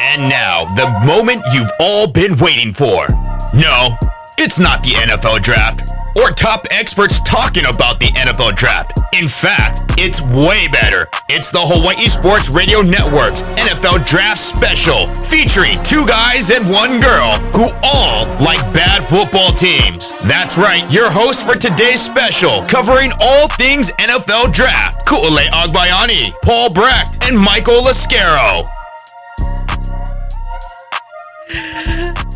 And now, the moment you've all been waiting for. No, it's not the NFL Draft or top experts talking about the NFL Draft. In fact, it's way better. It's the Hawai'i Sports Radio Network's NFL Draft Special, featuring two guys and one girl who all like bad football teams. That's right, your hosts for today's special, covering all things NFL Draft, Ku'ulei Agbayani, Paul Brecht, and Michael Lasquero.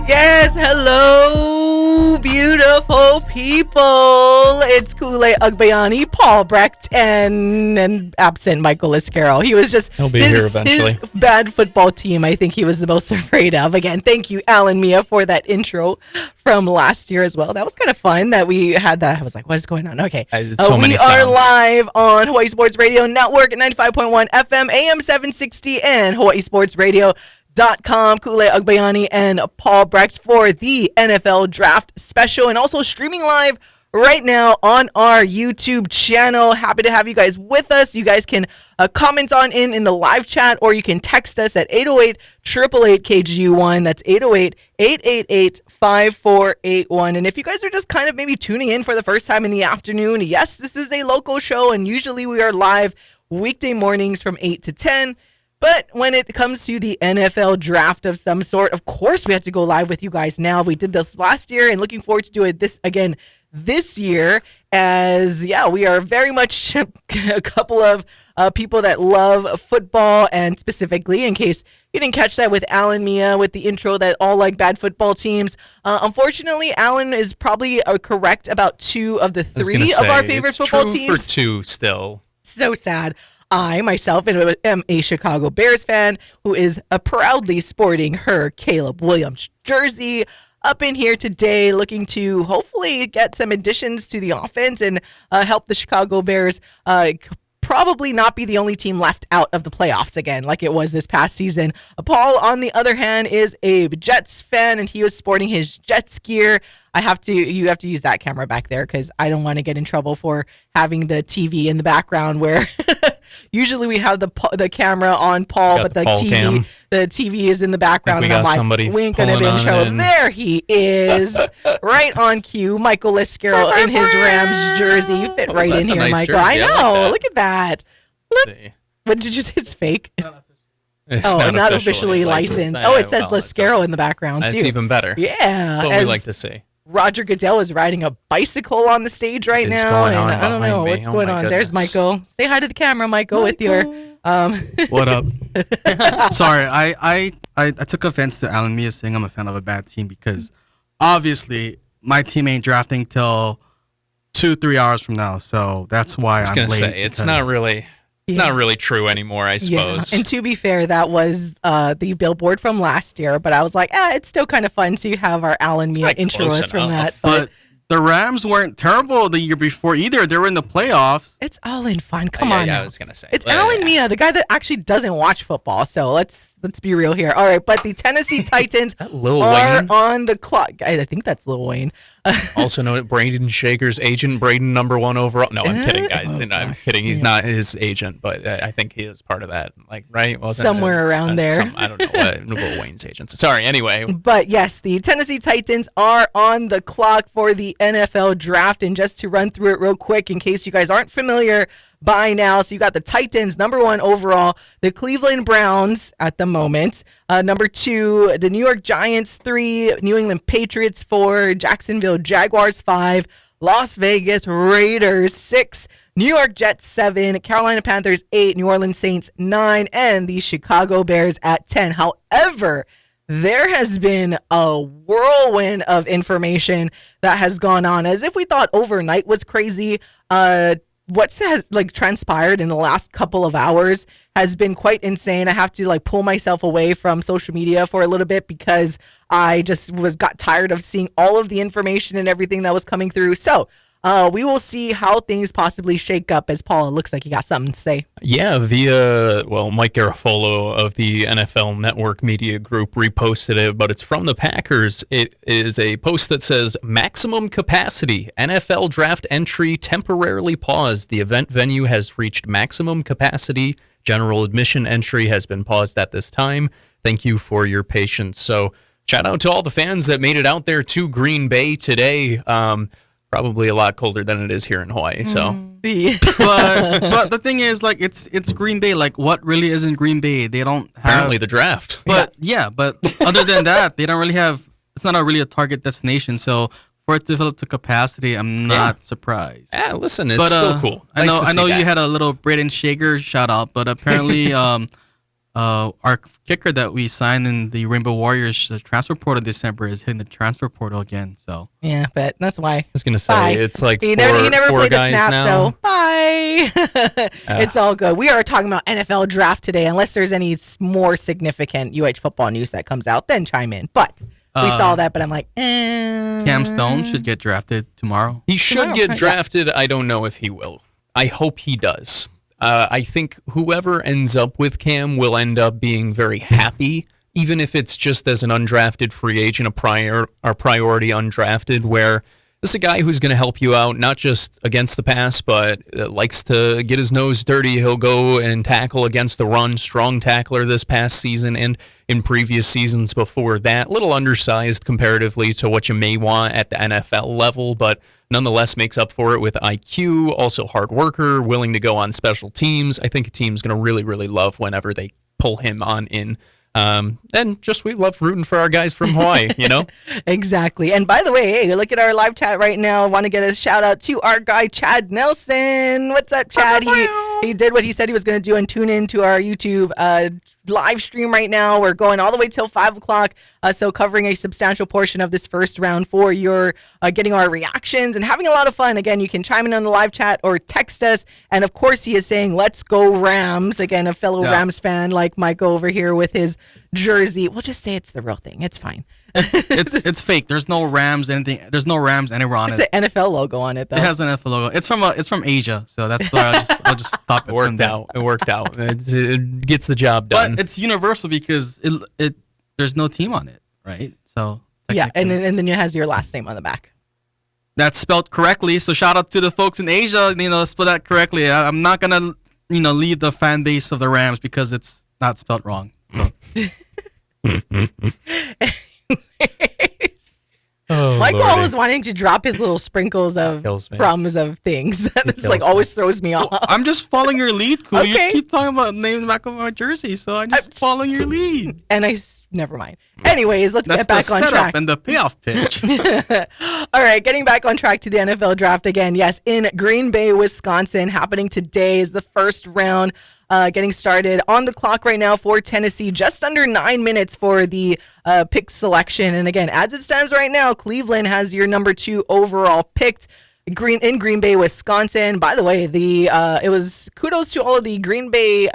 Yes, hello, beautiful people. It's Ku'ulei Agbayani, Paul Brecht, and absent Michael Lasquero. He was just He'll be here eventually. His bad football team, I think he was the most afraid of. Again, thank you, Alan Mia, for that intro from last year as well. That was kind of fun that we had that. I was like, what is going on? Okay. We are live on Hawai'i Sports Radio Network at 95.1 FM, AM 760, and Hawai'i Sports Radio.com, Ku'ulei Agbayani and Paul Brecht for the NFL Draft Special, and also streaming live right now on our YouTube channel. Happy to have you guys with us. You guys can comment on in the live chat, or you can text us at 808-888-KGU1. That's 808-888-5481. And if you guys are just kind of maybe tuning in for the first time in the afternoon, yes, this is a local show, and usually we are live weekday mornings from 8 to 10. But when it comes to the NFL draft of some sort, of course we have to go live with you guys now. We did this last year and looking forward to doing this again this year, as we are very much a couple of people that love football, and specifically, in case you didn't catch that with Alan Mia with the intro that all like bad football teams. Unfortunately, Alan is probably correct about two of the three of our favorite football teams. For two still. So sad. I, myself, am a Chicago Bears fan who is proudly sporting her Caleb Williams jersey up in here today, looking to hopefully get some additions to the offense and help the Chicago Bears probably not be the only team left out of the playoffs again, like it was this past season. Paul, on the other hand, is a Jets fan, and he was sporting his Jets gear. You have to use that camera back there because I don't want to get in trouble for having the TV in the background where usually we have the camera on Paul, but the TV is in the background. And I'm like, we ain't gonna be in trouble. There he is, right on cue. Michael Lasquero in his Rams jersey, fit right in here, nice Michael. Jersey. I know. Look at that. What did you say? It's fake. It's not officially licensed. It says Lasquero in the background too. That's even better. Yeah, that's what we like to see. Roger Goodell is riding a bicycle on the stage right now, and I don't know what's going on. There's Michael. Say hi to the camera, Michael. With your What up? Sorry, I took offense to Alan Mia saying I'm a fan of a bad team, because obviously my team ain't drafting till 2-3 hours from now, so that's why I'm late. It's not really true anymore, I suppose. Yeah. And to be fair, that was the billboard from last year, but I was like, it's still kind of fun to have our Alan Mia intro us from that. But the Rams weren't terrible the year before either. They were in the playoffs. It's all in fun. Come on. I was going to say. It's Alan Mia, the guy that actually doesn't watch football. So let's be real here. All right, but the Tennessee Titans are on the clock. I think that's Lil Wayne. Also known as Braden Shaker's agent, Braden #1 overall. No, I'm kidding, guys. I'm kidding. He's not his agent, but I think he is part of that. Like, right? Somewhere around there. I don't know what Lil Wayne's agent. Sorry, anyway. But yes, the Tennessee Titans are on the clock for the NFL draft. And just to run through it real quick, in case you guys aren't familiar by now. So you got the Titans, #1 overall, the Cleveland Browns at the moment, #2, the New York Giants 3, New England Patriots 4, Jacksonville Jaguars 5, Las Vegas Raiders 6, New York Jets 7, Carolina Panthers 8, New Orleans Saints 9, and the Chicago Bears at 10. However, there has been a whirlwind of information that has gone on. As if we thought overnight was crazy, what's transpired in the last couple of hours has been quite insane. I have to pull myself away from social media for a little bit because I just got tired of seeing all of the information and everything that was coming through. So we will see how things possibly shake up, as Paul, it looks like you got something to say. Yeah, via, Mike Garafolo of the NFL Network Media Group reposted it, but it's from the Packers. It is a post that says, maximum capacity, NFL draft entry temporarily paused. The event venue has reached maximum capacity. General admission entry has been paused at this time. thank you for your patience. So shout out to all the fans that made it out there to Green Bay today. Probably a lot colder than it is here in Hawaii. So, but the thing is, like, it's Green Bay. Like, what really isn't Green Bay? They don't have apparently the draft. But but other than that, they don't really have. It's not really a target destination. So for it to fill up to capacity, I'm not surprised. Yeah, listen, it's still cool. I Nice know to see you that. had a little Braden Shager shout out, but apparently our kicker that we signed in the Rainbow Warriors transfer portal December is hitting the transfer portal again. So Yeah, but that's why. I was gonna say Bye. it's like He four never played a guys snap, now. so bye. It's all good. We are talking about NFL draft today. Unless there's any more significant UH football news that comes out, then chime in. But we saw that, but I'm like, Cam Stone should get drafted tomorrow. He should Tomorrow, get right, drafted. I don't know if he will. I hope he does. I think whoever ends up with Cam will end up being very happy, even if it's just as an undrafted free agent, a priority undrafted, where this is a guy who's going to help you out, not just against the pass, but likes to get his nose dirty. He'll go and tackle against the run. Strong tackler this past season and in previous seasons before that. Little undersized comparatively to what you may want at the NFL level, but nonetheless makes up for it with IQ. Also hard worker, willing to go on special teams. I think a team's going to really, really love whenever they pull him on in. And just we love rooting for our guys from Hawaii, you know? Exactly. And by the way, hey, look at our live chat right now. I want to get a shout out to our guy, Chad Nelson. What's up, Chad? He did what he said he was going to do and tune in to our YouTube live stream right now. We're going all the way till 5 o'clock. So covering a substantial portion of this first round for your getting our reactions and having a lot of fun. Again, you can chime in on the live chat or text us. And of course, he is saying, let's go Rams. Again, a fellow Rams fan like Michael over here with his jersey. We'll just say it's the real thing. It's fine. It's fake. There's no Rams anything. There's no Rams anywhere on It's it. an NFL logo on it, though. It has an NFL logo. It's from Asia, so that's where I'll just stop it. It worked out. It worked out. It gets the job done. But it's universal because it there's no team on it, right? So Yeah, and technically- then it has your last name on the back. that's spelled correctly. So shout out to the folks in Asia. Spell that correctly. I'm not gonna leave the fan base of the Rams because it's not spelled wrong. So. Michael Lordy. always wanting to drop his little sprinkles of Kills me. crumbs of things. This kills me. always throws me off. I'm just following your lead, Cool. Okay. You keep talking about naming back of my jersey, so I'm just following your lead. And never mind. Anyways, let's That's get back the on setup track. and the payoff pitch. All right, getting back on track to the NFL draft again. Yes, in Green Bay, Wisconsin, happening today is the first round. Getting started on the clock right now for Tennessee. Just under 9 minutes for the pick selection. And again, as it stands right now, Cleveland has your number 2 overall picked. In Green Bay, Wisconsin. By the way, it was kudos to all of the Green Bay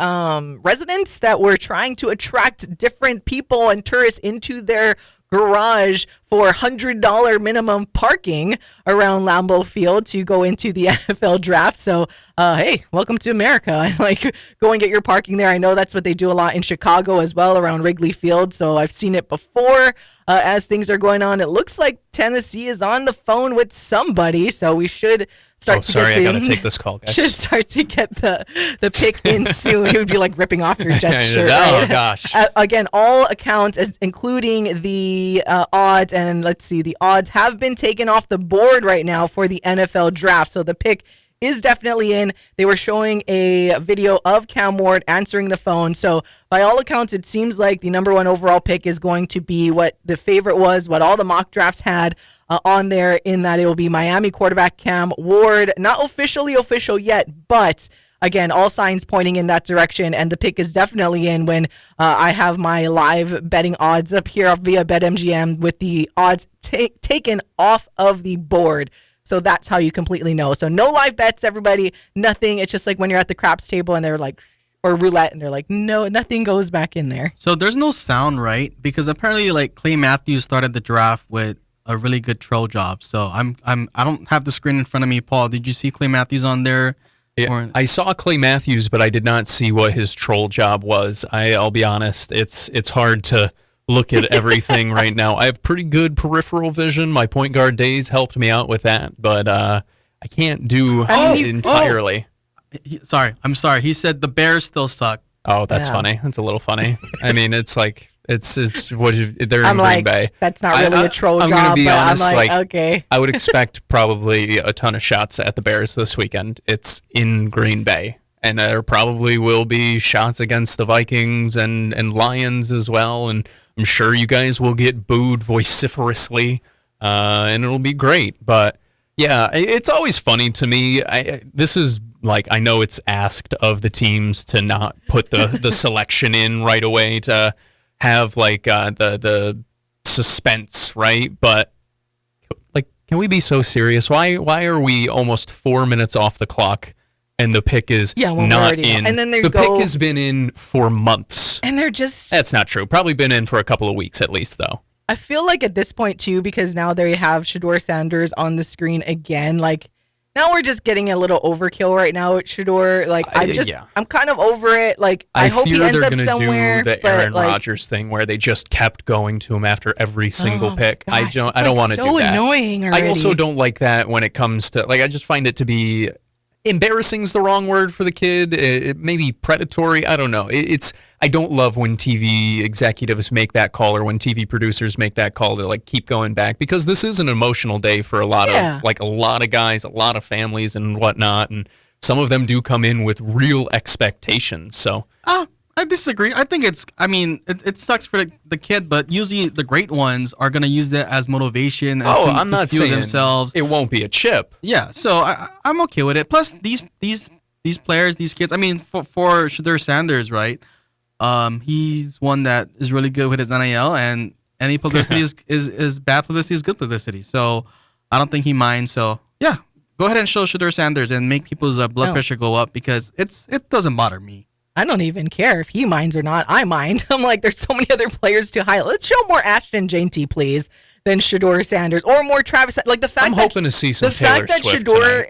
residents that were trying to attract different people and tourists into their garage for $100 minimum parking around Lambeau Field to go into the NFL draft. So, hey, welcome to America. And go and get your parking there. I know that's what they do a lot in Chicago as well around Wrigley Field. So I've seen it before as things are going on. It looks like Tennessee is on the phone with somebody. So we should start to sorry, I get got to take this call, guys. should start to get the pick in soon. He would be like ripping off your Jets shirt. Oh, right? gosh. Again, all accounts, including the odds, and let's see, the odds have been taken off the board right now for the NFL draft. So the pick is definitely in. They were showing a video of Cam Ward answering the phone. So by all accounts, it seems like the number 1 overall pick is going to be what the favorite was, what all the mock drafts had on there, in that it will be Miami quarterback Cam Ward. Not officially official yet, but again, all signs pointing in that direction, and the pick is definitely in when I have my live betting odds up here via BetMGM with the odds taken off of the board. So that's how you completely know. So no live bets, everybody, nothing. It's just like when you're at the craps table and they're like, or roulette, and they're like, no, nothing goes back in there. So there's no sound, right? Because apparently, Clay Matthews started the draft with a really good troll job. So I don't have the screen in front of me, Paul. Did you see Clay Matthews on there? Yeah, I saw Clay Matthews, but I did not see what his troll job was. I'll be honest. It's hard to look at everything right now. I have pretty good peripheral vision. My point guard days helped me out with that, but I can't do it entirely. I'm sorry. He said the Bears still suck. Oh, that's Yeah. funny. That's a little funny. I mean, it's like It's what they're in I'm Green like, Bay. that's not really a troll I'm job, gonna be but honest, I'm like, like, okay. I would expect probably a ton of shots at the Bears this weekend. It's in Green Bay. And there probably will be shots against the Vikings and Lions as well. And I'm sure you guys will get booed vociferously, and it'll be great. But yeah, it's always funny to me. This is like, I know it's asked of the teams to not put the selection in right away to have like the suspense, right? But like, can we be so serious? Why are we almost 4 minutes off the clock? And the pick is not in. And then the pick has been in for months. And they're just... That's not true. Probably been in for a couple of weeks at least, though. I feel like at this point, too, because now they have Shedeur Sanders on the screen again, like, now we're just getting a little overkill right now at Shedeur. Like, I'm kind of over it. Like, I hope he ends up somewhere. Do the Aaron Rodgers thing where they just kept going to him after every single pick. Gosh, I don't want to do that. So annoying already. I also don't like that when it comes to, like, I just find it to be... Embarrassing is the wrong word for the kid. It may be predatory. I don't know. I don't love when TV executives make that call or when TV producers make that call to like keep going back, because this is an emotional day for a lot of guys, a lot of families and whatnot, and some of them do come in with real expectations. So I disagree. I think it sucks for the kid, but usually the great ones are going to use that as motivation and I'm to not fuel saying themselves. It won't be a chip. Yeah, so I'm okay with it. Plus, these players, these kids, I mean, for Shedeur Sanders, right? He's one that is really good with his NIL, and any publicity is bad publicity is good publicity. So I don't think he minds. So, yeah, go ahead and show Shedeur Sanders and make people's blood pressure go up, because it doesn't bother me. I don't even care if he minds or not. I mind. I'm like, there's so many other players to highlight. Let's show more Ashton Jeanty, please, than Shedeur Sanders, or more Travis. Like the fact I'm hoping to see some Taylor Swift tonight.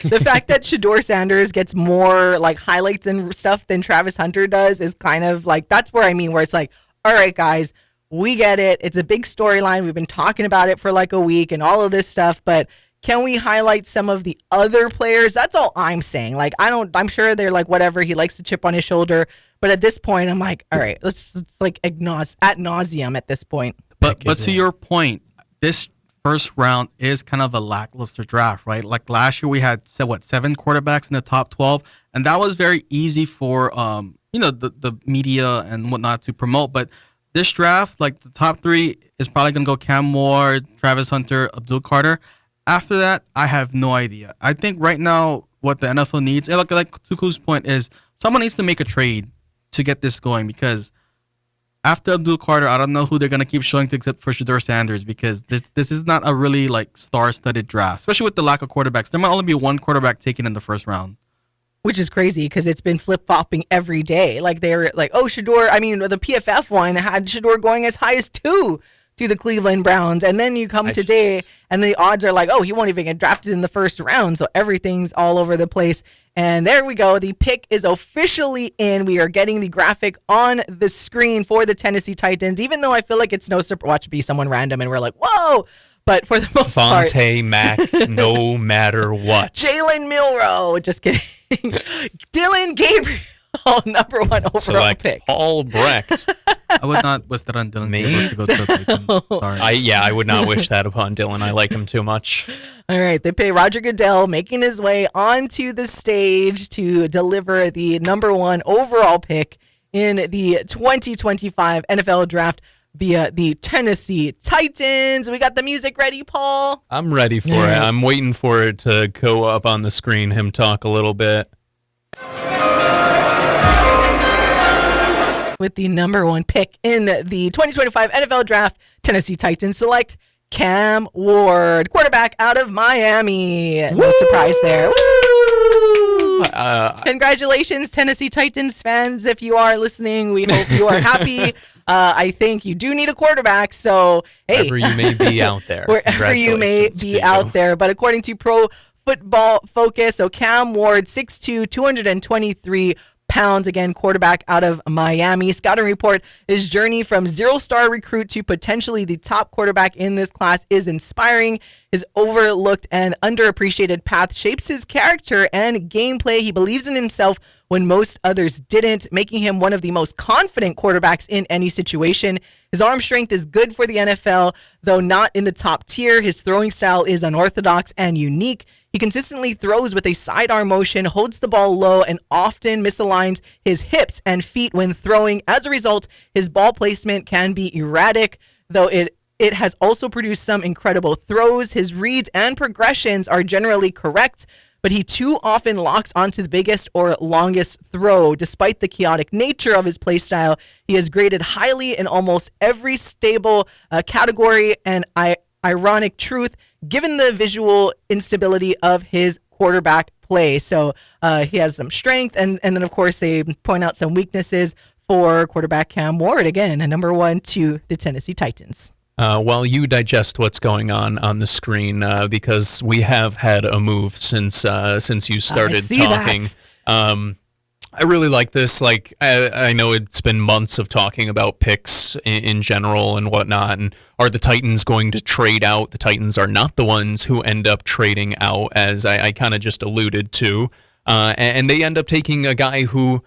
The fact that Shedeur Sanders gets more like highlights and stuff than Travis Hunter does is kind of like, that's where I mean, where it's like, all right, guys, we get it. It's a big storyline. We've been talking about it for like a week and all of this stuff, but can we highlight some of the other players? That's all I'm saying. Like, I'm sure they're like, whatever, he likes to chip on his shoulder. But at this point, I'm like, all right, let's like ad nauseum at this point. But to your point, this first round is kind of a lackluster draft, right? Like last year we had 7 quarterbacks in the top 12, and that was very easy for the media and whatnot to promote. But this draft, like the top 3 is probably gonna go Cam Ward, Travis Hunter, Abdul Carter. After that, I have no idea. I think right now what the NFL needs, like Tuku's point, is someone needs to make a trade to get this going, because after Abdul Carter, I don't know who they're going to keep showing to except for Shedeur Sanders, because this is not a really like star-studded draft, especially with the lack of quarterbacks. There might only be one quarterback taken in the first round. Which is crazy, because it's been flip-flopping every day. Like they're like, oh, Shedeur, I mean, the PFF one had Shedeur going as high as 2 to the Cleveland Browns, and then you come today and the odds are like, oh, he won't even get drafted in the first round. So everything's all over the place. And there we go. The pick is officially in. We are getting the graphic on the screen for the Tennessee Titans, even though I feel like it's no surprise. Watch it be someone random and we're like, whoa. But for the most part, Vontae Mack, no matter what. Jalen Milroe, just kidding. Dylan Gabriel, number 1 overall Select pick. Paul Brecht. I would not wish that on Dylan Gabriel to go to the Titans. Sorry. I would not wish that upon Dylan. I like him too much. All right, they pay Roger Goodell, making his way onto the stage to deliver the number 1 overall pick in the 2025 NFL Draft via the Tennessee Titans. We got the music ready, Paul? I'm ready for it. I'm waiting for it to go up on the screen, him talk a little bit. With the number 1 pick in the 2025 NFL Draft, Tennessee Titans select Cam Ward, quarterback out of Miami. No surprise there. Woo! Congratulations, Tennessee Titans fans. If you are listening, we hope you are happy. I think you do need a quarterback. So, hey. Wherever you may be out there. Wherever you may be out there. But according to Pro Football Focus, so Cam Ward, 6'2", 223 pounds, again, quarterback out of Miami. Scouting report, his journey from 0-star recruit to potentially the top quarterback in this class is inspiring. His overlooked and underappreciated path shapes his character and gameplay. He believes in himself when most others didn't, making him one of the most confident quarterbacks in any situation. His arm strength is good for the NFL, though not in the top tier. His throwing style is unorthodox and unique. He consistently throws with a sidearm motion, holds the ball low, and often misaligns his hips and feet when throwing. As a result, his ball placement can be erratic, though it has also produced some incredible throws. His reads and progressions are generally correct, but he too often locks onto the biggest or longest throw. Despite the chaotic nature of his play style, he is graded highly in almost every stable category, and ironic truth, given the visual instability of his quarterback play. So he has some strength, and then, of course, they point out some weaknesses for quarterback Cam Ward, again, a number 1 to the Tennessee Titans. While you digest what's going on the screen, because we have had a move since you started talking. I really like this. Like, I know it's been months of talking about picks in general and whatnot. And are the Titans going to trade out? The Titans are not the ones who end up trading out, as I kind of just alluded to. And they end up taking a guy who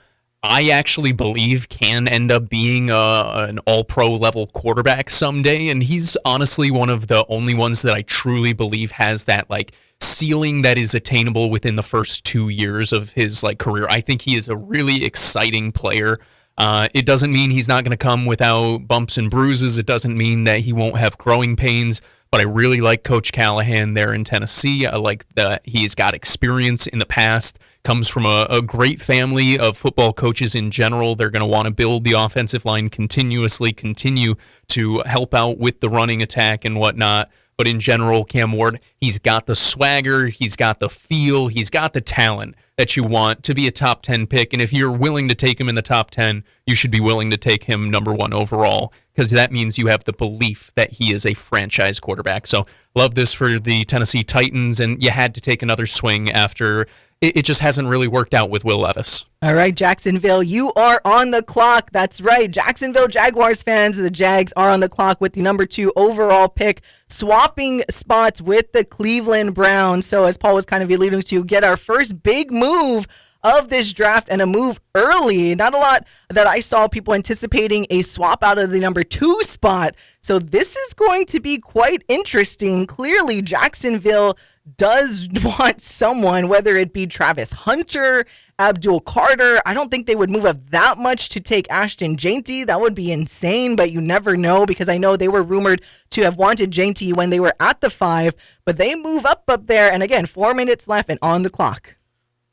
I actually believe can end up being an all-pro level quarterback someday. And he's honestly one of the only ones that I truly believe has that, like, ceiling that is attainable within the first 2 years of his career. I think he is a really exciting player. It doesn't mean he's not going to come without bumps and bruises. It doesn't mean that he won't have growing pains. But I really like Coach Callahan there in Tennessee. I like that he's got experience in the past, comes from a great family of football coaches in general. They're going to want to build the offensive line continuously, continue to help out with the running attack and whatnot. But in general, Cam Ward, he's got the swagger, he's got the feel, he's got the talent that you want to be a top 10 pick. And if you're willing to take him in the top 10, you should be willing to take him number 1 overall, because that means you have the belief that he is a franchise quarterback. So love this for the Tennessee Titans, and you had to take another swing after it just hasn't really worked out with Will Levis. All right, Jacksonville, you are on the clock. That's right. Jacksonville Jaguars fans, the Jags are on the clock with the number 2 overall pick, swapping spots with the Cleveland Browns. So as Paul was kind of alluding to, get our first big move of this draft, and a move early. Not a lot that I saw people anticipating a swap out of the number 2 spot. So this is going to be quite interesting. Clearly, Jacksonville does want someone, whether it be Travis Hunter, Abdul Carter. I don't think they would move up that much to take Ashton Jeanty. That would be insane, but you never know, because I know they were rumored to have wanted Jeanty when they were at the 5, but they move up there. And again, 4 minutes left and on the clock.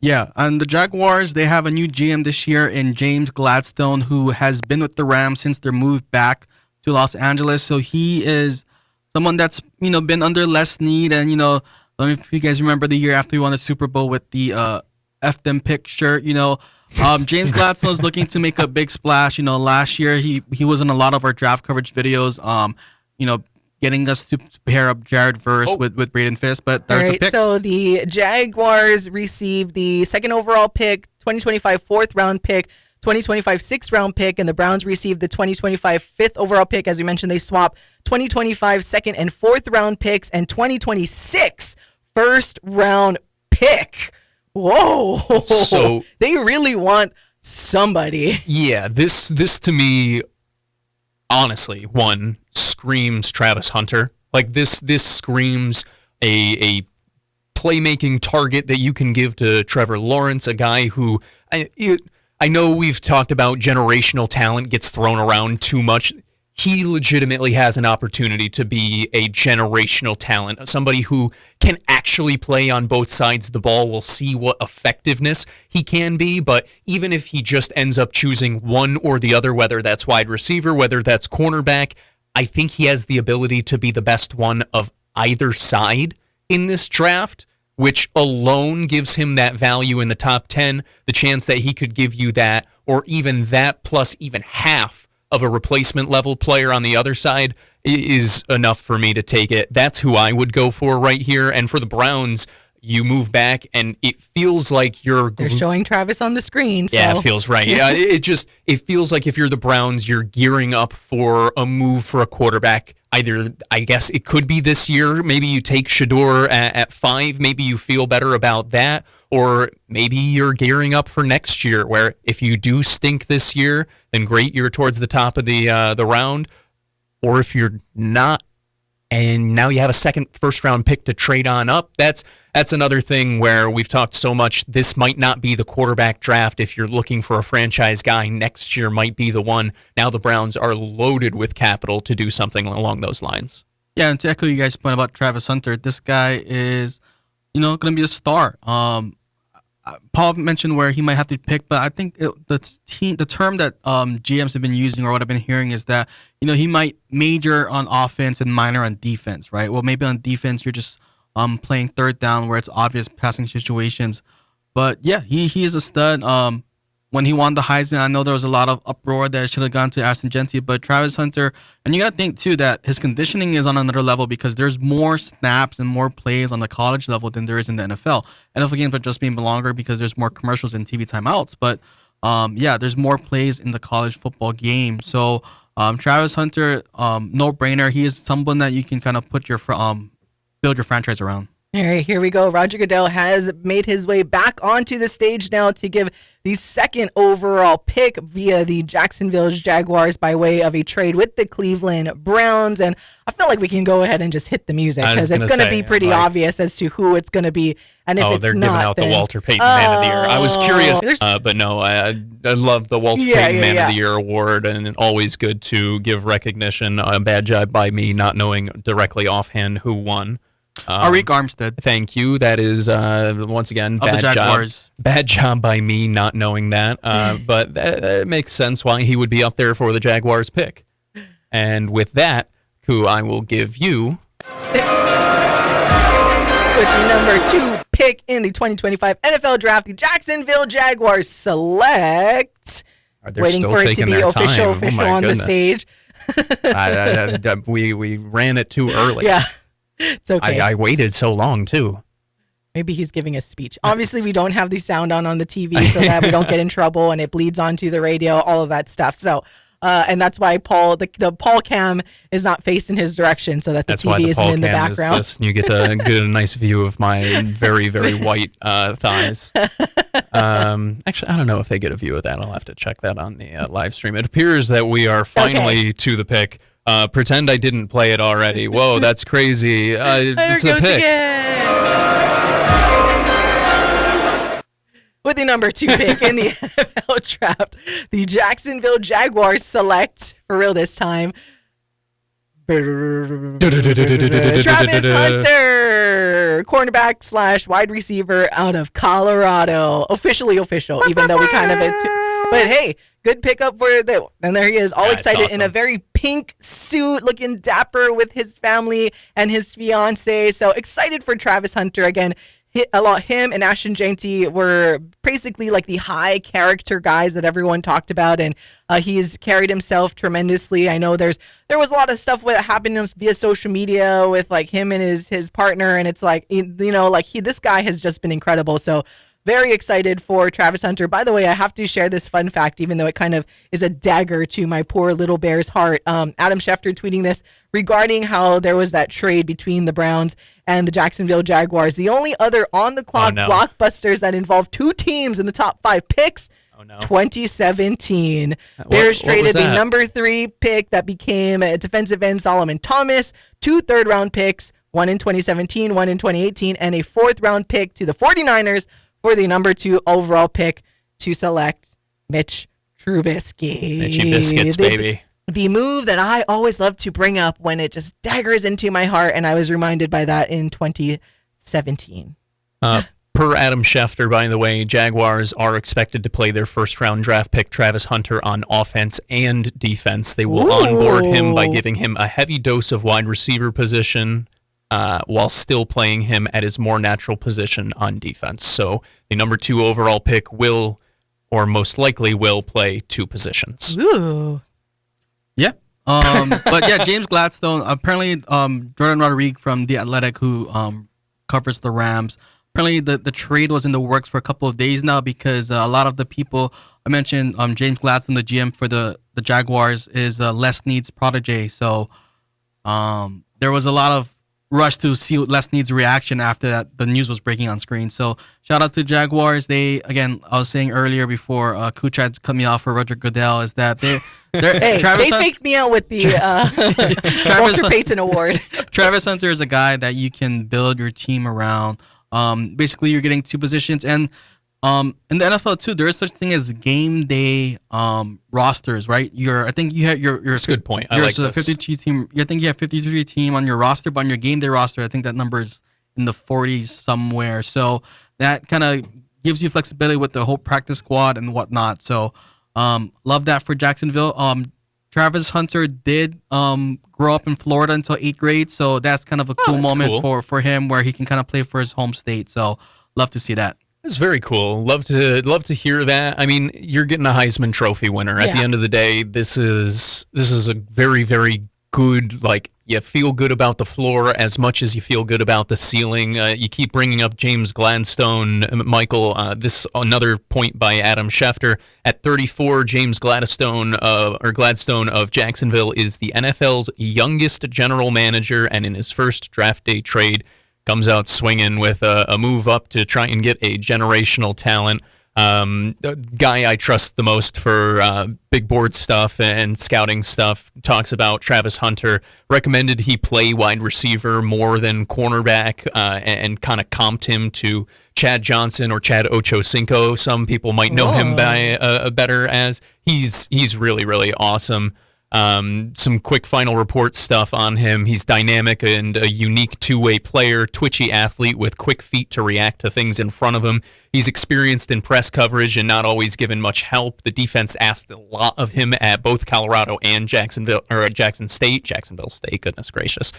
Yeah, and the Jaguars, they have a new GM this year in James Gladstone, who has been with the Rams since their move back to Los Angeles. So he is someone that's, been under less need. And, I don't know if you guys remember the year after we won the Super Bowl with the F them pick shirt, James Gladstone is looking to make a big splash. Last year he was in a lot of our draft coverage videos, getting us to pair up Jared Verse with Braden Fisk. But there's a pick. So the Jaguars received the 2nd overall pick, 2025 4th round pick, 2025 6th round pick, and the Browns received the 2025 5th overall pick. As we mentioned, they swap 2025 2nd and 4th round picks and 2026 1st round pick. Whoa. So they really want somebody. Yeah, this to me, honestly, one, screams Travis Hunter. Like this screams a playmaking target that you can give to Trevor Lawrence, a guy who I know we've talked about generational talent gets thrown around too much. He legitimately has an opportunity to be a generational talent, somebody who can actually play on both sides of the ball. We'll see what effectiveness he can be, but even if he just ends up choosing one or the other, whether that's wide receiver, whether that's cornerback, I think he has the ability to be the best one of either side in this draft, which alone gives him that value in the top 10, the chance that he could give you that, or even that plus even half of a replacement level player on the other side is enough for me to take it. That's who I would go for right here. And for the Browns, you move back and it feels like they're showing Travis on the screen. So. Yeah, it feels right. Yeah, it feels like if you're the Browns, you're gearing up for a move for a quarterback either, I guess it could be this year. Maybe you take Shador at 5. Maybe you feel better about that. Or maybe you're gearing up for next year, where if you do stink this year, then great, you're towards the top of the round. Or if you're not, and now you have a second first-round pick to trade on up, that's another thing where we've talked so much. This might not be the quarterback draft. If you're looking for a franchise guy, next year might be the one. Now the Browns are loaded with capital to do something along those lines. Yeah, and to echo you guys' point about Travis Hunter, this guy is, going to be a star. Paul mentioned where he might have to pick, but I think the term that GMs have been using, or what I've been hearing, is that he might major on offense and minor on defense, right? Well, maybe on defense you're just playing third down where it's obvious passing situations, but yeah, he is a stud. When he won the Heisman, I know there was a lot of uproar that it should have gone to Aston Gentry, but Travis Hunter, and you got to think too that his conditioning is on another level because there's more snaps and more plays on the college level than there is in the NFL. NFL games are just being longer because there's more commercials and TV timeouts, but there's more plays in the college football game. So Travis Hunter, no brainer. He is someone that you can kind of put your build your franchise around. All right, here we go. Roger Goodell has made his way back onto the stage now to give the second overall pick via the Jacksonville Jaguars by way of a trade with the Cleveland Browns. And I feel like we can go ahead and just hit the music because it's going to be pretty obvious as to who it's going to be. And if it's they're not, giving out then, the Walter Payton Man of the Year. I was curious, but no, I love the Walter Payton Man of the Year award, and always good to give recognition. A bad job by me not knowing directly offhand who won. Arik Armstead. Thank you. That is, once again, bad job by me not knowing that. But that makes sense why he would be up there for the Jaguars pick. And with that, Ku, I will give you... With the number 2 pick in the 2025 NFL Draft, the Jacksonville Jaguars select... Waiting for it to be official on the stage. We ran it too early. Yeah. It's okay. I waited so long, too. Maybe he's giving a speech. Obviously, we don't have the sound on the TV so that we don't get in trouble and it bleeds onto the radio, all of that stuff. So, and that's why the Paul cam is not facing his direction so that the TV isn't in the background. You get a nice view of my very, very white thighs. Actually, I don't know if they get a view of that. I'll have to check that on the live stream. It appears that we are finally to the pick. Pretend I didn't play it already. Whoa, that's crazy. It's a pick. With the number 2 pick in the NFL Draft, the Jacksonville Jaguars select, for real this time, Travis Hunter, cornerback / wide receiver out of Colorado. Officially official, even though we kind of... But hey, good pickup for the... And there he is, all excited awesome. In a very pink suit, looking dapper with his family and his fiance. So excited for Travis Hunter again. Him and Ashton Jeanty were basically like the high character guys that everyone talked about, and he's carried himself tremendously. I know there was a lot of stuff that happened via social media with like him and his partner, and it's like this guy has just been incredible. So very excited for Travis Hunter. By the way, I have to share this fun fact, even though it kind of is a dagger to my poor little Bears heart. Adam Schefter tweeting this regarding how there was that trade between the Browns and the Jacksonville Jaguars. The only other on-the-clock blockbusters that involved 2 teams in the top 5 picks, 2017. Bears traded the number 3 pick that became a defensive end Solomon Thomas, 2 third-round picks, one in 2017, one in 2018, and a 4th-round pick to the 49ers for the number 2 overall pick to select Mitch Trubisky. Mitchy Biscuits, baby. The move that I always love to bring up when it just daggers into my heart, and I was reminded by that in 2017. Per Adam Schefter, by the way, Jaguars are expected to play their first-round draft pick, Travis Hunter, on offense and defense. They will onboard him by giving him a heavy dose of wide receiver position, while still playing him at his more natural position on defense. So the number 2 overall pick will, or most likely will, play 2 positions. Ooh. Yeah. But yeah, James Gladstone, apparently Jordan Rodriguez from The Athletic, who covers the Rams, apparently the trade was in the works for a couple of days now because a lot of the people, I mentioned James Gladstone, the GM for the Jaguars, is Les Snead's protege. So there was a lot of rush to see Les Need's reaction after that the news was breaking on screen. So shout out to Jaguars. They, again, I was saying earlier before Kuch had cut me off for Roger Goodell, is that they're Hey, they faked me out with the Walter Payton Award. Travis Hunter is a guy that you can build your team around. Basically, you're getting two positions, and in the NFL too, there is such thing as game day rosters, right? I think you have your. That's a good point. I like this. 52 team. I think you have 53 team on your roster, but on your game day roster, I think that number is in the 40s somewhere. So that kind of gives you flexibility with the whole practice squad and whatnot. So love that for Jacksonville. Travis Hunter did grow up in Florida until 8th grade, so that's kind of a cool moment for him where he can kind of play for his home state. So love to see that. It's very cool. Love to hear that. I mean, you're getting a Heisman Trophy winner. At the end of the day, this is a very, very good, like, you feel good about the floor as much as you feel good about the ceiling. You keep bringing up James Gladstone, Michael. This another point by Adam Schefter. At 34, James Gladstone of Jacksonville is the NFL's youngest general manager, and in his first draft day trade, comes out swinging with a move up to try and get a generational talent. The guy I trust the most for big board stuff and scouting stuff talks about Travis Hunter, recommended he play wide receiver more than cornerback, and kind of comped him to Chad Johnson or Chad Ochocinco. Some people might know him by better as. He's really, really awesome. Some quick final report stuff on him. He's dynamic and a unique two-way player, twitchy athlete with quick feet to react to things in front of him. He's experienced in press coverage and not always given much help. The defense asked a lot of him at both Colorado and Jacksonville State, goodness gracious.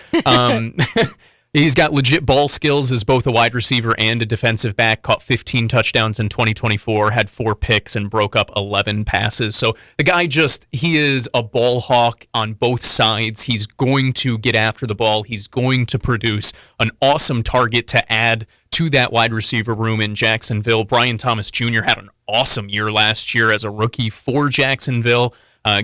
He's got legit ball skills as both a wide receiver and a defensive back, caught 15 touchdowns in 2024, had 4 picks, and broke up 11 passes. So the guy he is a ball hawk on both sides. He's going to get after the ball. He's going to produce an awesome target to add to that wide receiver room in Jacksonville. Brian Thomas Jr. had an awesome year last year as a rookie for Jacksonville.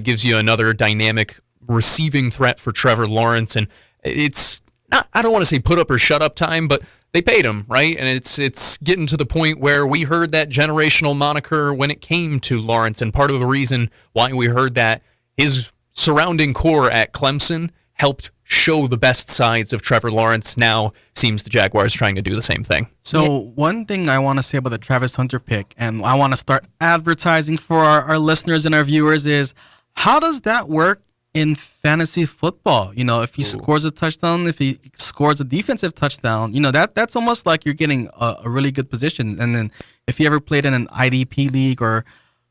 Gives you another dynamic receiving threat for Trevor Lawrence, and it's I don't want to say put up or shut up time, but they paid him, right? And it's getting to the point where we heard that generational moniker when it came to Lawrence, and part of the reason why we heard that, his surrounding core at Clemson helped show the best sides of Trevor Lawrence. Now seems the Jaguars trying to do the same thing. So one thing I want to say about the Travis Hunter pick, and I want to start advertising for our listeners and our viewers, is how does that work in fantasy football? You know, if he scores a touchdown, if he scores a defensive touchdown, you know, that's almost like you're getting a really good position. And then if you ever played in an IDP league or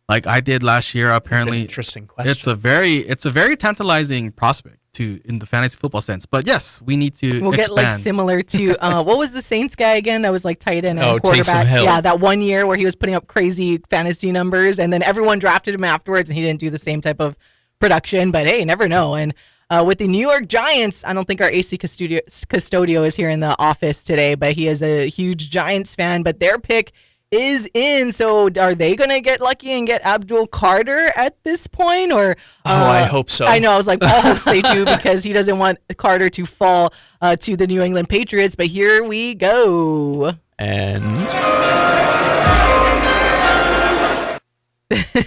like I did last year, apparently interesting question. It's a very tantalizing prospect in the fantasy football sense. But yes, we need to We'll expand. get like similar to what was the Saints guy again that was like tight end and quarterback? Taysom Hill. Yeah, that one year where he was putting up crazy fantasy numbers and then everyone drafted him afterwards and he didn't do the same type of production, but hey, never know. And with the New York Giants, I don't think our AC Custodio is here in the office today, but he is a huge Giants fan, but their pick is in. So are they going to get lucky and get Abdul Carter at this point? Or I hope so. I know, I was like, Paul hopes they do because he doesn't want Carter to fall to the New England Patriots, but here we go. And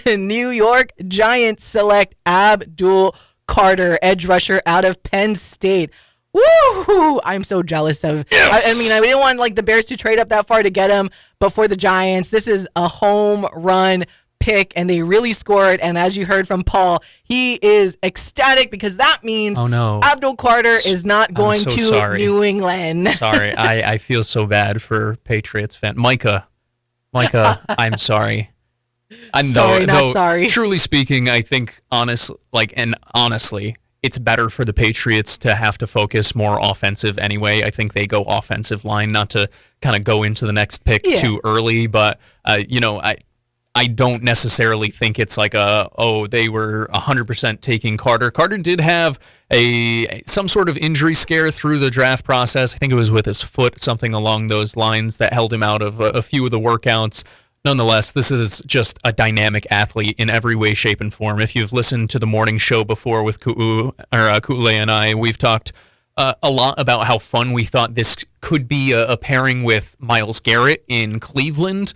New York Giants select Abdul Carter, edge rusher out of Penn State. Woo! I'm so jealous of. Yes. I mean, I didn't want like the Bears to trade up that far to get him, but for the Giants, this is a home run pick, and they really scored. And as you heard from Paul, he is ecstatic because that means Abdul Carter is not going to New England. Sorry, I feel so bad for Patriots fan. Micah, I'm sorry. Sorry. Truly speaking, I think honestly, it's better for the Patriots to have to focus more offensive anyway. I think they go offensive line, not to kind of go into the next pick too early, but I don't necessarily think it's like they were 100% taking Carter. Carter did have some sort of injury scare through the draft process. I think it was with his foot, something along those lines that held him out of a few of the workouts. Nonetheless, this is just a dynamic athlete in every way, shape, and form. If you've listened to the morning show before with Ku'ulei and I, we've talked a lot about how fun we thought this could be a pairing with Myles Garrett in Cleveland.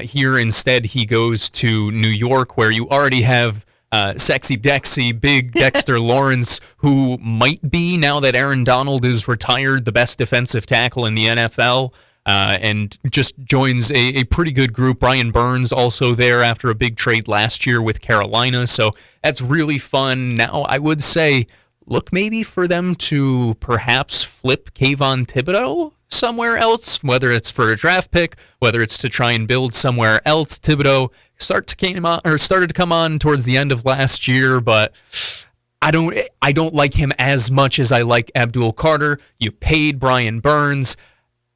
Here, instead, he goes to New York, where you already have sexy Dexy, big Dexter Lawrence, who might be, now that Aaron Donald is retired, the best defensive tackle in the NFL. And just joins a pretty good group. Brian Burns also there after a big trade last year with Carolina. So that's really fun. Now, I would say, look maybe for them to perhaps flip Kayvon Thibodeau somewhere else, whether it's for a draft pick, whether it's to try and build somewhere else. Thibodeau started to come on towards the end of last year, but I don't like him as much as I like Abdul Carter. You paid Brian Burns.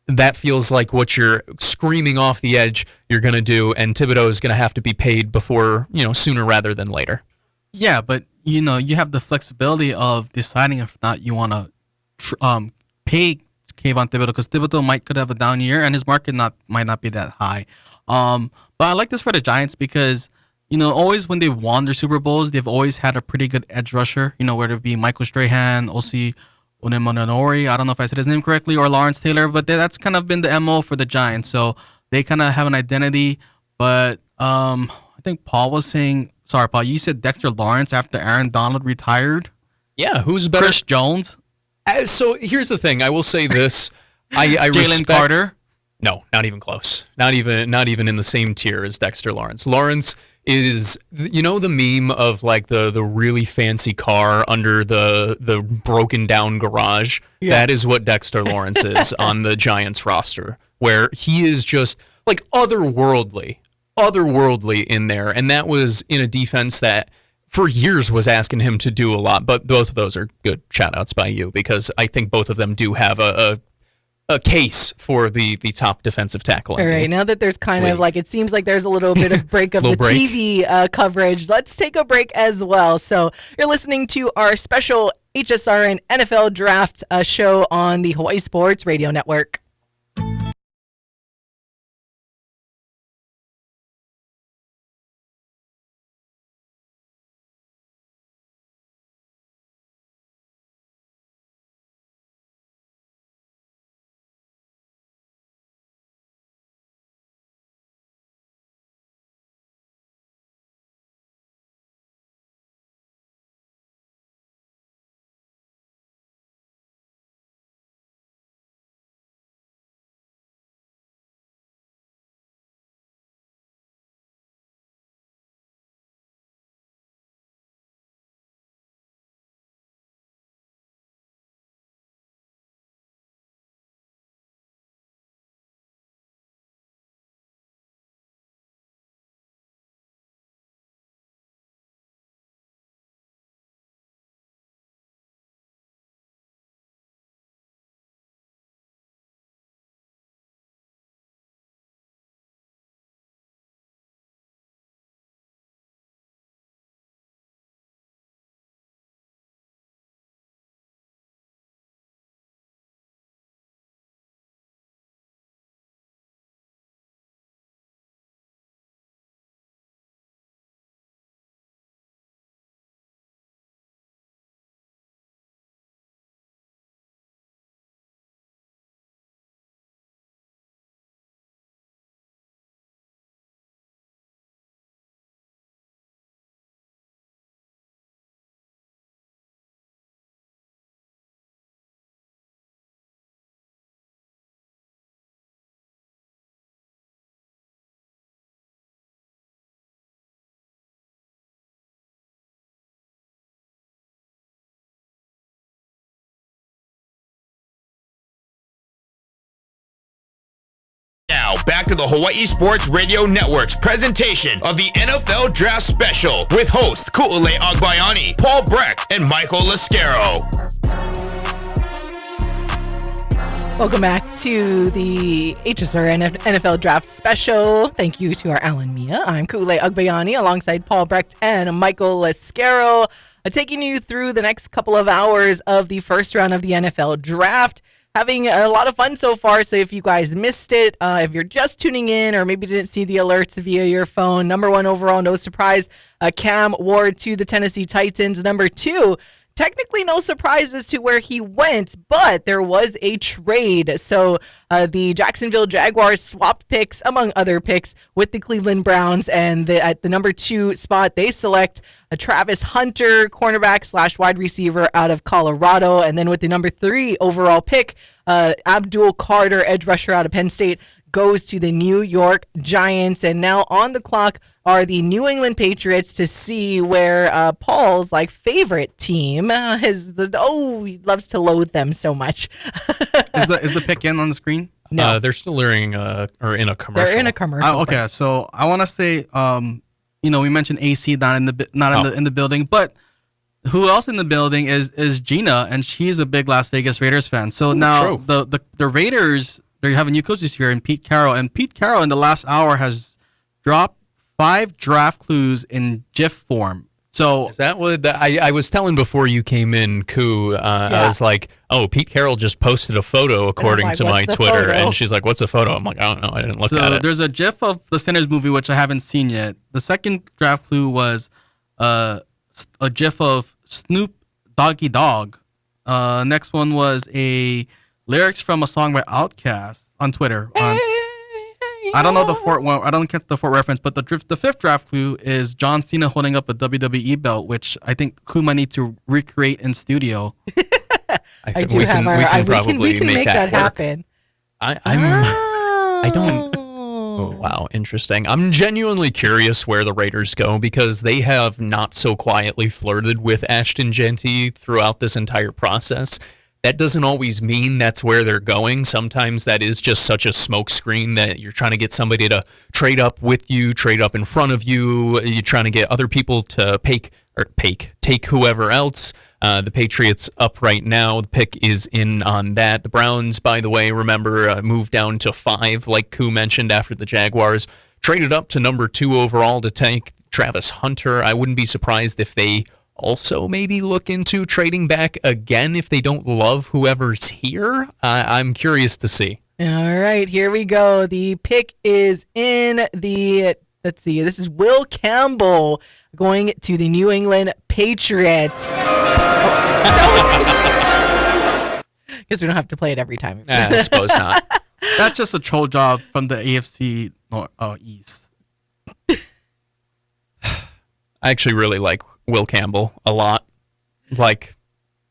That feels like what you're screaming off the edge you're going to do, and Thibodeau is going to have to be paid before, sooner rather than later. Yeah, but you have the flexibility of deciding if not you want to pay Kayvon Thibodeau, because Thibodeau could have a down year and his market might not be that high. But I like this for the Giants because always when they've won their Super Bowls, they've always had a pretty good edge rusher. Whether it be Michael Strahan, Osi Onemonori, I don't know if I said his name correctly, or Lawrence Taylor, but that's kind of been the MO for the Giants. So they kind of have an identity. But I think Paul was saying, sorry, Paul, you said Dexter Lawrence after Aaron Donald retired? Yeah, who's better? Chris Jones? So here's the thing. I will say this. I Jalen respect Carter? No, not even close. Not even in the same tier as Dexter Lawrence. Lawrence is, the meme of like the really fancy car under the broken down garage. Yeah. That is what Dexter Lawrence is on the Giants roster, where he is just like otherworldly in there. And that was in a defense that for years was asking him to do a lot. But both of those are good shout outs by you, because I think both of them do have a case for the top defensive tackle. All right, now that there's kind of like, it seems like there's a little bit of break of the break. TV coverage, let's take a break as well. So you're listening to our special HSR and NFL Draft show on the Hawaii Sports Radio Network. Now, back to the Hawaii Sports Radio Network's presentation of the NFL Draft Special with host Ku'ulei Agbayani, Paul Brecht, and Michael Lasquero. Welcome back to the HSR and NFL Draft Special. Thank you to our Alan Mia. I'm Ku'ulei Agbayani alongside Paul Brecht and Michael Lasquero, taking you through the next couple of hours of the first round of the NFL Draft. having a lot of fun so far. So if you guys missed it, if you're just tuning in or maybe didn't see the alerts via your phone, number 1 overall, no surprise, Cam Ward to the Tennessee Titans. Number 2, technically no surprise as to where he went, but there was a trade. So the Jacksonville Jaguars swapped picks, among other picks, with the Cleveland Browns. And at the number 2 spot, they select a Travis Hunter, cornerback / wide receiver out of Colorado. And then with the number 3 overall pick, Abdul Carter, edge rusher out of Penn State, goes to the New York Giants. And now on the clock are the New England Patriots to see where Paul's favorite team he loves to loathe them so much. Is the pick in on the screen? No, they're still in a commercial. They're in a commercial. Okay, so I want to say, we mentioned AC not in the building, but who else in the building is Gina, and she's a big Las Vegas Raiders fan. So now the Raiders, they have a new coach this year, and Pete Carroll in the last hour has dropped 5 draft clues in GIF form. So is that what I was telling before you came in, Ku? I was like, oh, Pete Carroll just posted a photo according to my Twitter. Photo? And she's like, what's a photo? I'm like, I don't know. I didn't look at it. There's a GIF of the Sinners movie, which I haven't seen yet. The second draft clue was a GIF of Snoop Doggy Dogg. Next one was a lyrics from a song by Outkast on Twitter. I don't know the fourth one. I don't get the fourth reference, but the fifth draft clue is John Cena holding up a WWE belt, which I think Kuma need to recreate in studio. I do have we can make that happen. I don't. Oh, wow, interesting. I'm genuinely curious where the Raiders go because they have not so quietly flirted with Ashton Genty throughout this entire process. That doesn't always mean that's where they're going. Sometimes that is just such a smokescreen that you're trying to get somebody to trade up with you, trade up in front of you. You're trying to get other people to take whoever else. The Patriots up right now. The pick is in on that. The Browns, by the way, remember, moved down to 5, like Ku mentioned, after the Jaguars. Traded up to number 2 overall to take Travis Hunter. I wouldn't be surprised if they also maybe look into trading back again if they don't love whoever's here. I'm curious to see. All right, here we go. The pick is in the, let's see, this is Will Campbell going to the New England Patriots. Guess we don't have to play it every time. I suppose not. That's just a troll job from the AFC East. I actually really like Will Campbell a lot.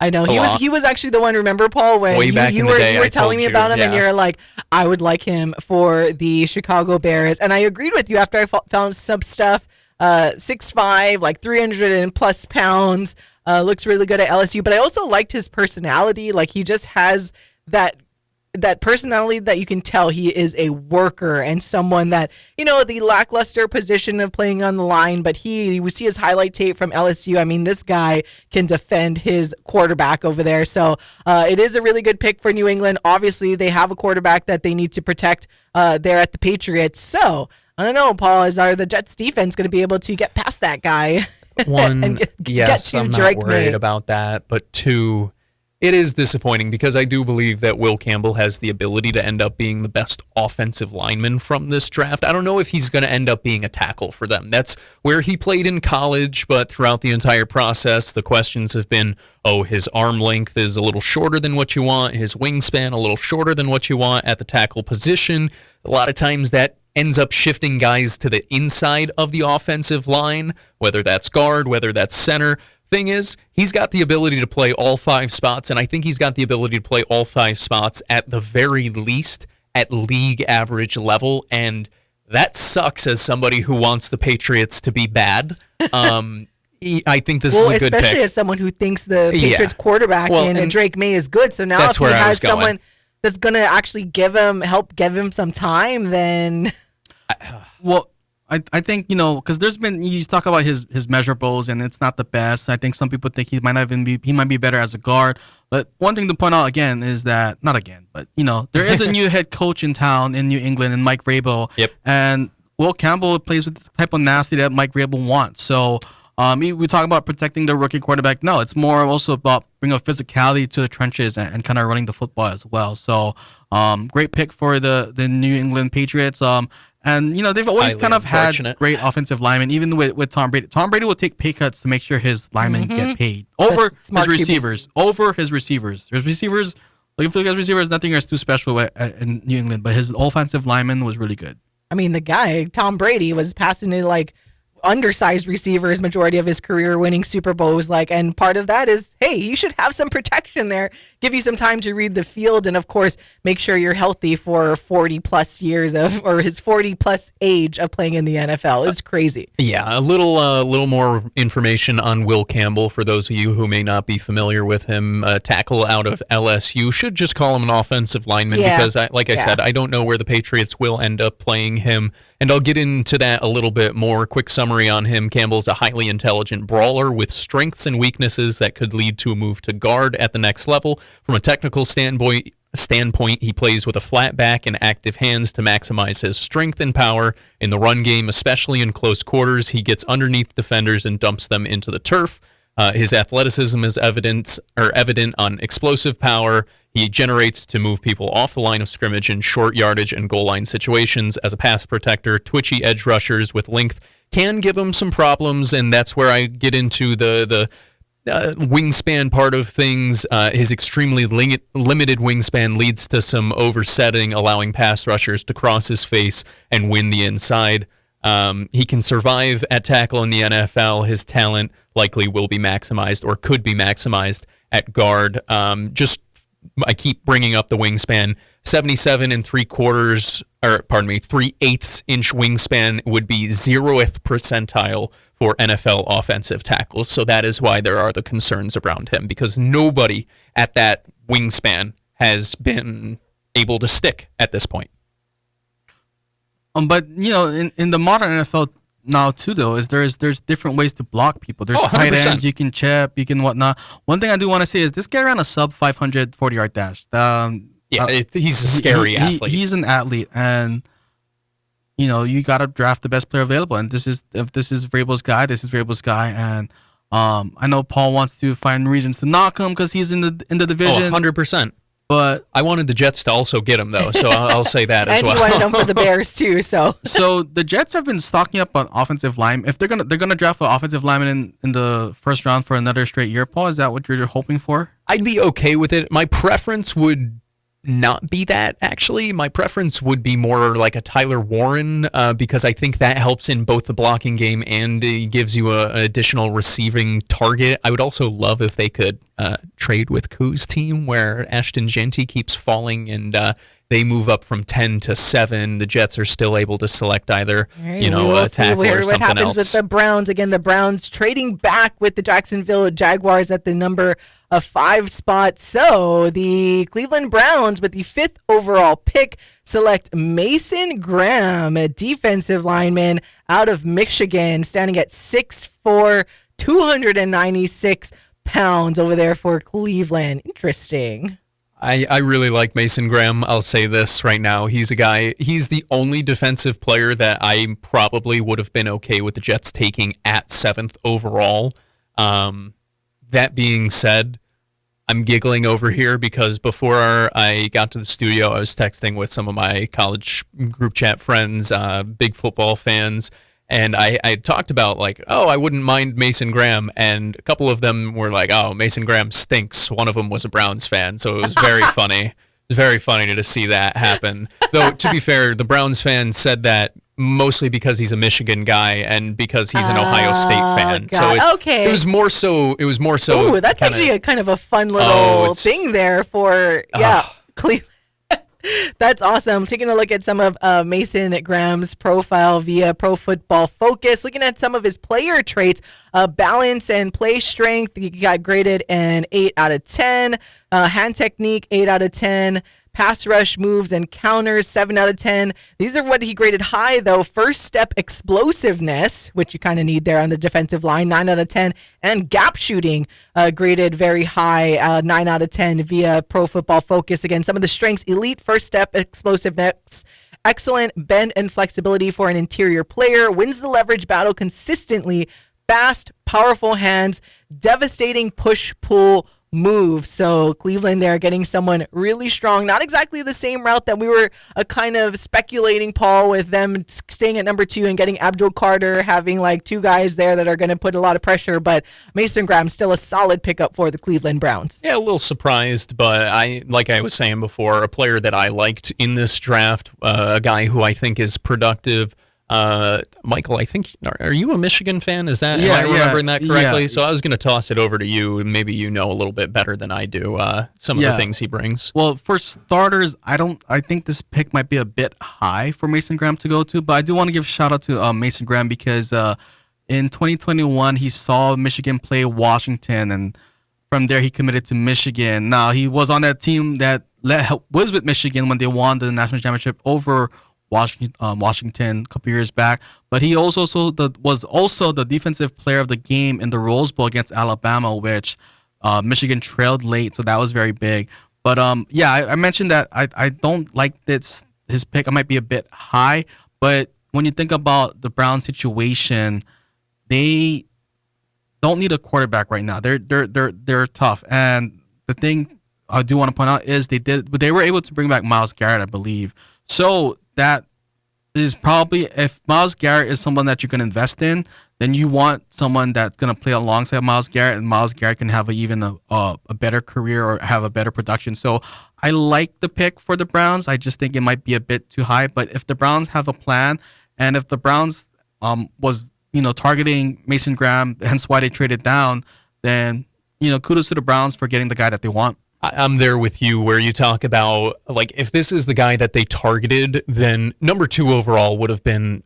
I know he was actually the one. Remember, Paul, when you were telling me about him, and you're like, I would like him for the Chicago Bears, and I agreed with you after I found some stuff. 6'5", 300 and plus pounds. Looks really good at LSU, but I also liked his personality. He just has that personality that you can tell he is a worker and someone that, the lackluster position of playing on the line, but we see his highlight tape from LSU. I mean, this guy can defend his quarterback over there. So it is a really good pick for New England. Obviously, they have a quarterback that they need to protect there at the Patriots. So I don't know, Paul, are the Jets defense going to be able to get past that guy? One, and yes, get to I'm Drake not worried May. about that. But 2, it is disappointing because I do believe that Will Campbell has the ability to end up being the best offensive lineman from this draft. I don't know if he's going to end up being a tackle for them. That's where he played in college, but throughout the entire process, the questions have been, his arm length is a little shorter than what you want, his wingspan a little shorter than what you want at the tackle position. A lot of times that ends up shifting guys to the inside of the offensive line, whether that's guard, whether that's center. Thing is, he's got the ability to play all 5 spots, and I think he's got the ability to play all 5 spots at the very least at league average level, and that sucks as somebody who wants the Patriots to be bad. I think this is a good pick. Especially as someone who thinks the Patriots quarterback and Drake May is good. So now if he has someone that's going to actually help give him some time, then... I think, because there's been, you talk about his measurables and it's not the best. I think some people think he might be better as a guard. But one thing to point out again is that, not again, but, there is a new head coach in town in New England, and Mike Vrabel. Yep. And Will Campbell plays with the type of nasty that Mike Vrabel wants. So We talk about protecting the rookie quarterback. No, it's more also about bringing a physicality to the trenches and kind of running the football as well. So, great pick for the New England Patriots. And they've always Highly kind of had unfortunate. great offensive linemen, even with Tom Brady. Tom Brady will take pay cuts to make sure his linemen get paid over Smart his QBs. receivers. Over his receivers. His receivers, like if you look at his receivers, nothing is too special in New England. But his offensive lineman was really good. I mean, the guy, Tom Brady, was passing to like undersized receivers majority of his career, winning Super Bowls. And part of that is, hey, you should have some protection there, give you some time to read the field, and of course, make sure you're healthy for 40 plus years or his 40 plus age of playing in the NFL. It's crazy. Yeah, a little more information on Will Campbell for those of you who may not be familiar with him. Tackle out of LSU. Should just call him an offensive lineman because, I said, I don't know where the Patriots will end up playing him, and I'll get into that a little bit more. Quick summary on him. Campbell's a highly intelligent brawler with strengths and weaknesses that could lead to a move to guard at the next level. From a technical standpoint, he plays with a flat back and active hands to maximize his strength and power. In the run game, especially in close quarters, he gets underneath defenders and dumps them into the turf. His athleticism is evident on explosive power. He generates to move people off the line of scrimmage in short yardage and goal line situations. As a pass protector, twitchy edge rushers with length can give him some problems, and that's where I get into the wingspan part of things. His extremely limited wingspan leads to some oversetting, allowing pass rushers to cross his face and win the inside. He can survive at tackle in the NFL. His talent likely will be maximized or could be maximized at guard. I keep bringing up the wingspan. 77 and 3/8 inch wingspan would be 0th percentile for NFL offensive tackles. So that is why there are the concerns around him, because nobody at that wingspan has been able to stick at this point. But in the modern NFL now too, though, is there's different ways to block people. There's 100%. tight ends, you can chip, you can whatnot. One thing I do want to say is this guy ran a sub 500 40-yard dash. He's a scary athlete. He's an athlete, and you gotta draft the best player available. And if this is Vrabel's guy, this is Vrabel's guy. And I know Paul wants to find reasons to knock him because he's in the division. 100%. But I wanted the Jets to also get him, though, so I'll say that as well. And you wanted him for the Bears, too, so. So the Jets have been stocking up on offensive line. If they're gonna draft an offensive lineman in the first round for another straight year, Paul, is that what you're hoping for? I'd be okay with it. My preference would not be that, actually. My preference would be more like a Tyler Warren because I think that helps in both the blocking game and gives you an additional receiving target. I would also love if they could trade with Koo's team where Ashton Genty keeps falling and they move up from 10 to 7. The Jets are still able to select either, a tackle or something what happens else. with the Browns. Again, the Browns trading back with the Jacksonville Jaguars at the number 5 spot. So the Cleveland Browns, with the 5th overall pick, select Mason Graham, a defensive lineman out of Michigan, standing at 6'4", 296 pounds over there for Cleveland. Interesting. I really like Mason Graham. I'll say this right now. He's the only defensive player that I probably would have been okay with the Jets taking at 7th overall. That being said, I'm giggling over here because before I got to the studio, I was texting with some of my college group chat friends, big football fans, and I talked about I wouldn't mind Mason Graham, and a couple of them were like, oh, Mason Graham stinks. One of them was a Browns fan, so it was very funny. It was very funny to see that happen. Though, to be fair, the Browns fan said that mostly because he's a Michigan guy and because he's an Ohio State fan. God. So it was more so. Ooh, that's actually a kind of a fun little thing there for Cleveland. That's awesome. Taking a look at some of Mason Graham's profile via Pro Football Focus, looking at some of his player traits, balance and play strength. He got graded an 8 out of 10. Hand technique, 8 out of 10. Pass rush moves and counters, 7 out of 10. These are what he graded high, though. First step explosiveness, which you kind of need there on the defensive line, 9 out of 10. And gap shooting, graded very high, 9 out of 10 via Pro Football Focus. Again, some of the strengths: elite first step explosiveness, excellent bend and flexibility for an interior player, wins the leverage battle consistently, fast, powerful hands, devastating push-pull move. So Cleveland there getting someone really strong. Not exactly the same route that we were kind of speculating, Paul, with them staying at number 2 and getting Abdul Carter, having like 2 guys there that are going to put a lot of pressure. But Mason Graham still a solid pickup for the Cleveland Browns. Yeah, a little surprised, but like I was saying before, a player that I liked in this draft, a guy who I think is productive. Michael, I think, are you a Michigan fan? Am I remembering that correctly? Yeah. So I was going to toss it over to you, and maybe you know a little bit better than I do some of the things he brings. Well, for starters, I think this pick might be a bit high for Mason Graham to go to, but I do want to give a shout out to Mason Graham because in 2021 he saw Michigan play Washington, and from there he committed to Michigan. Now he was on that team that was with Michigan when they won the national championship over Washington a couple years back, but he was also the defensive player of the game in the Rose Bowl against Alabama, which Michigan trailed late, so that was very big. But I mentioned that I don't like this his pick. I might be a bit high, but when you think about the Browns situation, they don't need a quarterback right now. They're tough, and the thing I do want to point out is they were able to bring back Myles Garrett, I believe. So that is probably, if Myles Garrett is someone that you're going to invest in, then you want someone that's going to play alongside Myles Garrett, and Myles Garrett can have a better career or have a better production. So I like the pick for the Browns. I just think it might be a bit too high. But if the Browns have a plan, and if the Browns was targeting Mason Graham, hence why they traded down, then kudos to the Browns for getting the guy that they want. I'm there with you where you talk about, like, if this is the guy that they targeted, then number 2 overall would have been,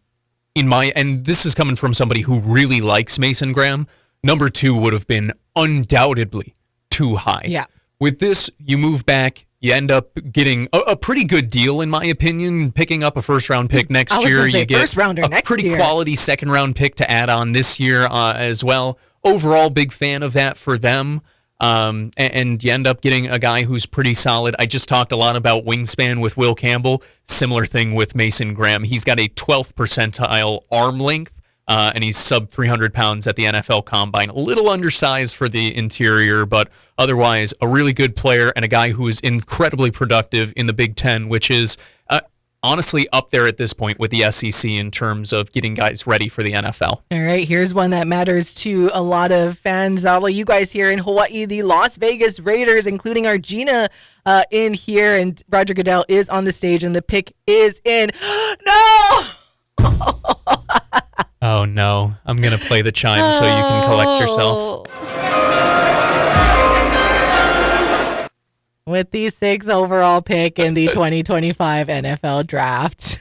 and this is coming from somebody who really likes Mason Graham, number 2 would have been undoubtedly too high. Yeah. With this, you move back, you end up getting a pretty good deal, in my opinion, picking up a first-round pick next year. You get a pretty quality second-round pick to add on this year as well. Overall, big fan of that for them. And you end up getting a guy who's pretty solid. I just talked a lot about wingspan with Will Campbell. Similar thing with Mason Graham. He's got a 12th percentile arm length, and he's sub 300 pounds at the NFL Combine. A little undersized for the interior, but otherwise a really good player and a guy who is incredibly productive in the Big Ten, which is honestly up there at this point with the SEC in terms of getting guys ready for the NFL. All right, here's one that matters to a lot of fans. All of you guys here in Hawaii, the Las Vegas Raiders, including our Gina in here, and Roger Goodell is on the stage, and the pick is in. No! Oh, no. I'm going to play the chime so you can collect yourself. With the 6th overall pick in the 2025 NFL Draft,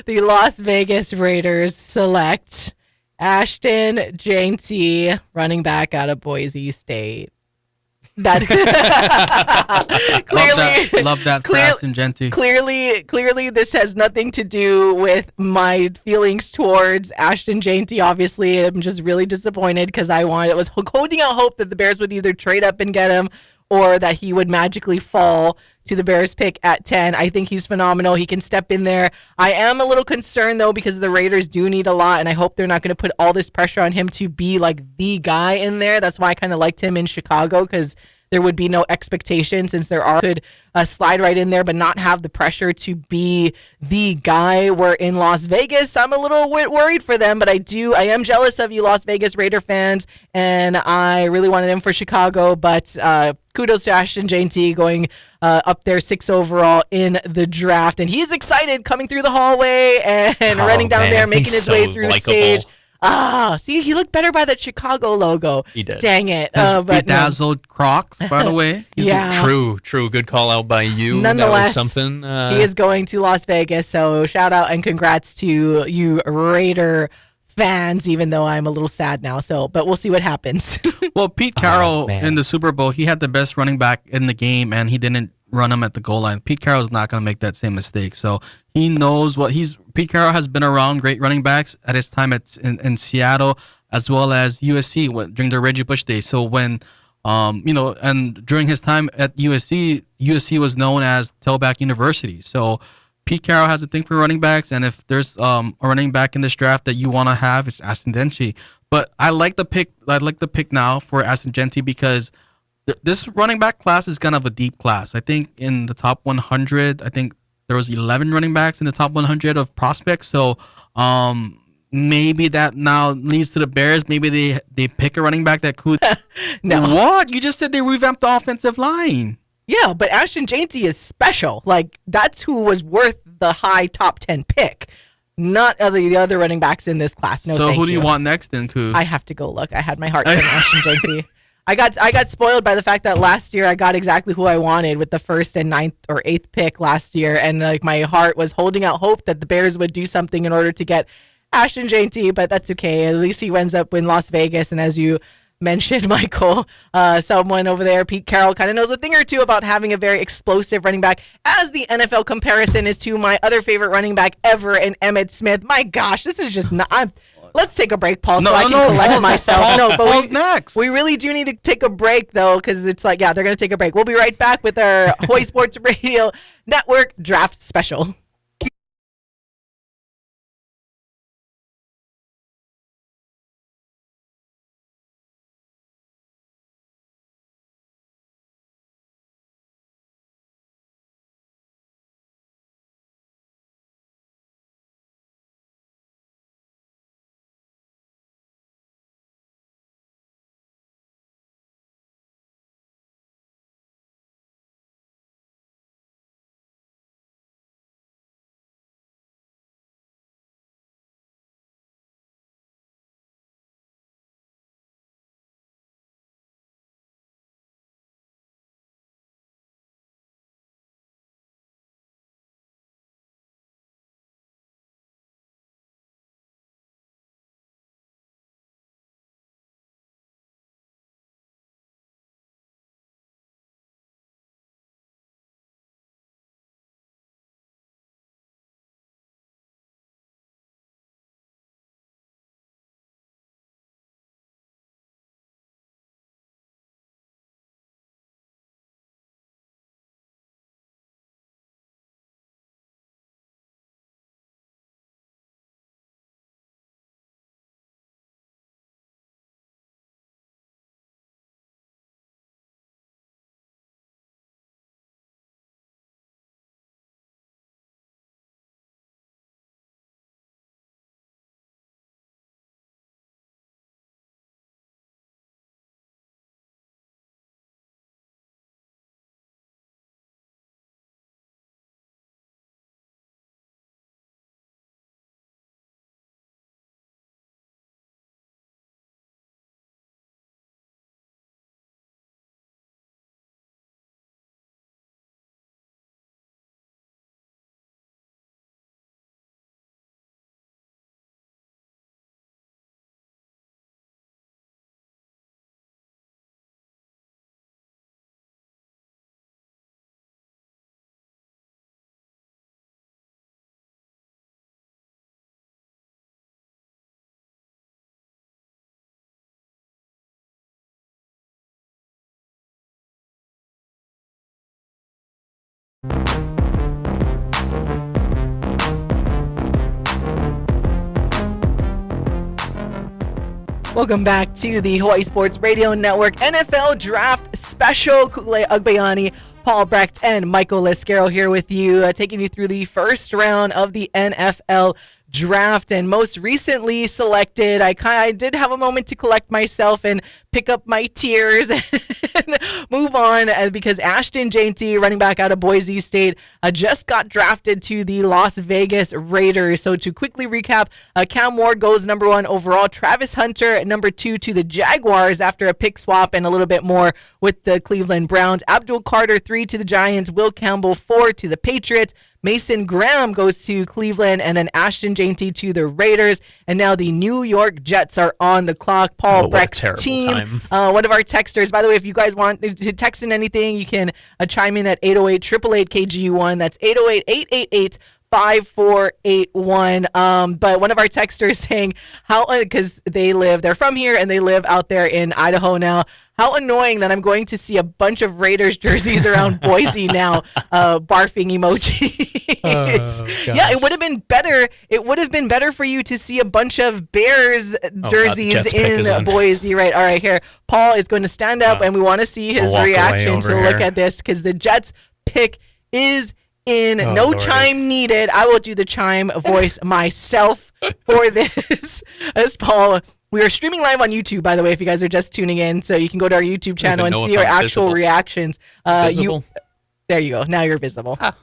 the Las Vegas Raiders select Ashton Jeanty, running back out of Boise State. That love that for Ashton Jeanty. Clearly, this has nothing to do with my feelings towards Ashton Jeanty. Obviously, I'm just really disappointed because I was holding out hope that the Bears would either trade up and get him, or that he would magically fall to the Bears pick at 10. I think he's phenomenal. He can step in there. I am a little concerned, though, because the Raiders do need a lot, and I hope they're not going to put all this pressure on him to be like the guy in there. That's why I kind of liked him in Chicago, because there would be no expectation, since could slide right in there but not have the pressure to be the guy. We're in Las Vegas. I'm a little worried for them, but I am jealous of you Las Vegas Raider fans, and I really wanted him for Chicago, but kudos to Ashton Jeanty going up there 6 overall in the draft, and he's excited coming through the hallway and running down there, making his way through the stage. See, he looked better by that Chicago logo. He did. Dang it. His bedazzled Crocs, by the way. True. Good call out by you. Nonetheless, that was something. He is going to Las Vegas, so shout out and congrats to you Raider fans, even though I'm a little sad now. But we'll see what happens. Well, Pete Carroll in the Super Bowl, he had the best running back in the game, and he didn't run him at the goal line. Pete Carroll's not going to make that same mistake. So he knows Pete Carroll has been around great running backs at his time in Seattle, as well as USC during the Reggie Bush days. So when, and during his time at USC was known as Tailback University. So Pete Carroll has a thing for running backs, and if there's a running back in this draft that you want to have, it's Ashton Jeanty. But I like the pick. I like the pick now for Ashton Genty because this running back class is kind of a deep class. I think in the top 100, I think there was 11 running backs in the top 100 of prospects. So maybe that now leads to the Bears. Maybe they pick a running back that could. No. What? You just said they revamped the offensive line. Yeah, but Ashton Janty is special. Like, that's who was worth the high top 10 pick, not the other running backs in this class. No, so who do you want next then, Koo? I have to go look. I had my heart set on Ashton Janty. I got spoiled by the fact that last year I got exactly who I wanted with the 1st and 9th or 8th pick last year, and like my heart was holding out hope that the Bears would do something in order to get Ashton Janty, but that's okay. At least he ends up in Las Vegas, and as you mentioned, Michael, someone over there, Pete Carroll, kind of knows a thing or two about having a very explosive running back, as the NFL comparison is to my other favorite running back ever in Emmitt Smith. My gosh, this is just not... Let's take a break, Paul, so I can collect myself. No, but next. We really do need to take a break, though, because it's like, yeah, they're going to take a break. We'll be right back with our Hawai'i Sports Radio Network Draft Special. Welcome back to the Hawai'i Sports Radio Network NFL Draft Special. Ku'ulei Agbayani, Paul Brecht, and Michael Lasquero here with you, taking you through the first round of the NFL Draft. And most recently selected, I did have a moment to collect myself and pick up my tears and move on, because Ashton Janty, running back out of Boise State, just got drafted to the Las Vegas Raiders. So to quickly recap, Cam Ward goes number 1 overall, Travis Hunter at number 2 to the Jaguars after a pick swap and a little bit more with the Cleveland Browns, Abdul Carter 3 to the Giants, Will Campbell 4 to the Patriots, Mason Graham goes to Cleveland, and then Ashton Janty to the Raiders. And now the New York Jets are on the clock. Paul Brecht's team. One of our texters. By the way, if you guys want to text in anything, you can chime in at 808-888-KGU1. That's 808-888 5481. But one of our texters saying because they're from here and they live out there in Idaho now. How annoying that I'm going to see a bunch of Raiders jerseys around Boise now. Barfing emojis. Yeah, it would have been better. It would have been better for you to see a bunch of Bears jerseys in Boise. Right. All right. Here, Paul is going to stand up, and we want to see his reaction to look at this because the Jets pick is in. No Lordy. Chime needed. I will do the Chime voice myself for this. As Paul, we are streaming live on YouTube, by the way, if you guys are just tuning in. So you can go to our YouTube channel and see our actual reactions. There you go. Now you're visible. Kind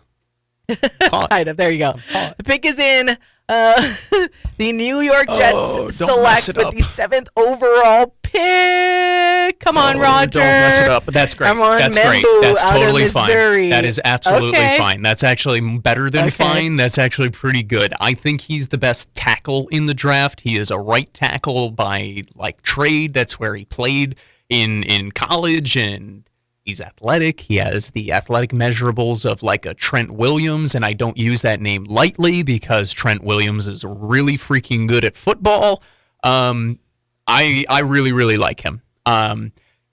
of. There you go. The pick is in. The New York Jets select with the 7th overall pick. Come on, Roger. Don't mess it up. That's great. That's great. That's totally fine. That is absolutely fine. That's actually better than fine. That's actually pretty good. I think he's the best tackle in the draft. He is a right tackle by trade. That's where he played in college, and he's athletic. He has the athletic measurables of a Trent Williams, and I don't use that name lightly because Trent Williams is really freaking good at football. I really, really like him.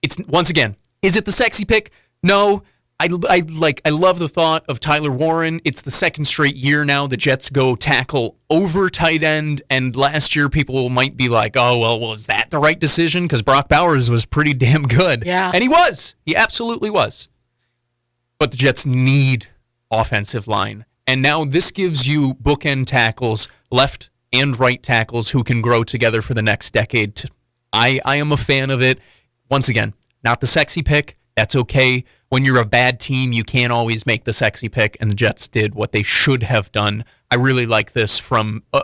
It's once again, is it the sexy pick? No. I love the thought of Tyler Warren. It's the second straight year now the Jets go tackle over tight end, and last year people might be like, oh, well, was that the right decision? Because Brock Bowers was pretty damn good. Yeah. And he was. He absolutely was. But the Jets need offensive line. And now this gives you bookend tackles, left and right tackles who can grow together for the next decade. I am a fan of it. Once again, not the sexy pick. That's okay. When you're a bad team, you can't always make the sexy pick, and the Jets did what they should have done. I really like this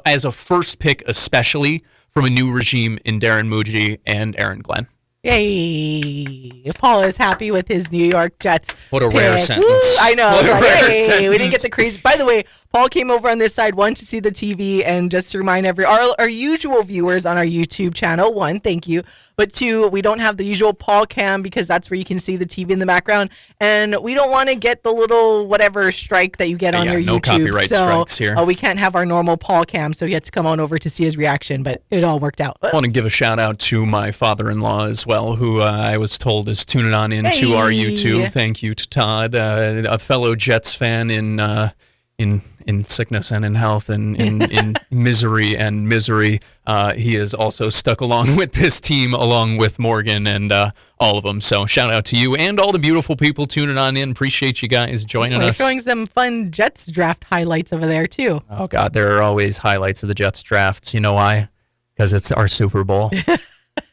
as a first pick, especially from a new regime in Darren Muji and Aaron Glenn. Yay! Paul is happy with his New York Jets. What a rare sentence. Woo! I know. What a rare sentence. We didn't get the crazy. By the way, Paul came over on this side, one, to see the TV, and just to remind our usual viewers on our YouTube channel, one, thank you. But two, we don't have the usual Paul cam because that's where you can see the TV in the background. And we don't want to get the little whatever strike that you get on your YouTube. No copyright strikes here. We can't have our normal Paul cam, so he had to come on over to see his reaction, but it all worked out. I want to give a shout out to my father-in-law as well, who I was told is tuning on into our YouTube. Thank you to Todd, a fellow Jets fan in sickness and in health and in misery and misery. He is also stuck along with this team, along with Morgan and all of them. So shout out to you and all the beautiful people tuning on in. Appreciate you guys joining us. Showing some fun Jets draft highlights over there too. Oh God, there are always highlights of the Jets drafts. You know why? Because it's our Super Bowl.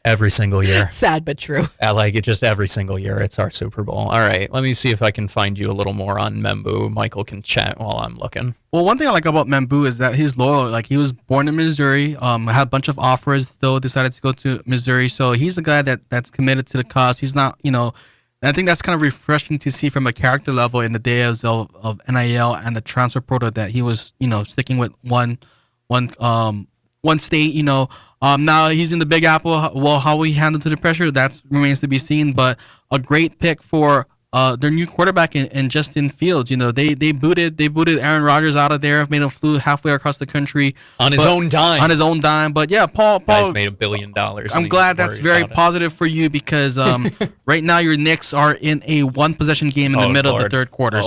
Every single year. Sad but true. I like it just every single year. It's our Super Bowl. All right. Let me see if I can find you a little more on Membu. Michael can chat while I'm looking. Well, one thing I like about Membu is that he's loyal. He was born in Missouri, had a bunch of offers, still decided to go to Missouri. So he's a guy that's committed to the cause. He's not, I think that's kind of refreshing to see from a character level in the days of NIL and the transfer portal that he was, sticking with one state, now he's in the Big Apple. Well, how he handled to the pressure, that remains to be seen. But a great pick for their new quarterback in Justin Fields. They booted Aaron Rodgers out of there, made him flew halfway across the country on his own dime. On his own dime. But yeah, Paul guy's made $1 billion. I'm glad that's very positive for you because right now your Knicks are in a one possession game in the middle of the third quarter.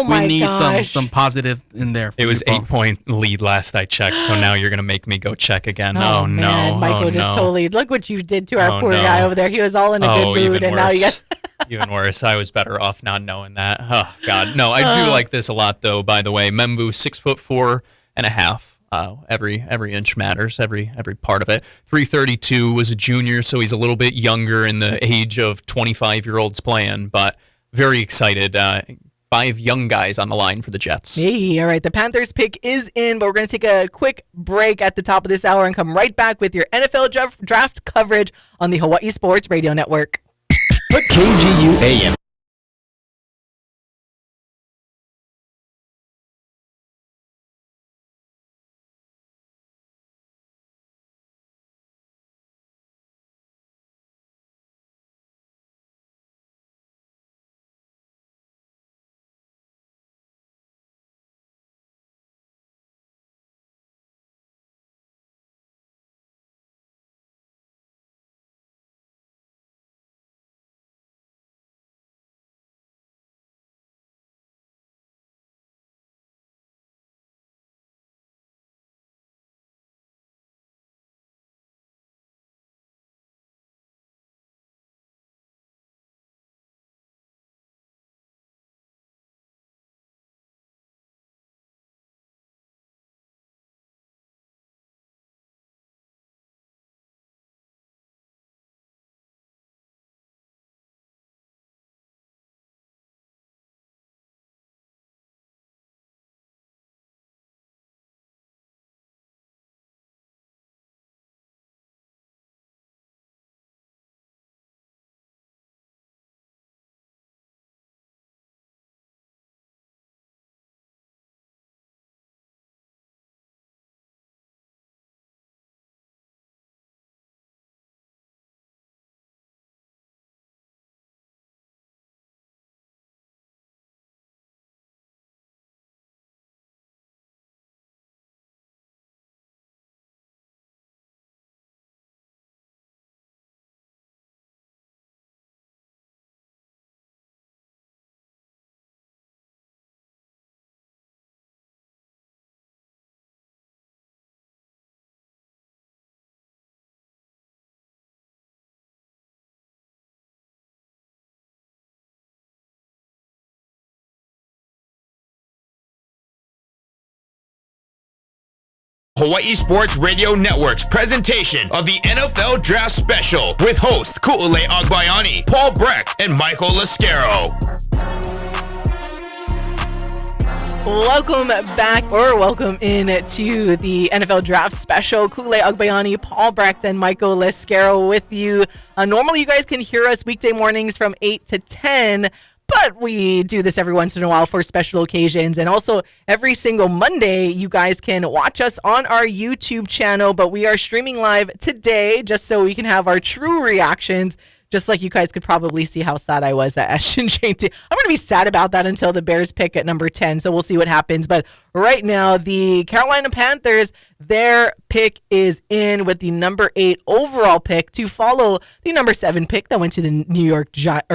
We need some positive in there. It was 8-point lead last I checked, so now you're gonna make me go check again. Oh no, Michael just totally look what you did to our poor guy over there. He was all in a good mood, and now you got. Even worse. I was better off not knowing that. Oh God, no. I do like this a lot, though. By the way, Membu 6'4.5". Every inch matters. Every part of it. 332 was a junior, so he's a little bit younger in the age of 25-year-olds playing, but very excited. 5 young guys on the line for the Jets. Hey, all right. The Panthers pick is in, but we're going to take a quick break at the top of this hour and come right back with your NFL draft coverage on the Hawaii Sports Radio Network. KGU AM. Hawaii Sports Radio Network's presentation of the NFL Draft Special with host Ku'ulei Agbayani, Paul Brecht, and Michael Lasquero. Welcome back, or welcome in to the NFL Draft Special. Ku'ulei Agbayani, Paul Brecht, and Michael Lasquero with you. Normally, you guys can hear us weekday mornings from 8 to 10, but we do this every once in a while for special occasions. And also, every single Monday, you guys can watch us on our YouTube channel, but we are streaming live today just so we can have our true reactions. Just like you guys could probably see how sad I was that Ashton Jane did. I'm going to be sad about that until the Bears pick at number 10, so we'll see what happens. But right now, the Carolina Panthers, their pick is in with the number 8 overall pick to follow the number 7 pick that went to the New York Jets,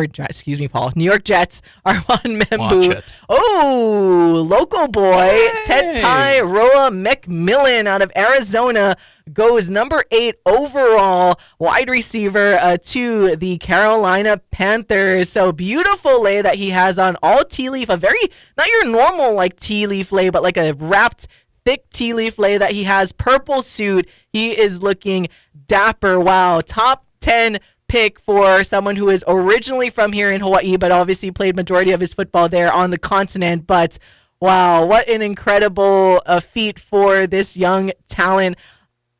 Armand Membu. Oh, local boy, Tetai Roa McMillan out of Arizona goes number 8 overall wide receiver to the Carolina Panthers. So beautiful lay that he has on, all tea leaf, a very, not your normal like tea leaf lay, but like a wrapped thick tea leaf lay that he has, purple suit. He is looking dapper. Wow, top 10 pick for someone who is originally from here in Hawaii, but obviously played majority of his football there on the continent. But wow, what an incredible feat for this young talent.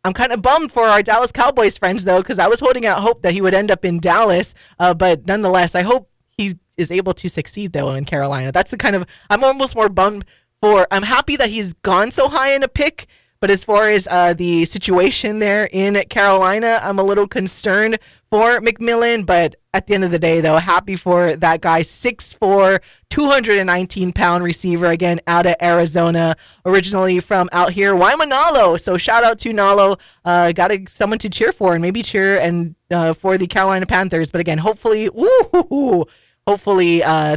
I'm kind of bummed for our Dallas Cowboys friends, though, because I was holding out hope that he would end up in Dallas. But nonetheless, I hope he is able to succeed, though, in Carolina. That's the kind of, I'm almost more bummed for, I'm happy that he's gone so high in a pick. But as far as the situation there in Carolina, I'm a little concerned for McMillan. But at the end of the day, though, happy for that guy. 6'4", 219-pound receiver, again, out of Arizona, originally from out here, Waimanalo. So shout out to Nalo. Got someone to cheer for, and maybe cheer and for the Carolina Panthers. But again, hopefully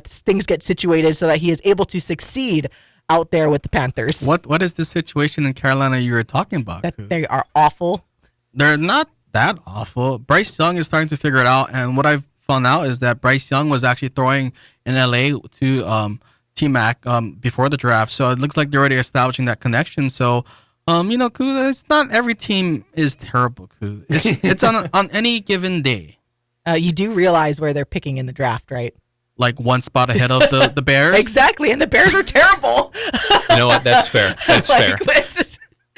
things get situated so that he is able to succeed out there with the Panthers. What is the situation in Carolina you were talking about? That they are awful. They're not that awful. Bryce Young is starting to figure it out, and what I've found out is that Bryce Young was actually throwing in LA to T-Mac before the draft, so it looks like they're already establishing that connection. So, Ku, it's not every team is terrible, Ku. It's on any given day. You do realize where they're picking in the draft, right? Like one spot ahead of the Bears? Exactly, and the Bears are terrible. You know what? That's fair. That's fair.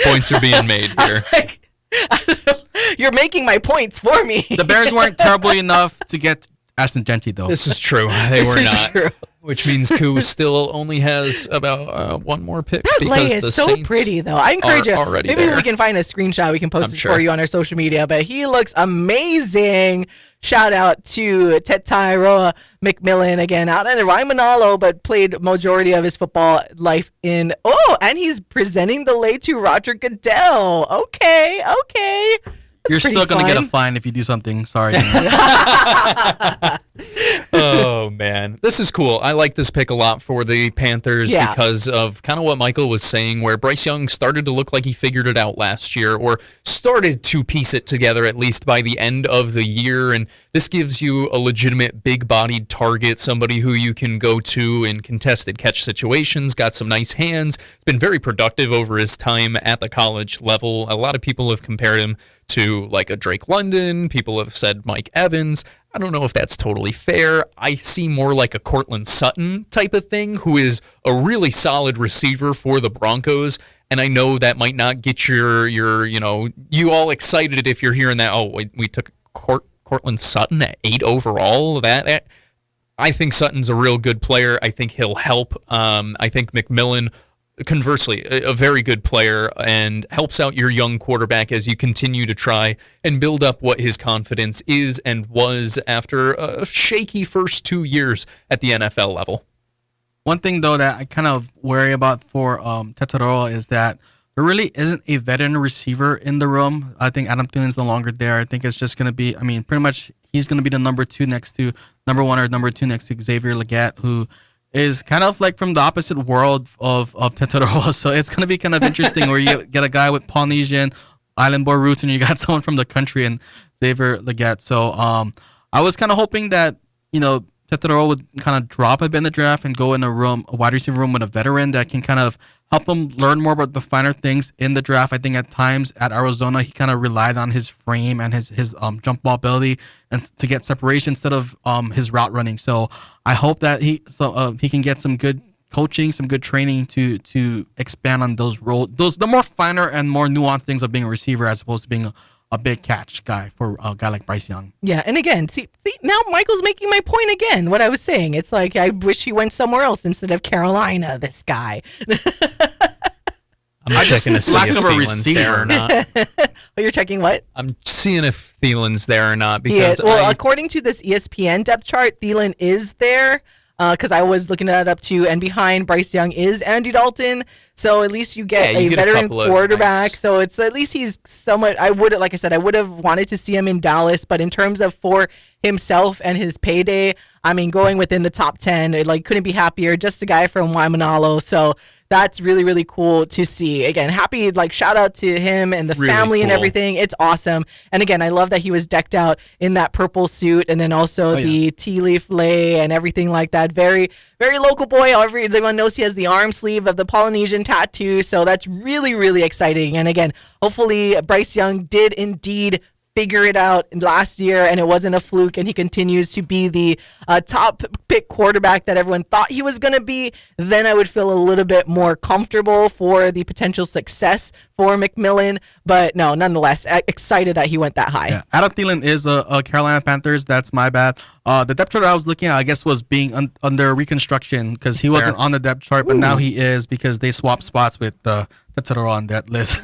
Points are being made here. I don't know. You're making my points for me. The Bears weren't terrible enough to get Ashton Genty, though. This is true. They were not. True. Which means Ku still only has about one more pick. That lay is the so Saints pretty, though. I encourage you. Maybe there. we can find a screenshot. We can post it for you on our social media. But he looks amazing. Shout out to Tetai Roa McMillan, again, out in Waimanalo, but played majority of his football life in. Oh, and he's presenting the lay to Roger Goodell. Okay. You're still going to get a fine if you do something. Sorry. Oh, man. This is cool. I like this pick a lot for the Panthers because of kind of what Michael was saying, where Bryce Young started to look like he figured it out last year, or started to piece it together at least by the end of the year. And this gives you a legitimate big-bodied target, somebody who you can go to in contested catch situations, got some nice hands. It's been very productive over his time at the college level. A lot of people have compared him to like a Drake London. People have said Mike Evans. I don't know if that's totally fair. I see more like a Cortland Sutton type of thing, who is a really solid receiver for the Broncos. And I know that might not get your you all excited if you're hearing that. Oh, we took Cortland Sutton at 8 overall. That I think Sutton's a real good player. I think he'll help. I think McMillan, conversely, a very good player, and helps out your young quarterback as you continue to try and build up what his confidence is and was after a shaky first 2 years at the NFL level. One thing, though, that I kind of worry about for Tetaroa is that there really isn't a veteran receiver in the room. I think Adam Thielen's no longer there. I think it's just going to be, pretty much he's going to be the number 2 next to number 1 or number 2 next to Xavier Legette, who is kind of like from the opposite world of Tetaroa. So it's going to be kind of interesting where you get a guy with Polynesian, Island Boy roots, and you got someone from the country and Xavier Legette. So I was kind of hoping that, Tetero would kind of drop a bit in the draft and go in a wide receiver room with a veteran that can kind of help him learn more about the finer things in the draft. I think at times at Arizona he kind of relied on his frame and his jump ball ability and to get separation instead of his route running. So I hope that he can get some good coaching, some good training to expand on those roles, the more finer and more nuanced things of being a receiver as opposed to being a big catch guy for a guy like Bryce Young. Yeah, and again, see, now Michael's making my point again. What I was saying, it's like I wish he went somewhere else instead of Carolina. This guy. I'm checking to see if Thielen's there or not. Oh, you're checking what? I'm seeing if Thielen's there or not Yeah, because well, according to this ESPN depth chart, Thielen is there. Because I was looking that up too, and behind Bryce Young is Andy Dalton. So at least you get a veteran quarterback. So it's at least he's somewhat. Like I said, I would have wanted to see him in Dallas, but in terms of for himself and his payday, I mean, going within the top 10, couldn't be happier. Just a guy from Waimanalo. So that's really, really cool to see. Again, happy, shout out to him and the family and everything. It's awesome. And again, I love that he was decked out in that purple suit and then also the tea leaf lei and everything like that. Very, very local boy. Everyone knows he has the arm sleeve of the Polynesian tattoo. So that's really, really exciting. And again, hopefully Bryce Young did indeed figure it out last year and it wasn't a fluke and he continues to be the top pick quarterback that everyone thought he was going to be, then I would feel a little bit more comfortable for the potential success for McMillan. But no, nonetheless, excited that he went that high. Yeah, Adam Thielen is a Carolina Panthers. That's my bad. The depth chart I was looking at, I guess, was being under reconstruction because he wasn't on the depth chart, but now he is because they swapped spots with Tetero on that list.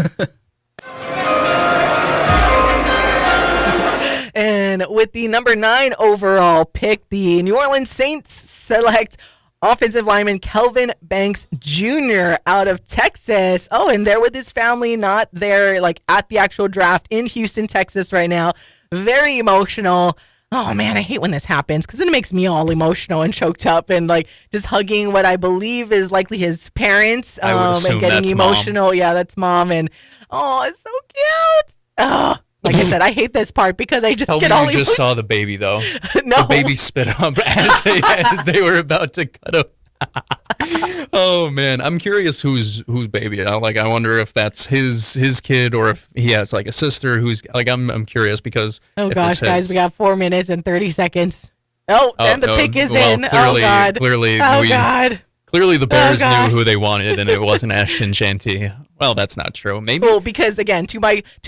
And with the number 9 overall pick, the New Orleans Saints select offensive lineman Kelvin Banks Jr. out of Texas. Oh, and there with his family, not there at the actual draft in Houston, Texas right now. Very emotional. Oh man, I hate when this happens because it makes me all emotional and choked up and just hugging what I believe is likely his parents and getting emotional. Mom. Yeah, that's mom. And oh, it's so cute. Oh. Like I said, I hate this part because I just get all emotional. You just saw the baby, though. No. The baby spit up as they were about to cut him. Oh, man. I'm curious whose baby. I wonder if that's his kid or if he has, a sister who's... I'm curious because... Oh, gosh, guys, we got 4 minutes and 30 seconds. Oh, and the pick is in. Clearly, oh, God. God. Clearly, the Bears knew who they wanted, and it wasn't Ashton Jeanty. Well, that's not true. Maybe. Well, because again, to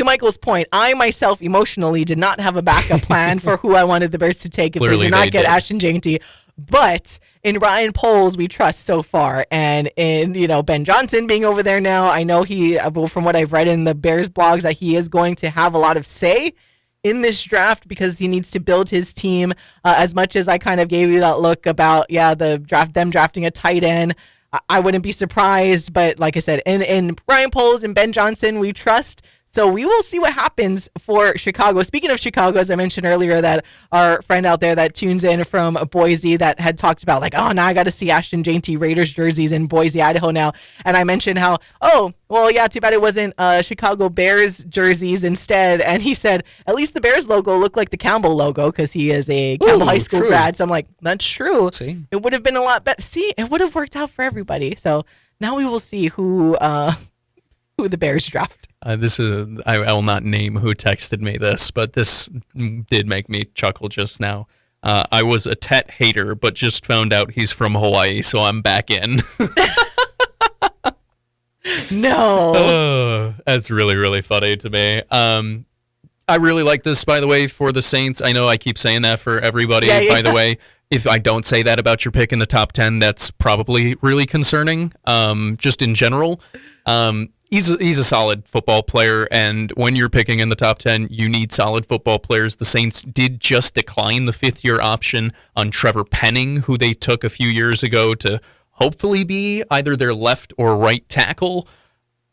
Michael's point, I myself emotionally did not have a backup plan for who I wanted the Bears to take if they did not get Ashton Jeanty. But in Ryan Poles, we trust so far, and in Ben Johnson being over there now, I know from what I've read in the Bears blogs, that he is going to have a lot of say in this draft because he needs to build his team. As much as I kind of gave you that look about them drafting a tight end, I wouldn't be surprised. But like I said, in Ryan Poles and Ben Johnson, we trust. So we will see what happens for Chicago. Speaking of Chicago, as I mentioned earlier, that our friend out there that tunes in from Boise that had talked about now I got to see Ashton Jeanty Raiders jerseys in Boise, Idaho now. And I mentioned how, too bad it wasn't Chicago Bears jerseys instead. And he said, at least the Bears logo looked like the Campbell logo because he is a Campbell High School grad. So I'm like, that's true. See? It would have been a lot better. See, it would have worked out for everybody. So now we will see who the Bears draft. I will not name who texted me this, but this did make me chuckle just now. I was a Tet hater, but just found out he's from Hawaii, so I'm back in. No. That's really, really funny to me. I really like this, by the way, for the Saints. I know I keep saying that for everybody, by the way. If I don't say that about your pick in the top 10, that's probably really concerning, just in general. He's a solid football player, and when you're picking in the top 10, you need solid football players. The Saints did just decline the fifth-year option on Trevor Penning, who they took a few years ago to hopefully be either their left or right tackle.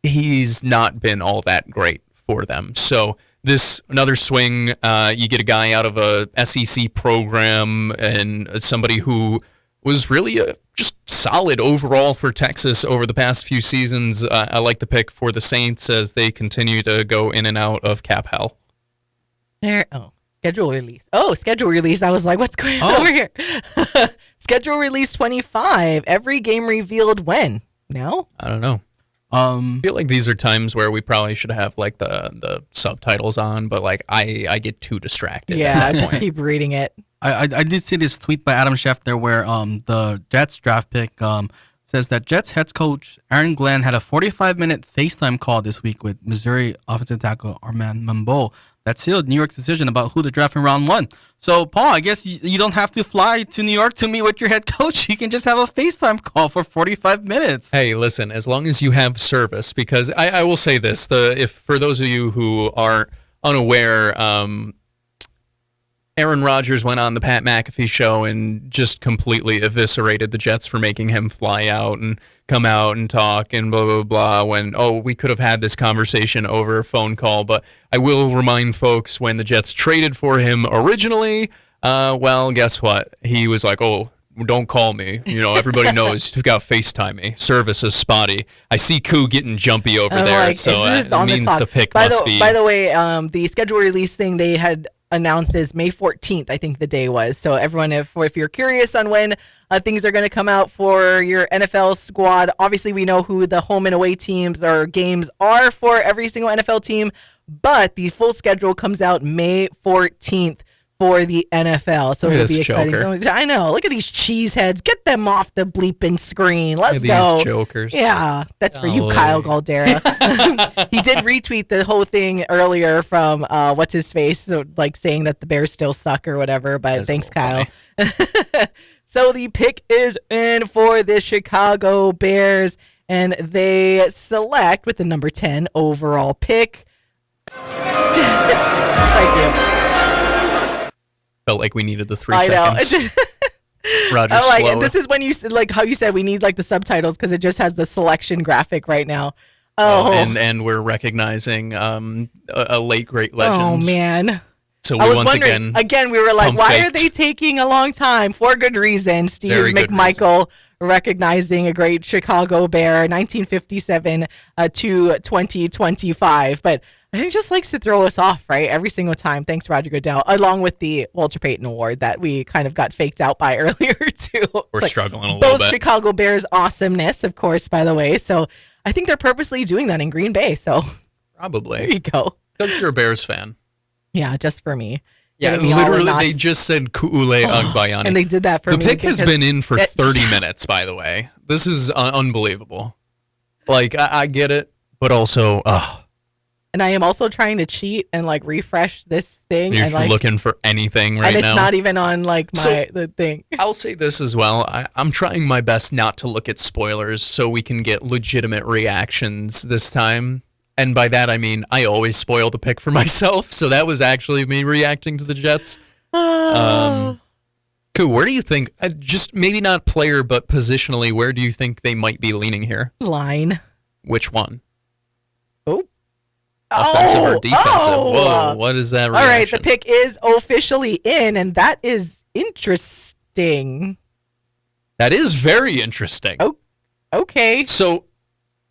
He's not been all that great for them. So another swing, you get a guy out of a SEC program and somebody who was really just solid overall for Texas over the past few seasons. I like the pick for the Saints as they continue to go in and out of cap hell. Schedule release. Oh, schedule release. I was like, what's going on over here? Schedule release 25. Every game revealed when? Now? I don't know. I feel like these are times where we probably should have like the subtitles on, but like I get too distracted. Yeah, I just keep reading it. I did see this tweet by Adam Schefter where the Jets draft pick says that Jets head coach Aaron Glenn had a 45-minute FaceTime call this week with Missouri offensive tackle Armand Mambeau that sealed New York's decision about who to draft in round 1. So, Paul, I guess you don't have to fly to New York to meet with your head coach. You can just have a FaceTime call for 45 minutes. Hey, listen, as long as you have service, because I will say this, if for those of you who are unaware, Aaron Rodgers went on the Pat McAfee show and just completely eviscerated the Jets for making him fly out and come out and talk and blah, blah, blah, when, we could have had this conversation over a phone call. But I will remind folks, when the Jets traded for him originally, well, guess what? He was like, don't call me. Everybody knows you've got to FaceTime me. Service is spotty. I see Ku getting jumpy over there, like, so it means the pick by must be. By the way, the schedule release thing they had announced is May 14th, I think the day was. So everyone, if you're curious on when things are going to come out for your NFL squad, obviously we know who the home and away teams or games are for every single NFL team, but the full schedule comes out May 14th for the NFL. So it'll be exciting. Joker. I know. Look at these cheeseheads. Get them off the bleeping screen. Let's go. These jokers. Yeah, that's for you, Kyle Galdera. He did retweet the whole thing earlier from what's his face, so, like saying that the Bears still suck or whatever. But That's thanks, Kyle. So the pick is in for the Chicago Bears, and they select with the number 10 overall pick. Thank you. Felt like we needed the 3 I know. seconds. Roger's I like slower. it. This is when you like how you said we need like the subtitles because it just has the selection graphic right now. And we're recognizing a late great legend. Oh man. So I we was once wondering, we were like, why are pump-faked. they taking a long time? For good reason. Steve Very good McMichael recognizing a great Chicago Bear, 1957 to 2025. But he just likes to throw us off, right? Every single time. Thanks, Roger Goodell. Along with the Walter Payton Award that we kind of got faked out by earlier, too. We're struggling a little both bit. Chicago Bears awesomeness, of course, by the way. So I think they're purposely doing that in Green Bay. So Probably. there you go. Because you're a Bears fan. Yeah, just for me. Yeah, Getting me all the literally, knots. they just said Ku'ulei Agbayani. And they did that for the me. pick has because been in for 30 minutes, by the way. This is unbelievable. Like, I get it, but also, And I am also trying to cheat and like refresh this thing. you're and like looking for anything right and it's now. not even on like So- the thing. I'll say this as well. I'm trying my best not to look at spoilers so we can get legitimate reactions this time. And by that, I mean, I always spoil the pick for myself. So that was actually me reacting to the Jets. Cool. Where do you think, just maybe not player, but positionally, where do you think they might be leaning here? Line. Which one? Oh. Offensive or defensive? Oh. Whoa, what is that reaction? All right, the pick is officially in, and that is interesting. That is very interesting. Oh, okay. So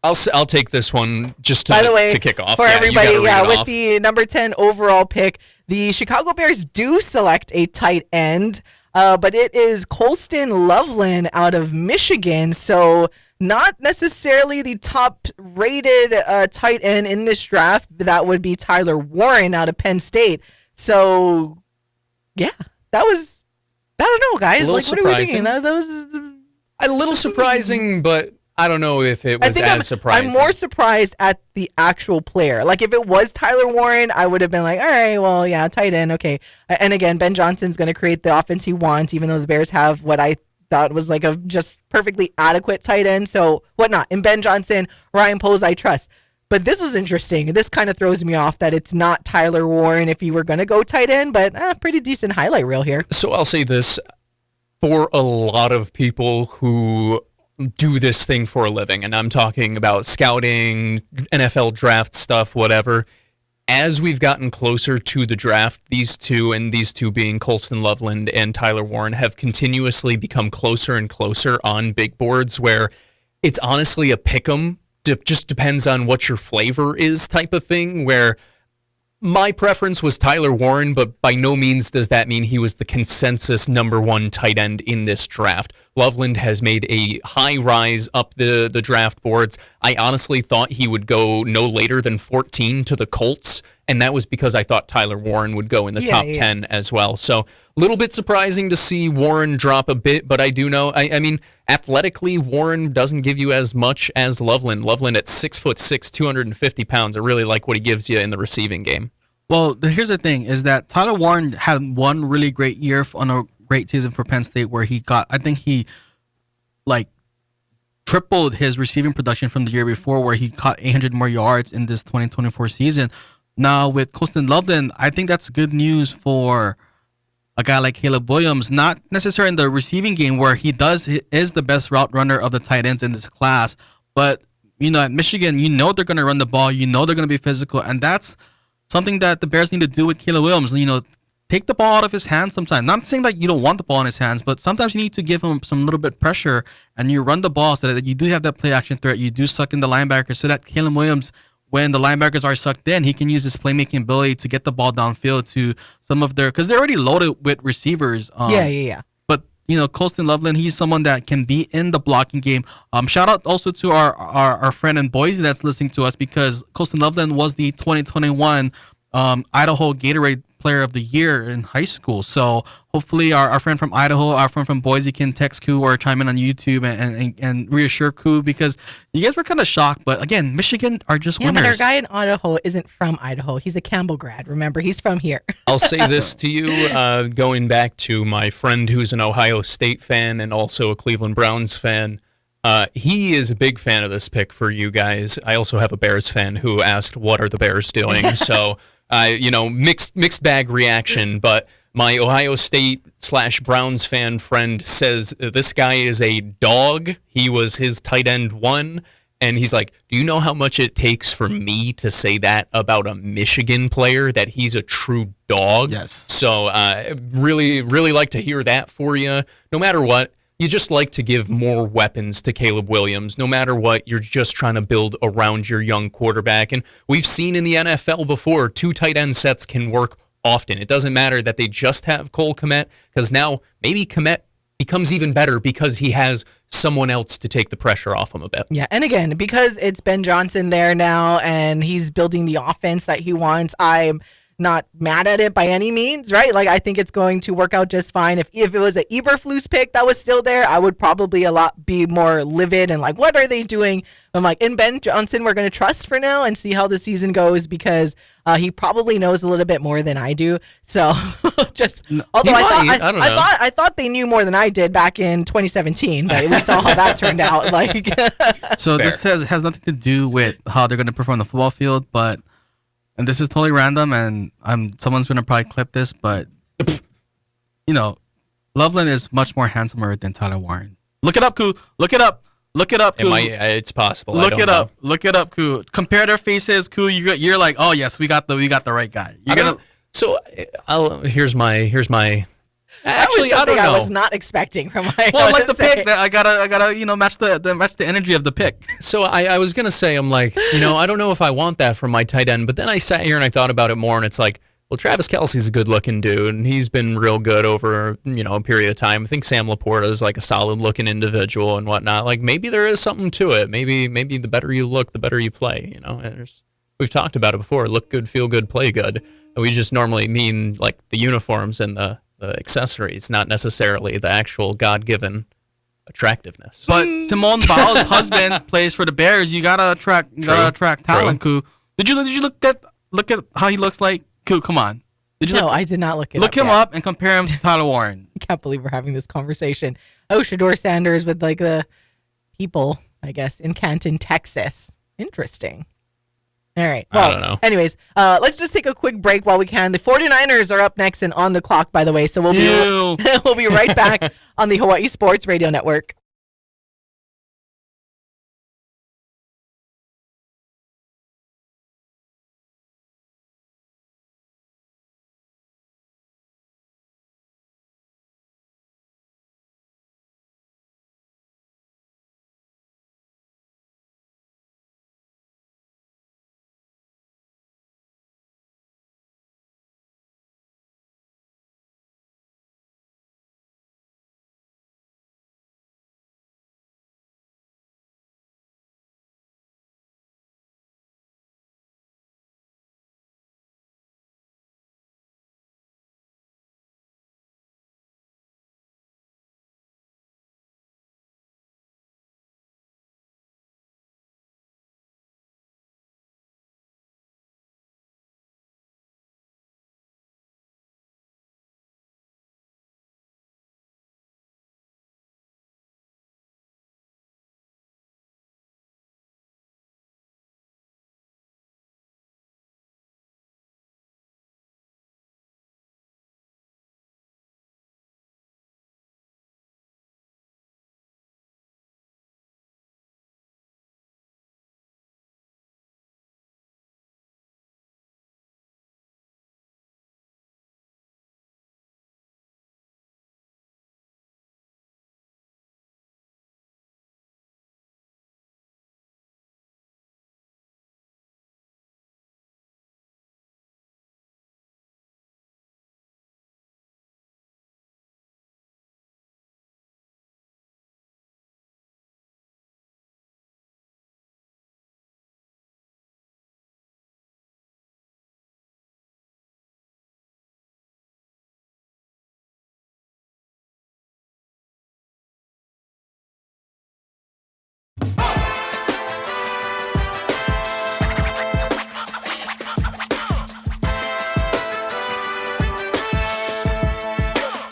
I'll take this one just to, By the way, to kick off. for Yeah, you everybody, gotta read it with off. the number 10 overall pick, the Chicago Bears do select a tight end, but it is Colston Loveland out of Michigan. So not necessarily the top-rated tight end in this draft. That would be Tyler Warren out of Penn State. So, yeah, that was, I don't know, guys. A little Like, what are we thinking? surprising. That was A little surprising, but I don't know if it was as surprising. I'm more surprised at the actual player. Like, if it was Tyler Warren, I would have been like, all right, well, yeah, tight end, okay. And again, Ben Johnson's going to create the offense he wants, even though the Bears have what I thought was like a just perfectly adequate tight end. So whatnot. In Ben Johnson, Ryan Poles, I trust. But this was interesting. This kind of throws me off that it's not Tyler Warren if you were going to go tight end, but pretty decent highlight reel here. So I'll say this. For a lot of people who do this thing for a living, and I'm talking about scouting, NFL draft stuff, whatever, as we've gotten closer to the draft, these two being Colston Loveland and Tyler Warren, have continuously become closer and closer on big boards where it's honestly a pick 'em. Just depends on what your flavor is type of thing, where My preference was Tyler Warren, but by no means does that mean he was the consensus number one tight end in this draft. Loveland has made a high rise up the draft boards. I honestly thought he would go no later than 14 to the Colts, and that was because I thought Tyler Warren would go in the top 10 as well. So a little bit surprising to see Warren drop a bit, but I do know, I mean, athletically, Warren doesn't give you as much as Loveland. Loveland at 6'6", 250 pounds. I really like what he gives you in the receiving game. Well, here's the thing: is that Tyler Warren had one really great year on a great season for Penn State, where he got, I think he like tripled his receiving production from the year before, where he caught 800 more yards in this 2024 season. Now with Colston Loveland, I think that's good news for a guy like Caleb Williams, not necessarily in the receiving game where he is the best route runner of the tight ends in this class, but at Michigan, they're going to run the ball, they're going to be physical, and that's something that the Bears need to do with Caleb Williams. Take the ball out of his hands sometimes. Not saying that you don't want the ball in his hands, but sometimes you need to give him some little bit pressure and you run the ball so that you do have that play action threat. You do suck in the linebackers so that Caleb Williams, when the linebackers are sucked in, he can use his playmaking ability to get the ball downfield to some of because they're already loaded with receivers. Yeah. But Colston Loveland, he's someone that can be in the blocking game. Shout out also to our friend in Boise that's listening to us, because Colston Loveland was the 2021 Idaho Gatorade Player of the Year in high school. So hopefully our friend from Idaho, our friend from Boise can text Ku or chime in on YouTube and reassure Ku, because you guys were kind of shocked. But again, Michigan are just winners. But our guy in Idaho isn't from Idaho. He's a Campbell grad. Remember, he's from here. I'll say this to you, going back to my friend who's an Ohio State fan and also a Cleveland Browns fan. He is a big fan of this pick for you guys. I also have a Bears fan who asked, what are the Bears doing? So, mixed bag reaction, but my Ohio State / Browns fan friend says this guy is a dog. He was his tight end 1. And he's like, do you know how much it takes for me to say that about a Michigan player, that he's a true dog? Yes. So really, really like to hear that for you. No matter what, you just like to give more weapons to Caleb Williams. No matter what, you're just trying to build around your young quarterback. And we've seen in the NFL before, 2 tight end sets can work often. It doesn't matter that they just have Cole Kmet, because now maybe Kmet becomes even better because he has someone else to take the pressure off him a bit. Yeah, and again, because it's Ben Johnson there now and he's building the offense that he wants, I'm not mad at it by any means, right? Like, I think it's going to work out just fine. If it was an Eberflus pick that was still there, I would probably be more livid and like, what are they doing? I'm like, in Ben Johnson, we're going to trust for now and see how the season goes, because he probably knows a little bit more than I do. So although I thought they knew more than I did back in 2017, but we saw how that turned out. Like, so Fair. This has nothing to do with how they're going to perform on the football field, but. And this is totally random, and someone's gonna probably clip this, but Loveland is much more handsomer than Tyler Warren. Look it up, Ku. Look it up. Look it up, Ku. It's possible. Look it up. Look it up, Ku. Compare their faces, Ku. You're like, oh yes, we got the right guy. Here's my. Actually, I don't know. I was not expecting from my. Well, like the pick, I gotta match the energy of the pick. So I was gonna say, I'm like, I don't know if I want that from my tight end, but then I sat here and I thought about it more, and it's like, well, Travis Kelce's a good-looking dude, and he's been real good over a period of time. I think Sam Laporta is like a solid-looking individual and whatnot. Like, maybe there is something to it. Maybe the better you look, the better you play. We've talked about it before. Look good, feel good, play good. And we just normally mean like the uniforms and the accessories, not necessarily the actual God-given attractiveness. But Timon Bao's husband plays for the Bears. You gotta attract talent, Ku. Did you look at how he looks like? Ku, come on. I did not look it up. Look him up and compare him to Tyler Warren. I can't believe we're having this conversation. Shador Sanders with like the people, I guess, in Canton, Texas. Interesting. All right. Well, I don't know. Anyways, let's just take a quick break while we can. The 49ers are up next and on the clock, by the way. So we'll be right back on the Hawaii Sports Radio Network.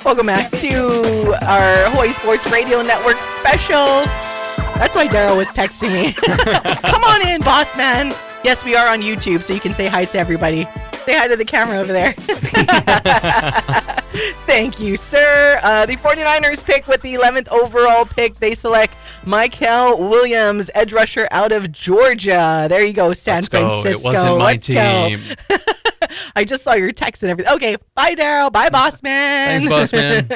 Welcome back to our Hawai'i Sports Radio Network special. That's why Daryl was texting me. Come on in, boss man. Yes, we are on YouTube, so you can say hi to everybody. Say hi to the camera over there. Thank you, sir. The 49ers pick with the 11th overall pick. They select Michael Williams, edge rusher out of Georgia. There you go, San Francisco. It wasn't my team. I just saw your text and everything. Okay, bye, Daryl. Bye, boss man. Thanks, boss man.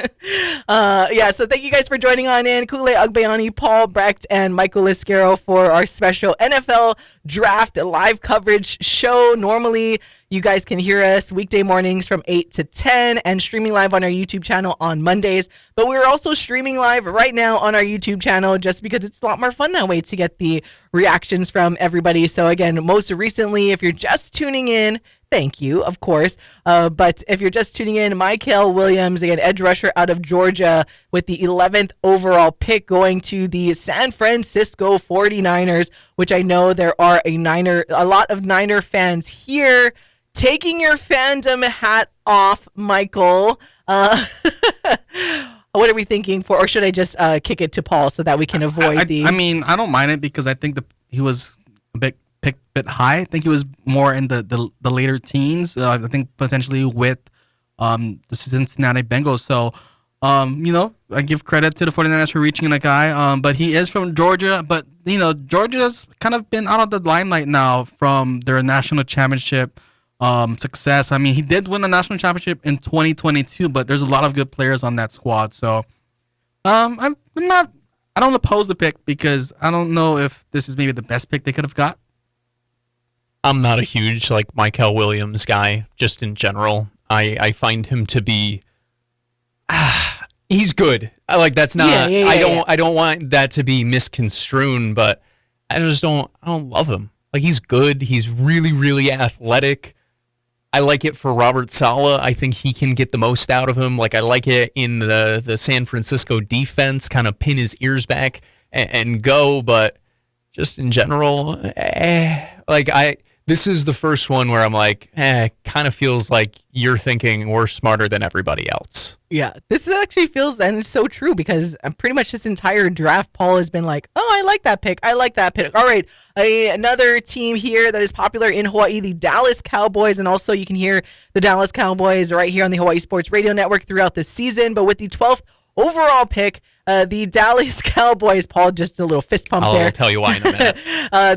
So thank you guys for joining on in. Ku'ulei Agbayani, Paul Brecht, and Michael Lasquero for our special NFL Draft live coverage show. Normally, you guys can hear us weekday mornings from 8 to 10 and streaming live on our YouTube channel on Mondays. But we're also streaming live right now on our YouTube channel just because it's a lot more fun that way to get the reactions from everybody. So again, most recently, if you're just tuning in, thank you, of course. But if you're just tuning in, Michael Williams, again, edge rusher out of Georgia with the 11th overall pick going to the San Francisco 49ers, which I know there are a lot of Niner fans here. Taking your fandom hat off, Michael. What are we thinking for? Or should I just kick it to Paul so that we can avoid I mean, I don't mind it because I think he was a bit high. I think he was more in the later teens. I think potentially with the Cincinnati Bengals. So, I give credit to the 49ers for reaching a guy. But he is from Georgia. But, Georgia's kind of been out of the limelight now from their national championship success. I mean, he did win the national championship in 2022, but there's a lot of good players on that squad. So, I don't oppose the pick because I don't know if this is maybe the best pick they could have got. I'm not a huge Michael Williams guy, just in general. I find him to be he's good. That's not I don't want that to be misconstrued, but I don't love him. He's good. He's really, really athletic. I like it for Robert Saleh. I think he can get the most out of him. I like it in the San Francisco defense, kind of pin his ears back and go, but just in general, this is the first one where I'm kind of feels like you're thinking we're smarter than everybody else. Yeah, this actually feels, and it's so true because pretty much this entire draft, Paul has been like, oh, I like that pick. I like that pick. All right, another team here that is popular in Hawaii, the Dallas Cowboys, and also you can hear the Dallas Cowboys right here on the Hawai'i Sports Radio Network throughout the season. But with the 12th overall pick, the Dallas Cowboys, Paul, just a little fist pump there. I'll tell you why in a minute.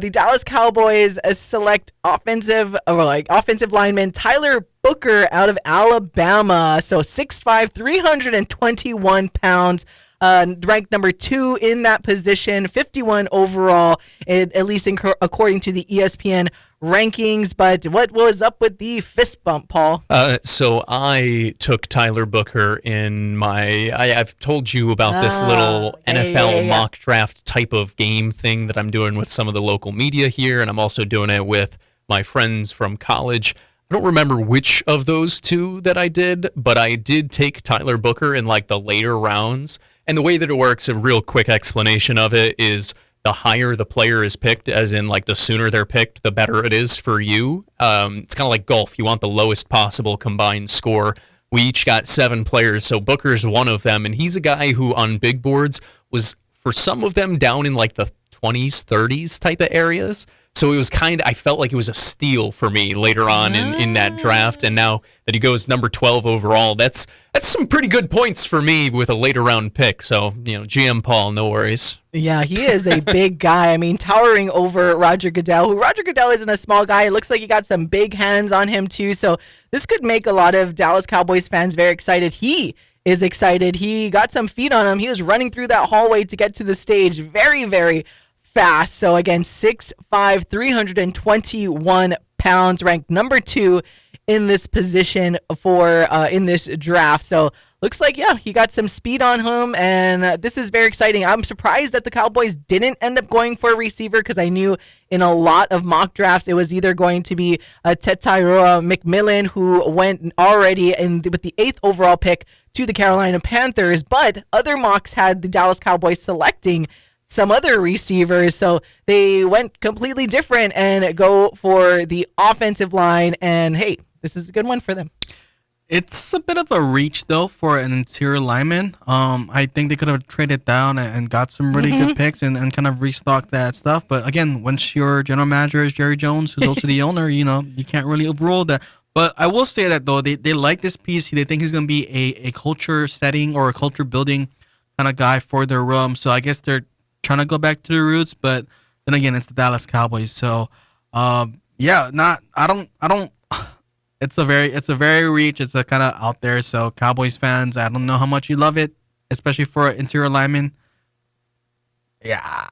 The Dallas Cowboys select offensive lineman Tyler Booker out of Alabama. So 6'5", 321 pounds. Ranked number 2 in that position, 51 overall, at least according to the ESPN rankings. But what was up with the fist bump, Paul? So I took Tyler Booker in I've told you about this little NFL mock draft type of game thing that I'm doing with some of the local media here, and I'm also doing it with my friends from college. I don't remember which of those two that I did, but I did take Tyler Booker in the later rounds. And the way that it works, a real quick explanation of it is the higher the player is picked, as in the sooner they're picked, the better it is for you. It's kind of like golf. You want the lowest possible combined score. We each got 7 players, so Booker's one of them. And he's a guy who on big boards was, for some of them, down in the 20s, 30s type of areas. So it was I felt like it was a steal for me later on in that draft. And now that he goes number 12 overall, that's some pretty good points for me with a later round pick. So, GM Paul, no worries. Yeah, he is a big guy. I mean, towering over Roger Goodell, who Roger Goodell isn't a small guy. It looks like he got some big hands on him too. So this could make a lot of Dallas Cowboys fans very excited. He is excited. He got some feet on him. He was running through that hallway to get to the stage very, very fast. So again, 6'5", 321 pounds, ranked number 2 in this position for in this draft. So looks like, he got some speed on him, and this is very exciting. I'm surprised that the Cowboys didn't end up going for a receiver because I knew in a lot of mock drafts it was either going to be Tetairoa McMillan, who went already with the 8th overall pick to the Carolina Panthers, but other mocks had the Dallas Cowboys selecting some other receivers, so they went completely different and go for the offensive line, and hey, this is a good one for them. It's a bit of a reach though for an interior lineman. I think they could have traded down and got some really good picks and kind of restocked that stuff. But again, once your general manager is Jerry Jones, who's also the owner, you can't really overrule that. But I will say that though, they like this piece. They think he's going to be a culture setting or a culture building kind of guy for their room. So I guess they're trying to go back to the roots. But then again, it's the Dallas Cowboys. So yeah, I don't. It's a very reach. It's a kind of out there. So Cowboys fans, I don't know how much you love it, especially for an interior lineman. Yeah,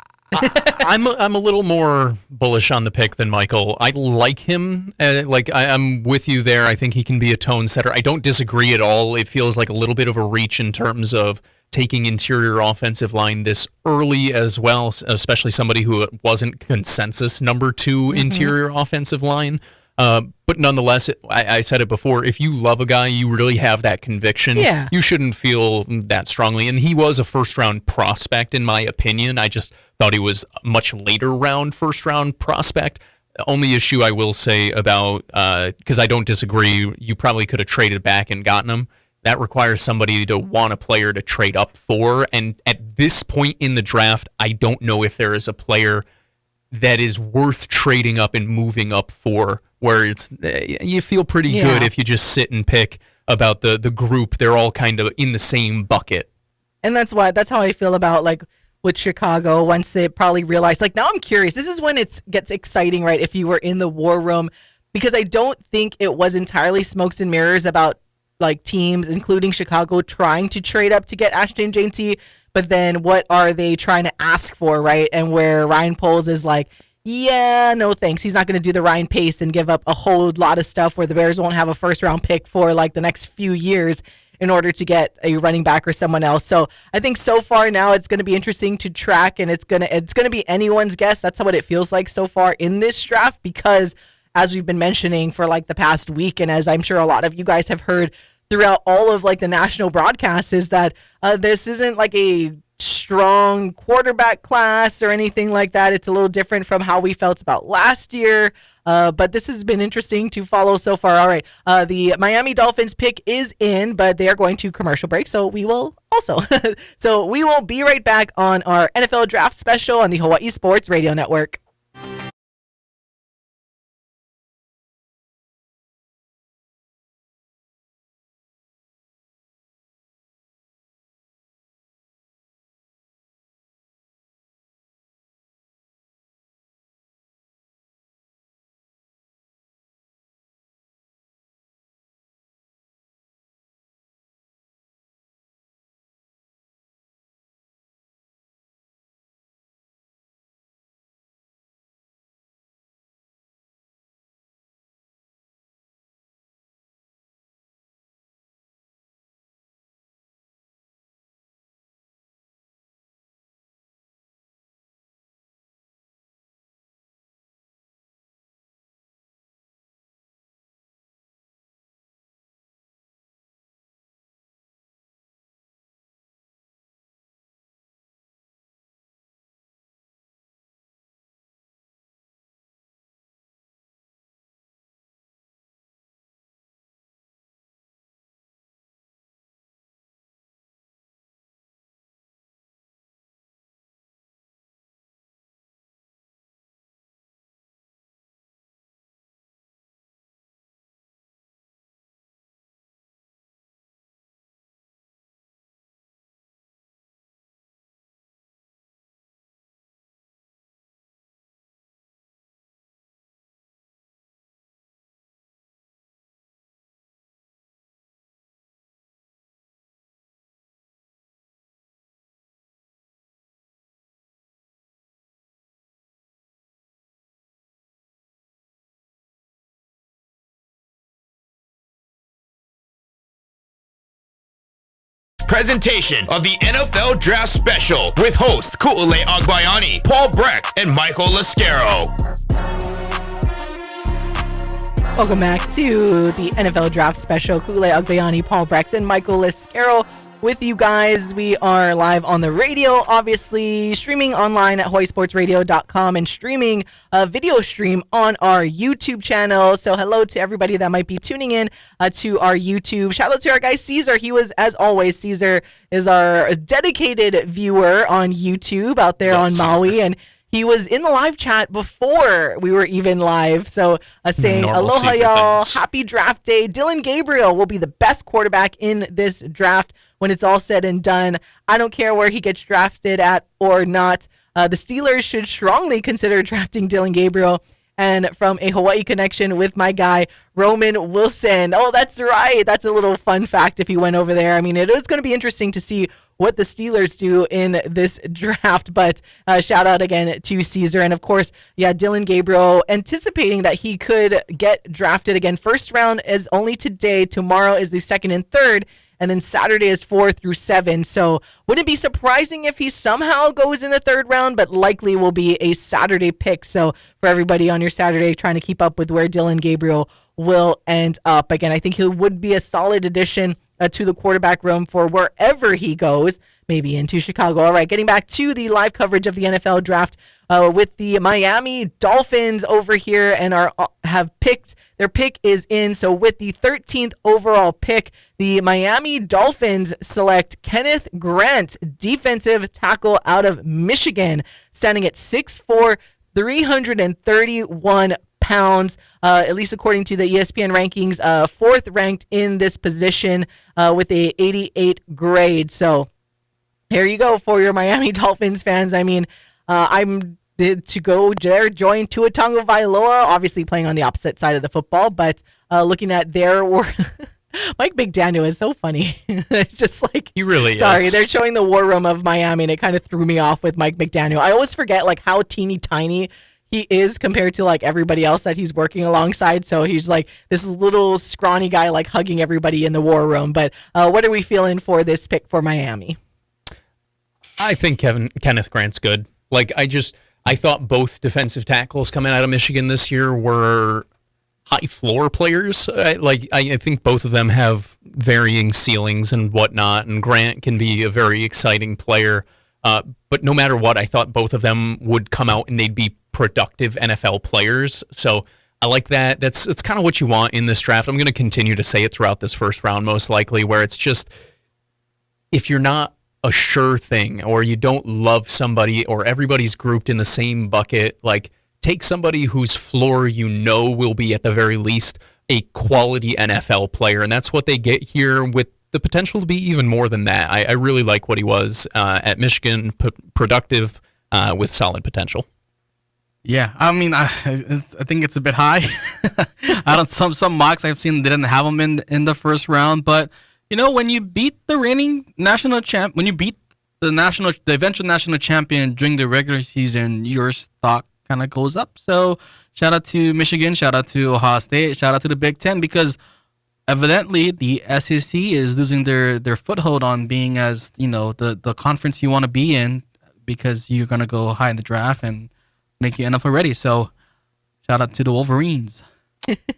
I'm a little more bullish on the pick than Michael. I like him. I'm with you there. I think he can be a tone setter. I don't disagree at all. It feels like a little bit of a reach in terms of taking interior offensive line this early as well, especially somebody who wasn't consensus number 2 interior offensive line. But nonetheless, I said it before, if you love a guy, you really have that conviction. Yeah. You shouldn't feel that strongly. And he was a first-round prospect, in my opinion. I just thought he was a much later round first-round prospect. The only issue I will say about, because I don't disagree, you probably could have traded back and gotten him. That requires somebody to want a player to trade up for. And at this point in the draft, I don't know if there is a player that is worth trading up and moving up for, where it's you feel pretty good if you just sit and pick about the group. They're all kind of in the same bucket. And that's how I feel about like with Chicago once they probably realized, like, now I'm curious. This is when it gets exciting, right? If you were in the war room, because I don't think it was entirely smokes and mirrors about like teams, including Chicago, trying to trade up to get Ashton Janty. But then what are they trying to ask for, right? And where Ryan Poles is like, yeah, no thanks. He's not going to do the Ryan Pace and give up a whole lot of stuff where the Bears won't have a first-round pick for like the next few years in order to get a running back or someone else. So I think so far now it's going to be interesting to track, and it's going to be anyone's guess. That's what it feels like so far in this draft, because as we've been mentioning for like the past week, and as I'm sure a lot of you guys have heard throughout all of like the national broadcasts, is that this isn't like a strong quarterback class or anything like that. It's a little different from how we felt about last year. But this has been interesting to follow so far. All right. The Miami Dolphins pick is in, but they are going to commercial break. So we will also. So we will be right back on our NFL draft special on the Hawaii Sports Radio Network. Presentation of the NFL Draft Special with host Ku'ulei Agbayani, Paul Brecht, and Michael Lasquero. Welcome back to the NFL Draft Special. Ku'ulei Agbayani, Paul Brecht, and Michael Lasquero with you guys. We are live on the radio, obviously, streaming online at hawaiisportsradio.com and streaming a video stream on our YouTube channel. So hello to everybody that might be tuning in to our YouTube. Shout out to our guy Caesar. He was, as always, Caesar is our dedicated viewer on YouTube out there on Maui. And he was in the live chat before we were even live. So saying, Normal aloha, Caesar y'all. things. Happy draft day. Dylan Gabriel will be the best quarterback in this draft when it's all said and done. I don't care where he gets drafted at or not. The Steelers should strongly consider drafting Dylan Gabriel. And from a Hawaii connection with my guy, Roman Wilson. Oh, that's right. That's a little fun fact if he went over there. I mean, it is going to be interesting to see what the Steelers do in this draft. But shout out again to Caesar. And of course, Dylan Gabriel, anticipating that he could get drafted again. First round is only today. Tomorrow is the second and third. And then Saturday is 4 through 7. So wouldn't it be surprising if he somehow goes in the third round, but likely will be a Saturday pick. So for everybody on your Saturday trying to keep up with where Dylan Gabriel will end up. Again, I think he would be a solid addition to the quarterback room for wherever he goes, maybe into Chicago. All right, getting back to the live coverage of the NFL draft with the Miami Dolphins over here and have picked. Their pick is in. So with the 13th overall pick, the Miami Dolphins select Kenneth Grant, defensive tackle out of Michigan, standing at 6'4", 331 pounds, at least according to the ESPN rankings, fourth ranked in this position with a 88 grade. So here you go for your Miami Dolphins fans. I mean, I'm to go there, join Tua Tagovailoa, obviously playing on the opposite side of the football, but looking at their Mike McDaniel is so funny. It's just like, He really sorry, is. they're showing the war room of Miami, and it kind of threw me off with Mike McDaniel. I always forget like how teeny tiny he is compared to like everybody else that he's working alongside. So he's like this little scrawny guy like hugging everybody in the war room. But what are we feeling for this pick for Miami? I think Kenneth Grant's good. Like, I thought both defensive tackles coming out of Michigan this year were high floor players. I think both of them have varying ceilings and whatnot, and Grant can be a very exciting player. But no matter what, I thought both of them would come out and they'd be productive NFL players. So I like that. It's kind of what you want in this draft. I'm going to continue to say it throughout this first round, most likely, where it's just, if you're not a sure thing or you don't love somebody or everybody's grouped in the same bucket, like, take somebody whose floor you know will be at the very least a quality NFL player. And that's what they get here, with the potential to be even more than that. I really like what he was at Michigan, productive with solid potential. Yeah, I mean, I think it's a bit high. I don't. Some mocks I've seen didn't have him in the first round, but you know, when you beat the reigning national champ, when you beat the eventual national champion during the regular season, your stock kind of goes up. So shout out to Michigan, shout out to Ohio State, shout out to the Big Ten, because evidently the SEC is losing their foothold on being, as you know, the conference you want to be in, because you're gonna go high in the draft and make you NFL ready. So shout out to the Wolverines.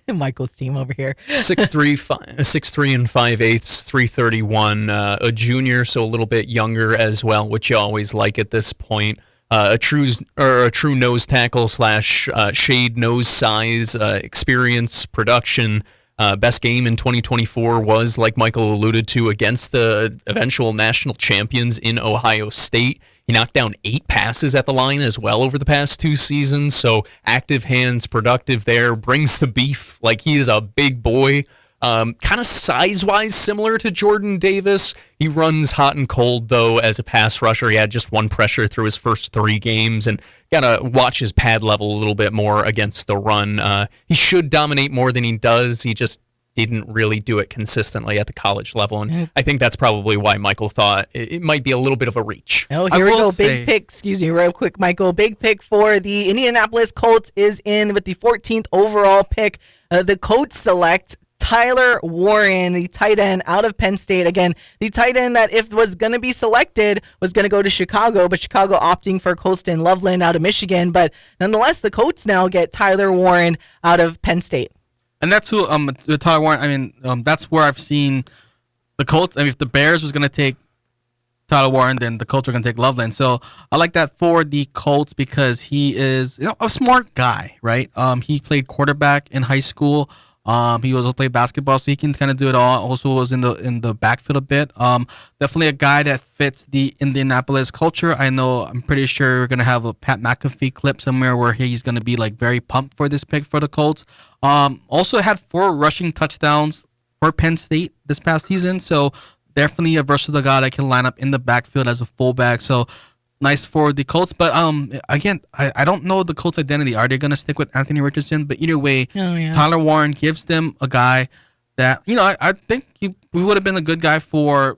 Michael's team over here. 6'3" and 5/8", 331. A junior, so a little bit younger as well, which you always like at this point. A true nose tackle / shade nose size, experience, production. Best game in 2024 was, like Michael alluded to, against the eventual national champions in Ohio State. He knocked down 8 passes at the line as well over the past 2 seasons. So active hands, productive there, brings the beef. Like, he is a big boy. Kind of size-wise similar to Jordan Davis. He runs hot and cold, though, as a pass rusher. He had just 1 pressure through his first 3 games, and got to watch his pad level a little bit more against the run. He should dominate more than he does. He just didn't really do it consistently at the college level, and I think that's probably why Michael thought it might be a little bit of a reach. Oh, here we go. Big pick. Excuse me, real quick, Michael. Big pick for the Indianapolis Colts is in with the 14th overall pick. The Colts select Tyler Warren, the tight end out of Penn State. Again, the tight end that, if was going to be selected, was going to go to Chicago, but Chicago opting for Colston Loveland out of Michigan. But nonetheless, the Colts now get Tyler Warren out of Penn State. And that's who Tyler Warren. I mean, that's where I've seen the Colts. I mean, if the Bears was going to take Tyler Warren, then the Colts are going to take Loveland. So I like that for the Colts because he is a smart guy, right? He played quarterback in high school. He also played basketball, so he can kind of do it all. Also was in the backfield a bit. Definitely a guy that fits the Indianapolis culture. I'm pretty sure we're gonna have a Pat McAfee clip somewhere where he's gonna be like very pumped for this pick for the Colts. Also had 4 rushing touchdowns for Penn State this past season, so definitely a versatile guy that can line up in the backfield as a fullback. So nice for the Colts, but again, I don't know the Colts' identity. Are they gonna stick with Anthony Richardson? But either way, Tyler Warren gives them a guy that I think he would have been a good guy for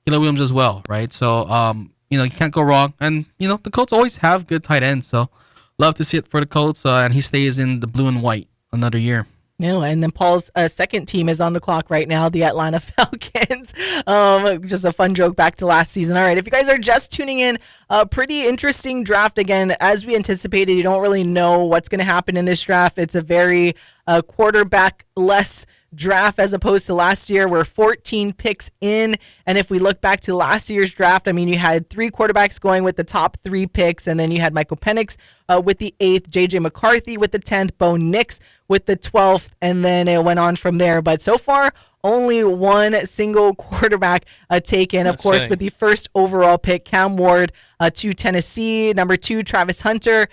Caleb Williams as well, right? So you can't go wrong, and the Colts always have good tight ends. So love to see it for the Colts, and he stays in the blue and white another year. And then Paul's second team is on the clock right now, the Atlanta Falcons. Just a fun joke back to last season. All right, if you guys are just tuning in, a pretty interesting draft. Again, as we anticipated, you don't really know what's going to happen in this draft. It's a very quarterback-less draft as opposed to last year. We're 14 picks in, and if we look back to last year's draft, I mean, you had 3 quarterbacks going with the top 3 picks, and then you had Michael Penix with the 8th, J.J. McCarthy with the 10th, Bo Nix with the 12th, and then it went on from there. But so far, only one single quarterback taken, of course, with the first overall pick, Cam Ward to Tennessee, number 2, Travis Hunter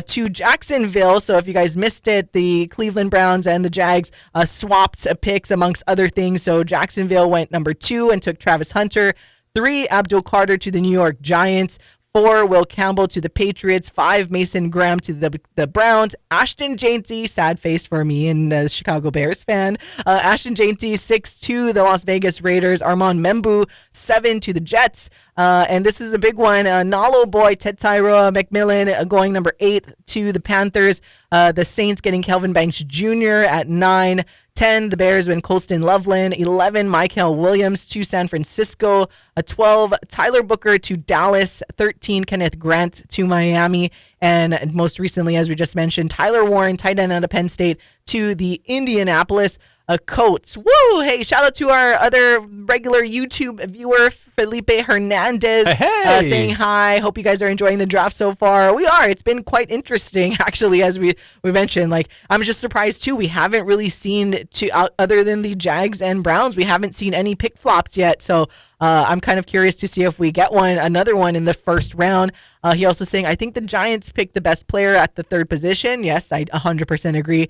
to Jacksonville. So if you guys missed it, the Cleveland Browns and the Jags swapped picks amongst other things. So Jacksonville went number 2 and took Travis Hunter. 3, Abdul Carter to the New York Giants. 4, Will Campbell to the Patriots. 5, Mason Graham to the Browns. Ashton Janty, sad face for me and a Chicago Bears fan. Ashton Janty, 6 to the Las Vegas Raiders. Armand Membu, 7 to the Jets. And this is a big one. Nalo boy, Ted Tyra McMillan going number 8 to the Panthers. The Saints getting Kelvin Banks Jr. at 9. 10, the Bears win Colston Loveland. 11, Michael Williams to San Francisco. 12, Tyler Booker to Dallas. 13, Kenneth Grant to Miami. And most recently, as we just mentioned, Tyler Warren, tight end out of Penn State, to the Indianapolis Colts. Woo! Hey, shout out to our other regular YouTube viewer, Felipe Hernandez, saying hi. Hope you guys are enjoying the draft so far. We are. It's been quite interesting, actually, as we mentioned. Like, I'm just surprised, too. We haven't really seen, other than the Jags and Browns, we haven't seen any pick flops yet. So I'm kind of curious to see if we get another one in the first round. He also saying, I think the Giants picked the best player at the 3rd position. Yes, I 100% agree.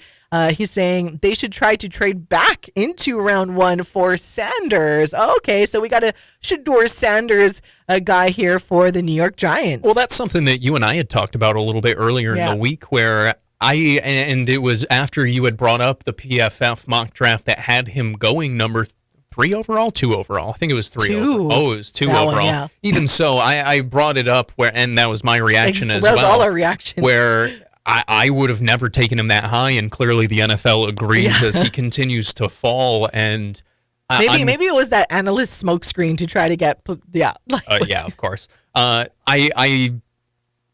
He's saying they should try to trade back into round 1 for Sanders. Okay, so we got a Shedeur Sanders guy here for the New York Giants. Well, that's something that you and I had talked about a little bit earlier in the week where and it was after you had brought up the PFF mock draft that had him going number 3 overall, 2 overall. I think it was 3 overall. Oh, it was 2 that overall. One, yeah. Even so, I brought it up and that was my reaction as well. That was all our reactions. Where I would have never taken him that high, and clearly the NFL agrees as he continues to fall. And maybe it was that analyst smokescreen to try to get yeah, of course. I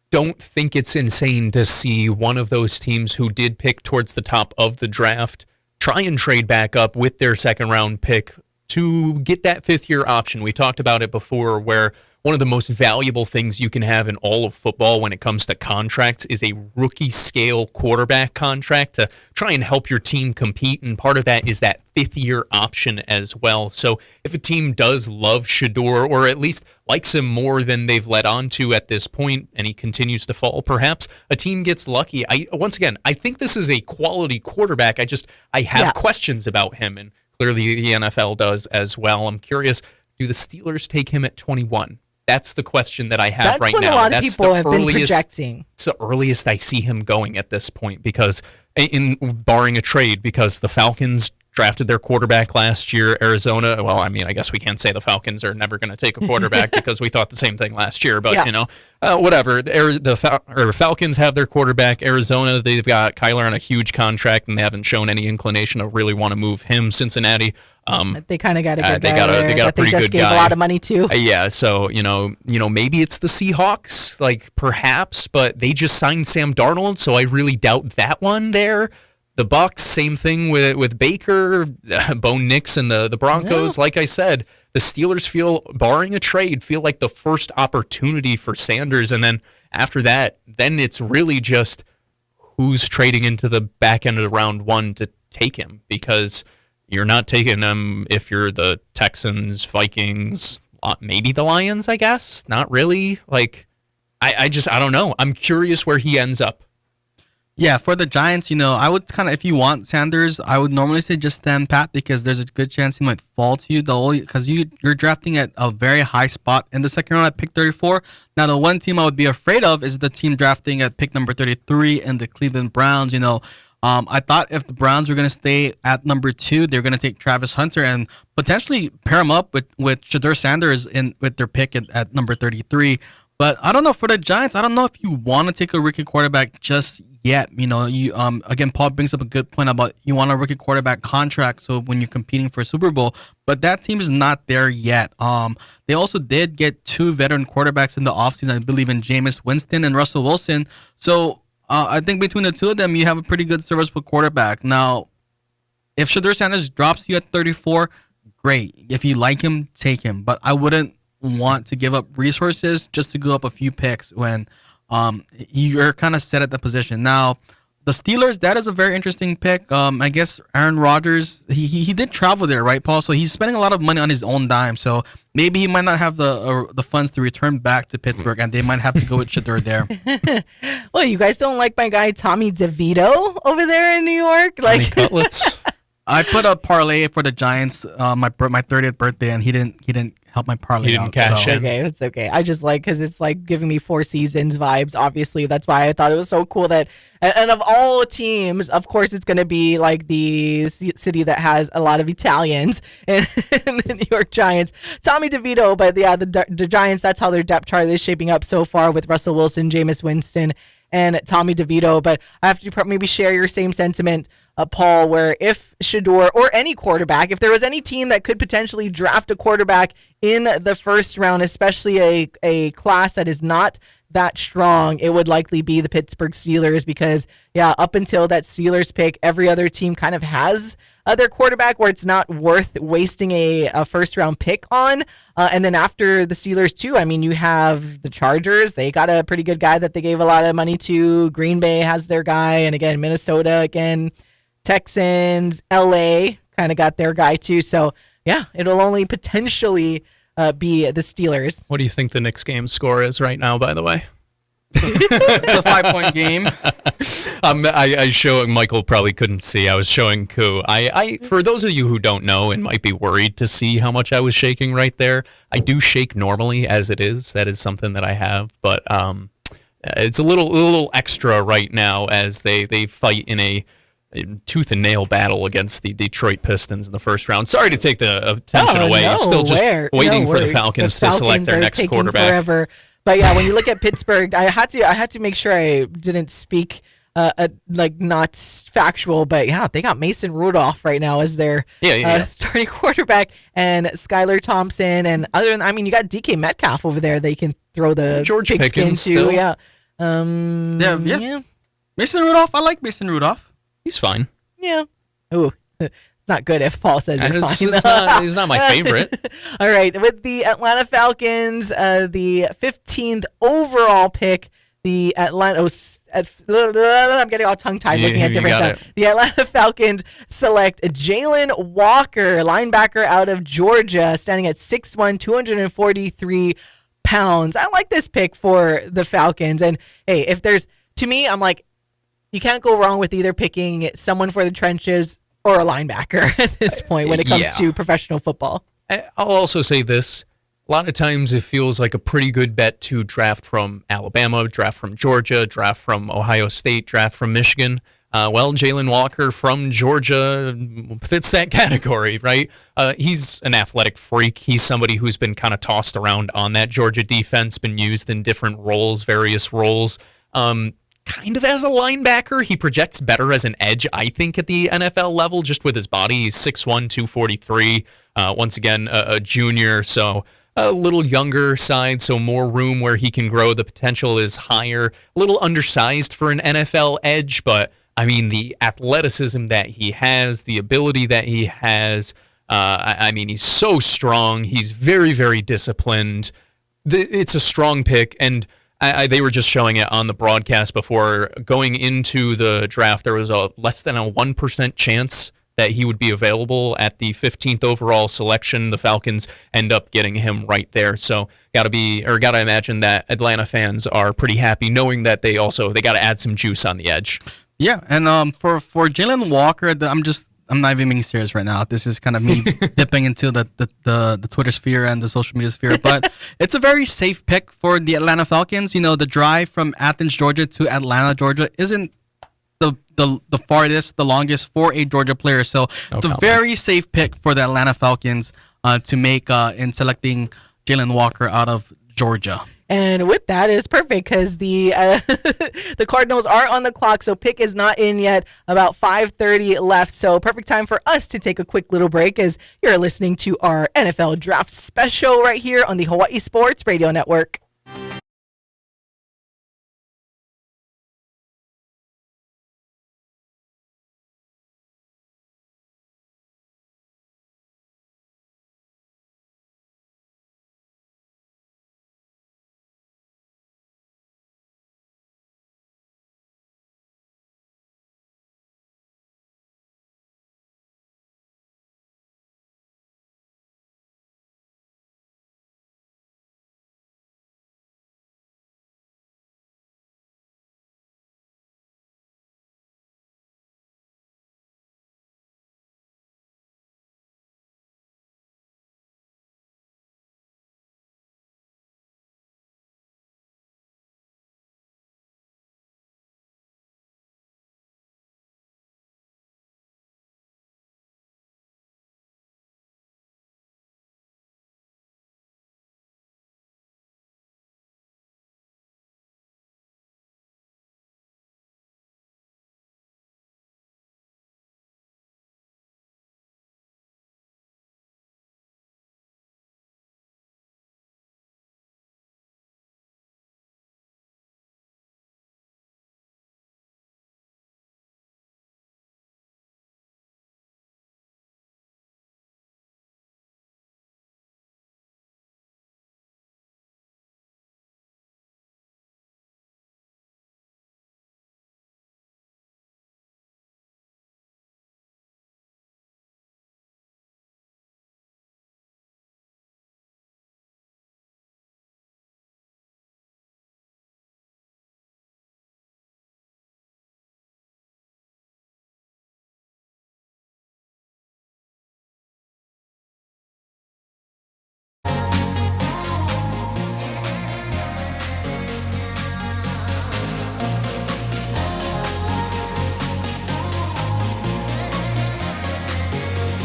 don't think it's insane to see one of those teams who did pick towards the top of the draft try and trade back up with their 2nd round pick to get that 5th-year option. We talked about it before, where one of the most valuable things you can have in all of football when it comes to contracts is a rookie-scale quarterback contract to try and help your team compete, and part of that is that 5th-year option as well. So if a team does love Shedeur, or at least likes him more than they've let on to at this point, and he continues to fall, perhaps a team gets lucky. Once again, I think this is a quality quarterback. I have questions about him, and clearly the NFL does as well. I'm curious, do the Steelers take him at 21? That's the question that I have right now. That's what a lot of people have been projecting. It's the earliest I see him going at this point, because barring a trade, because the Falcons drafted their quarterback last year. Arizona, well, I mean, I guess we can't say the Falcons are never going to take a quarterback because we thought the same thing last year, but whatever. The Falcons have their quarterback. Arizona, they've got Kyler on a huge contract, and they haven't shown any inclination to really want to move him. Cincinnati, they kind of got a good guy. They got a pretty good guy. They just gave a lot of money to. Yeah, so maybe it's the Seahawks, like perhaps, but they just signed Sam Darnold, so I really doubt that one there. The Bucks, same thing with Baker, Bo Nix, and the Broncos. Yeah. Like I said, the Steelers feel, barring a trade, feel like the first opportunity for Sanders. And then after that, then it's really just who's trading into the back end of round one to take him, because you're not taking them if you're the Texans, Vikings, maybe the Lions, I guess. Not really. Like, I don't know. I'm curious where he ends up. Yeah, for the Giants, I would kind of, if you want Sanders, I would normally say just stand pat, because there's a good chance he might fall to you. Because you're drafting at a very high spot in the second round at pick 34. Now, the one team I would be afraid of is the team drafting at pick number 33 and the Cleveland Browns. I thought if the Browns were going to stay at number 2, they're going to take Travis Hunter and potentially pair him up with Shedeur Sanders with their pick at number 33. But I don't know, for the Giants, I don't know if you want to take a rookie quarterback just yet. Again, Paul brings up a good point about you want a rookie quarterback contract, so when you're competing for a Super Bowl, but that team is not there yet. They also did get 2 veteran quarterbacks in the offseason, I believe, in Jameis Winston and Russell Wilson. So I think between the two of them, you have a pretty good serviceable quarterback. Now, if Shedeur Sanders drops you at 34, great. If you like him, take him. But I wouldn't want to give up resources just to go up a few picks when you're kind of set at the position. Now, the Steelers, that is a very interesting pick. I guess Aaron Rodgers, he did travel there, right, Paul? So he's spending a lot of money on his own dime. So maybe he might not have the funds to return back to Pittsburgh, and they might have to go with Shedeur there. Well, you guys don't like my guy Tommy DeVito over there in New York? Honey cutlets. I put a parlay for the Giants my 30th birthday, and he didn't help my parlay. He didn't out, cash so. in. Okay, it's okay. I just like, because it's like giving me Four Seasons vibes, obviously. That's why I thought it was so cool that, and of all teams, of course, it's going to be like the city that has a lot of Italians and the New York Giants. Tommy DeVito, but yeah, the Giants, that's how their depth chart is shaping up so far with Russell Wilson, Jameis Winston, and Tommy DeVito. But I have to maybe share your same sentiment, Paul, where if Shedeur or any quarterback, if there was any team that could potentially draft a quarterback in the first round, especially a class that is not that strong, it would likely be the Pittsburgh Steelers, because yeah, up until that Steelers pick, every other team kind of has their quarterback where it's not worth wasting a first round pick on. And then after the Steelers too, I mean, you have the Chargers. They got a pretty good guy that they gave a lot of money to. Green Bay has their guy. And again, Minnesota again. Texans, LA kind of got their guy too. So yeah, it'll only potentially be the Steelers. What do you think the Knicks game score is right now, by the way? It's a 5-point game. I show Michael probably couldn't see. I was showing Ku. I for those of you who don't know and might be worried to see how much I was shaking right there, I do shake normally as it is. That is something that I have, but it's a little extra right now as they fight in a tooth and nail battle against the Detroit Pistons in the first round. Sorry to take the attention away. No, Still just waiting for the Falcons to select their next quarterback. Forever. But yeah, when you look at Pittsburgh, I had to make sure I didn't speak not factual, but yeah, they got Mason Rudolph right now as their starting quarterback, and Skylar Thompson, and other than, I mean, you got DK Metcalf over there. They can throw the George pigskin Pickens to. still. Yeah. Yeah. Mason Rudolph, I like Mason Rudolph. He's fine. Yeah. Ooh, it's not good if Paul says you're fine. He's not my favorite. All right. With the Atlanta Falcons, the 15th overall pick, the Atlanta... I'm getting all tongue-tied looking at different stuff. The Atlanta Falcons select Jalen Walker, linebacker out of Georgia, standing at 6'1", 243 pounds. I like this pick for the Falcons. And, hey, if there's... To me, I'm like, you can't go wrong with either picking someone for the trenches or a linebacker at this point when it comes to professional football. I'll also say this. A lot of times it feels like a pretty good bet to draft from Alabama, draft from Georgia, draft from Ohio State, draft from Michigan. Jalen Walker from Georgia fits that category, right? He's an athletic freak. He's somebody who's been kind of tossed around on that Georgia defense, been used in different roles, various roles. Kind of as a linebacker. He projects better as an edge, I think, at the NFL level, just with his body. He's 6'1", 243. Once again, a junior, so a little younger side, so more room where he can grow. The potential is higher. A little undersized for an NFL edge, but I mean, the athleticism that he has, the ability that he has. I mean, he's so strong. He's very, very disciplined. It's a strong pick, and they were just showing it on the broadcast before going into the draft. There was a less than a 1% chance that he would be available at the 15th overall selection. The Falcons end up getting him right there. So gotta imagine that Atlanta fans are pretty happy knowing that they got to add some juice on the edge. Yeah, and for Jalen Walker, I'm not even being serious right now. This is kind of me dipping into the Twitter sphere and the social media sphere. But it's a very safe pick for the Atlanta Falcons. You know, the drive from Athens, Georgia to Atlanta, Georgia isn't the farthest, the longest for a Georgia player. So it's a very safe pick for the Atlanta Falcons to make in selecting Jalen Walker out of Georgia. And with that, it's perfect because the the Cardinals are on the clock, so pick is not in yet. About 5:30 left, so perfect time for us to take a quick little break as you're listening to our NFL Draft Special right here on the Hawaii Sports Radio Network.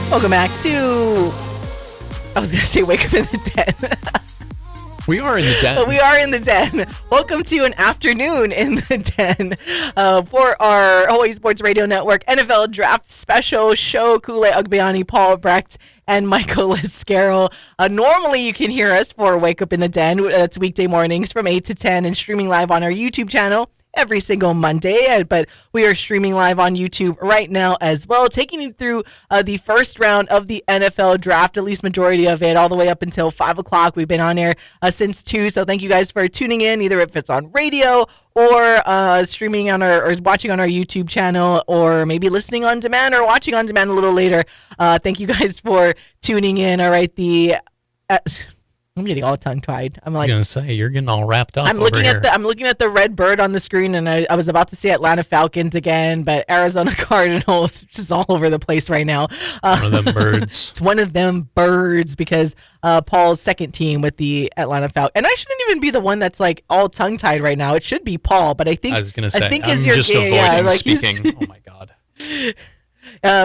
Welcome back to, I was going to say wake up in the den. We are in the den. But we are in the den. Welcome to an afternoon in the den for our Hawaii Sports Radio Network NFL Draft Special show. Ku'ulei Agbayani, Paul Brecht, and Michael Lasquero. Normally, you can hear us for Wake Up in the Den. It's weekday mornings from 8 to 10 and streaming live on our YouTube channel every single Monday, but we are streaming live on YouTube right now as well, taking you through the first round of the NFL draft, at least majority of it, all the way up until 5 o'clock. We've been on air since 2, so thank you guys for tuning in, either if it's on radio or streaming on or watching on our YouTube channel, or maybe listening on demand or watching on demand a little later. Thank you guys for tuning in. All right, I'm getting all tongue-tied. I'm like, I was gonna say, you're getting all wrapped up. I'm looking at the red bird on the screen, and I was about to say Atlanta Falcons again, but Arizona Cardinals, just all over the place right now. One of them birds. It's one of them birds because Paul's second team with the Atlanta Falcons, and I shouldn't even be the one that's like all tongue-tied right now. It should be Paul, but I think I was gonna say, I'm just avoiding speaking. Oh my god.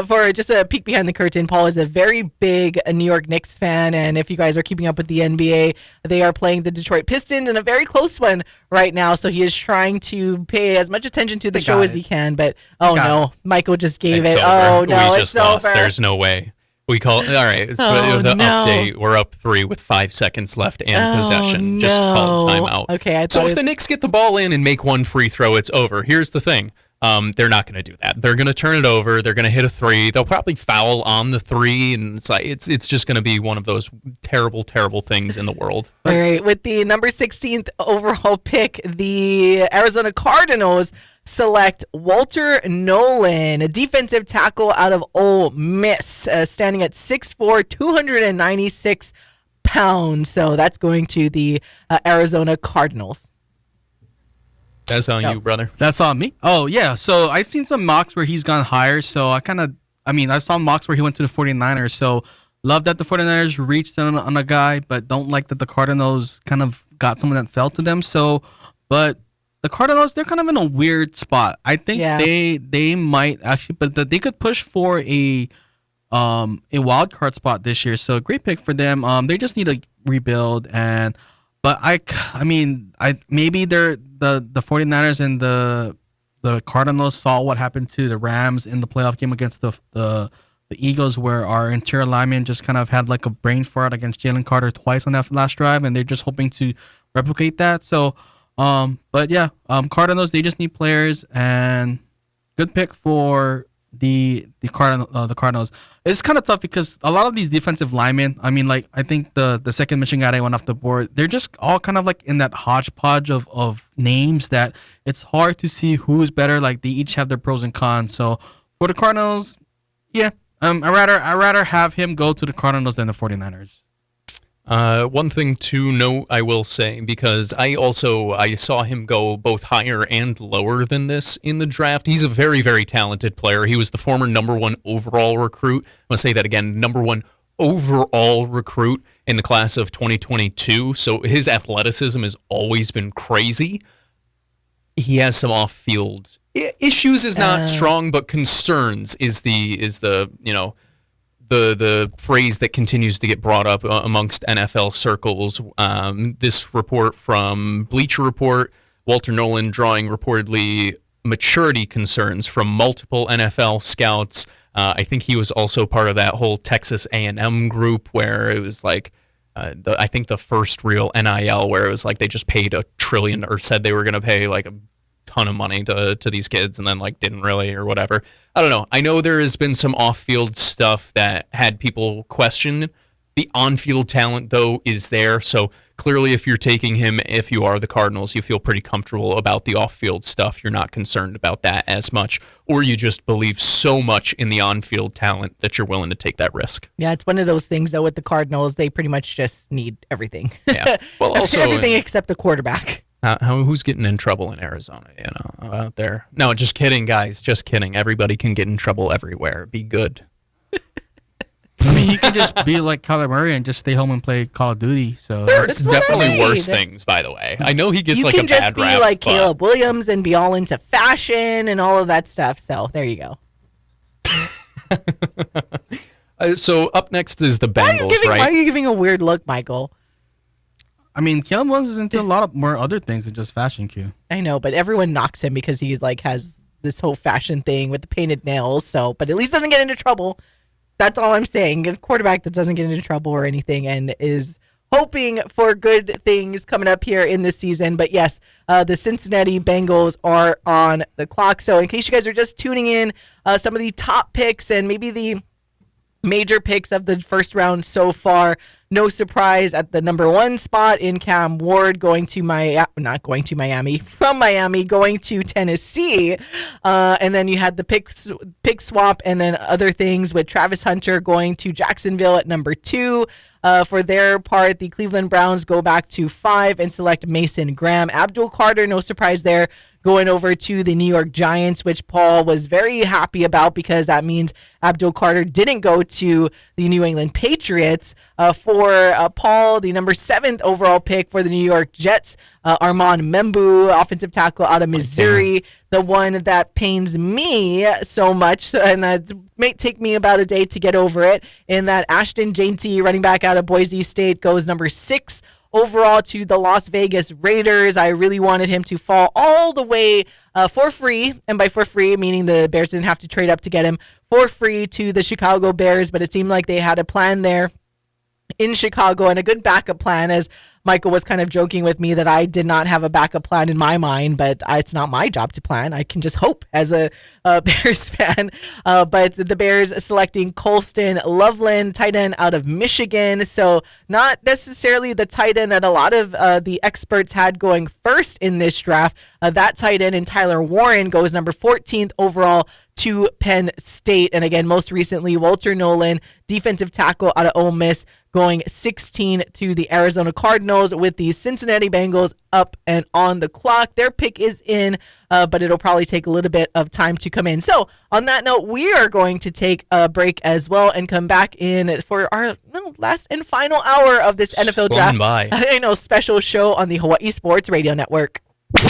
For just a peek behind the curtain, Paul is a very big New York Knicks fan, and if you guys are keeping up with the NBA, they are playing the Detroit Pistons in a very close one right now, so he is trying to pay as much attention to the show as he can, but Michael just gave it. Over. Oh no, we it's just lost. over. There's no way. We call it, all right, the update, we're up 3 with 5 seconds left and possession. Just call timeout. Okay, so if the Knicks get the ball in and make one free throw, it's over. Here's the thing. They're not going to do that. They're going to turn it over. They're going to hit a three. They'll probably foul on the three, and it's just going to be one of those terrible, terrible things in the world. All right, with the number 16th overall pick, the Arizona Cardinals select Walter Nolan, a defensive tackle out of Ole Miss, standing at 6'4", 296 pounds. So that's going to the Arizona Cardinals. That's on you, brother. That's on me. Oh, yeah. So I've seen some mocks where he's gone higher. So I saw mocks where he went to the 49ers. So love that the 49ers reached on a guy, but don't like that the Cardinals kind of got someone that fell to them. So, but the Cardinals, they're kind of in a weird spot. I think they might actually, but they could push for a wild card spot this year. So great pick for them. They just need to rebuild but maybe they're the 49ers and the Cardinals saw what happened to the Rams in the playoff game against the Eagles, where our interior lineman just kind of had like a brain fart against Jalen Carter twice on that last drive, and they're just hoping to replicate that. So, Cardinals, they just need players, and good pick for the Cardinals. It's kind of tough because a lot of these defensive linemen, I think the second Michigan guy that went off the board, they're just all kind of like in that hodgepodge of names that it's hard to see who's better. Like they each have their pros and cons. So for the Cardinals, I'd rather have him go to the Cardinals than the 49ers. One thing to note, I will say, because I saw him go both higher and lower than this in the draft. He's a very, very talented player. He was the former number 1 overall recruit. I'm going to say that again, number 1 overall recruit in the class of 2022. So his athleticism has always been crazy. He has some off-field issues is not strong, but concerns is the phrase that continues to get brought up amongst NFL circles. This report from Bleacher Report, Walter Nolan drawing reportedly maturity concerns from multiple NFL scouts. I think he was also part of that whole Texas A&M group where it was like, I think the first real NIL where it was like they just paid $1 trillion or said they were going to pay like a ton of money to these kids and then like didn't really or whatever. I don't know. I know there has been some off-field stuff that had people question. The on-field talent, though, is there. So clearly if you're taking him, if you are the Cardinals, you feel pretty comfortable about the off-field stuff. You're not concerned about that as much, or you just believe so much in the on-field talent that you're willing to take that risk. Yeah, it's one of those things, though, with the Cardinals. They pretty much just need everything. Yeah. Well, also everything except the quarterback. Who's getting in trouble in Arizona, out there? No, just kidding, guys. Just kidding. Everybody can get in trouble everywhere. Be good. He could just be like Kyler Murray and just stay home and play Call of Duty. So there's definitely worse things, by the way. I know he gets like a bad rap. You can just be like Caleb Williams and be all into fashion and all of that stuff. So there you go. So up next is the Bengals, right? Why are you giving a weird look, Michael? Caleb Williams is into a lot of more other things than just fashion, Q. I know, but everyone knocks him because he like has this whole fashion thing with the painted nails. So, but at least doesn't get into trouble. That's all I'm saying. A quarterback that doesn't get into trouble or anything and is hoping for good things coming up here in this season. But yes, the Cincinnati Bengals are on the clock. So in case you guys are just tuning in, some of the top picks and maybe the major picks of the first round so far. No surprise at the number 1 spot in Cam Ward from Miami, going to Tennessee. And then you had the pick swap and then other things with Travis Hunter going to Jacksonville at number 2. For their part, the Cleveland Browns go back to 5 and select Mason Graham. Abdul Carter, no surprise there, going over to the New York Giants, which Paul was very happy about because that means Abdul Carter didn't go to the New England Patriots. For Paul, the number 7th overall pick for the New York Jets, Armand Membu, offensive tackle out of Missouri, the one that pains me so much, and that may take me about a day to get over it, in that Ashton Jeanty, running back out of Boise State, goes number 6 overall to the Las Vegas Raiders. I really wanted him to fall all the way for free, and by for free, meaning the Bears didn't have to trade up to get him, for free to the Chicago Bears, but it seemed like they had a plan there. in Chicago, and a good backup plan, as Michael was kind of joking with me that I did not have a backup plan in my mind, but it's not my job to plan. I can just hope as a Bears fan. But the Bears selecting Colston Loveland, tight end out of Michigan. So not necessarily the tight end that a lot of the experts had going first in this draft. That tight end in Tyler Warren goes number 14th overall to Penn State. And again, most recently, Walter Nolan, defensive tackle out of Ole Miss, going 16 to the Arizona Cardinals, with the Cincinnati Bengals up and on the clock. Their pick is in, but it'll probably take a little bit of time to come in. So on that note, we are going to take a break as well and come back in for our last and final hour of this NFL draft. I know, special show on the Hawaii Sports Radio Network.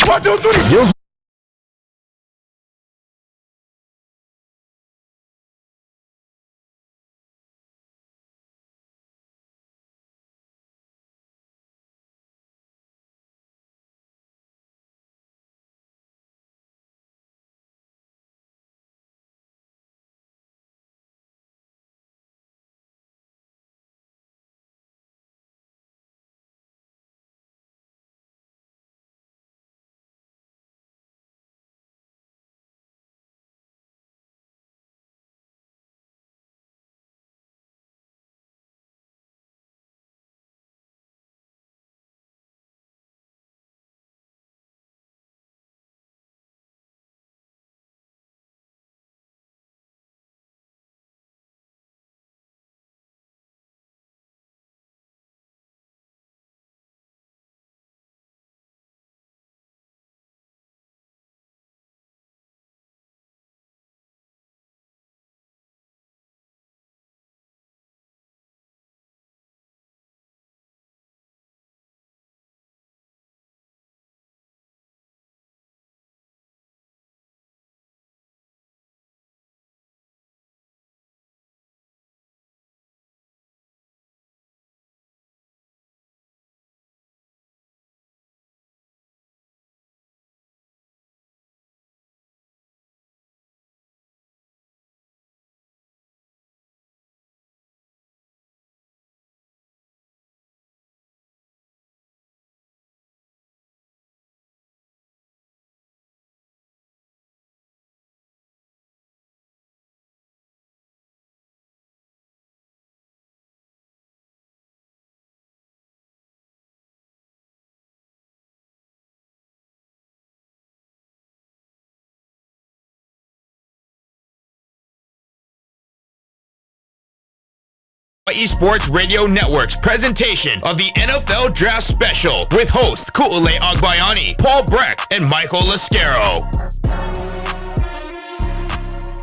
1, 2, 3. Hawaii Sports Radio Network's presentation of the NFL Draft Special with host Ku'ulei Agbayani, Paul Brecht, and Michael Lasquero.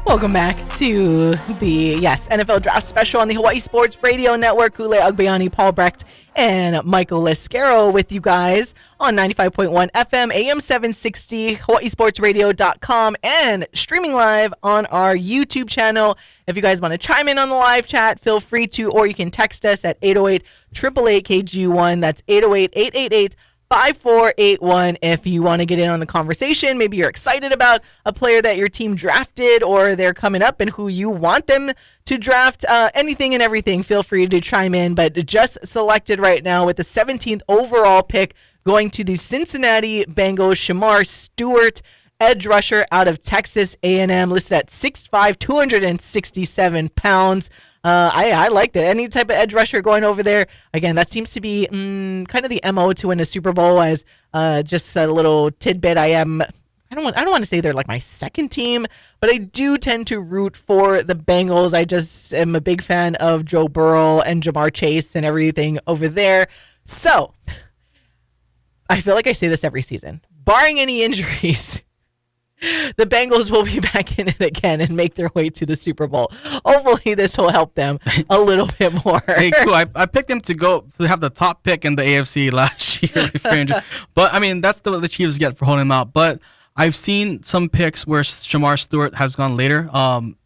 Welcome back to the NFL Draft Special on the Hawaii Sports Radio Network. Ku'ulei Agbayani, Paul Brecht, and Michael Lasquero with you guys on 95.1 FM, AM 760, hawaiisportsradio.com, and streaming live on our YouTube channel. If you guys want to chime in on the live chat, feel free to, or you can text us at 808-888-KG1. That's 808-888-5481 if you want to get in on the conversation. Maybe you're excited about a player that your team drafted, or they're coming up and who you want them to draft. Anything and everything, feel free to chime in. But just selected right now with the 17th overall pick, going to the Cincinnati Bengals, Shamar Stewart, edge rusher out of Texas A&M, listed at 6'5", 267 pounds. I like that. Any type of edge rusher going over there. Again, that seems to be kind of the MO to win a Super Bowl. As just a little tidbit, I don't want to say they're like my second team, but I do tend to root for the Bengals. I just am a big fan of Joe Burrow and Jamar Chase and everything over there. So I feel like I say this every season. Barring any injuries, the Bengals will be back in it again and make their way to the Super Bowl. Hopefully this will help them a little bit more. Hey, cool. I picked them to have the top pick in the AFC last year. But, I mean, that's what the Chiefs get for holding them out. But I've seen some picks where Shamar Stewart has gone later.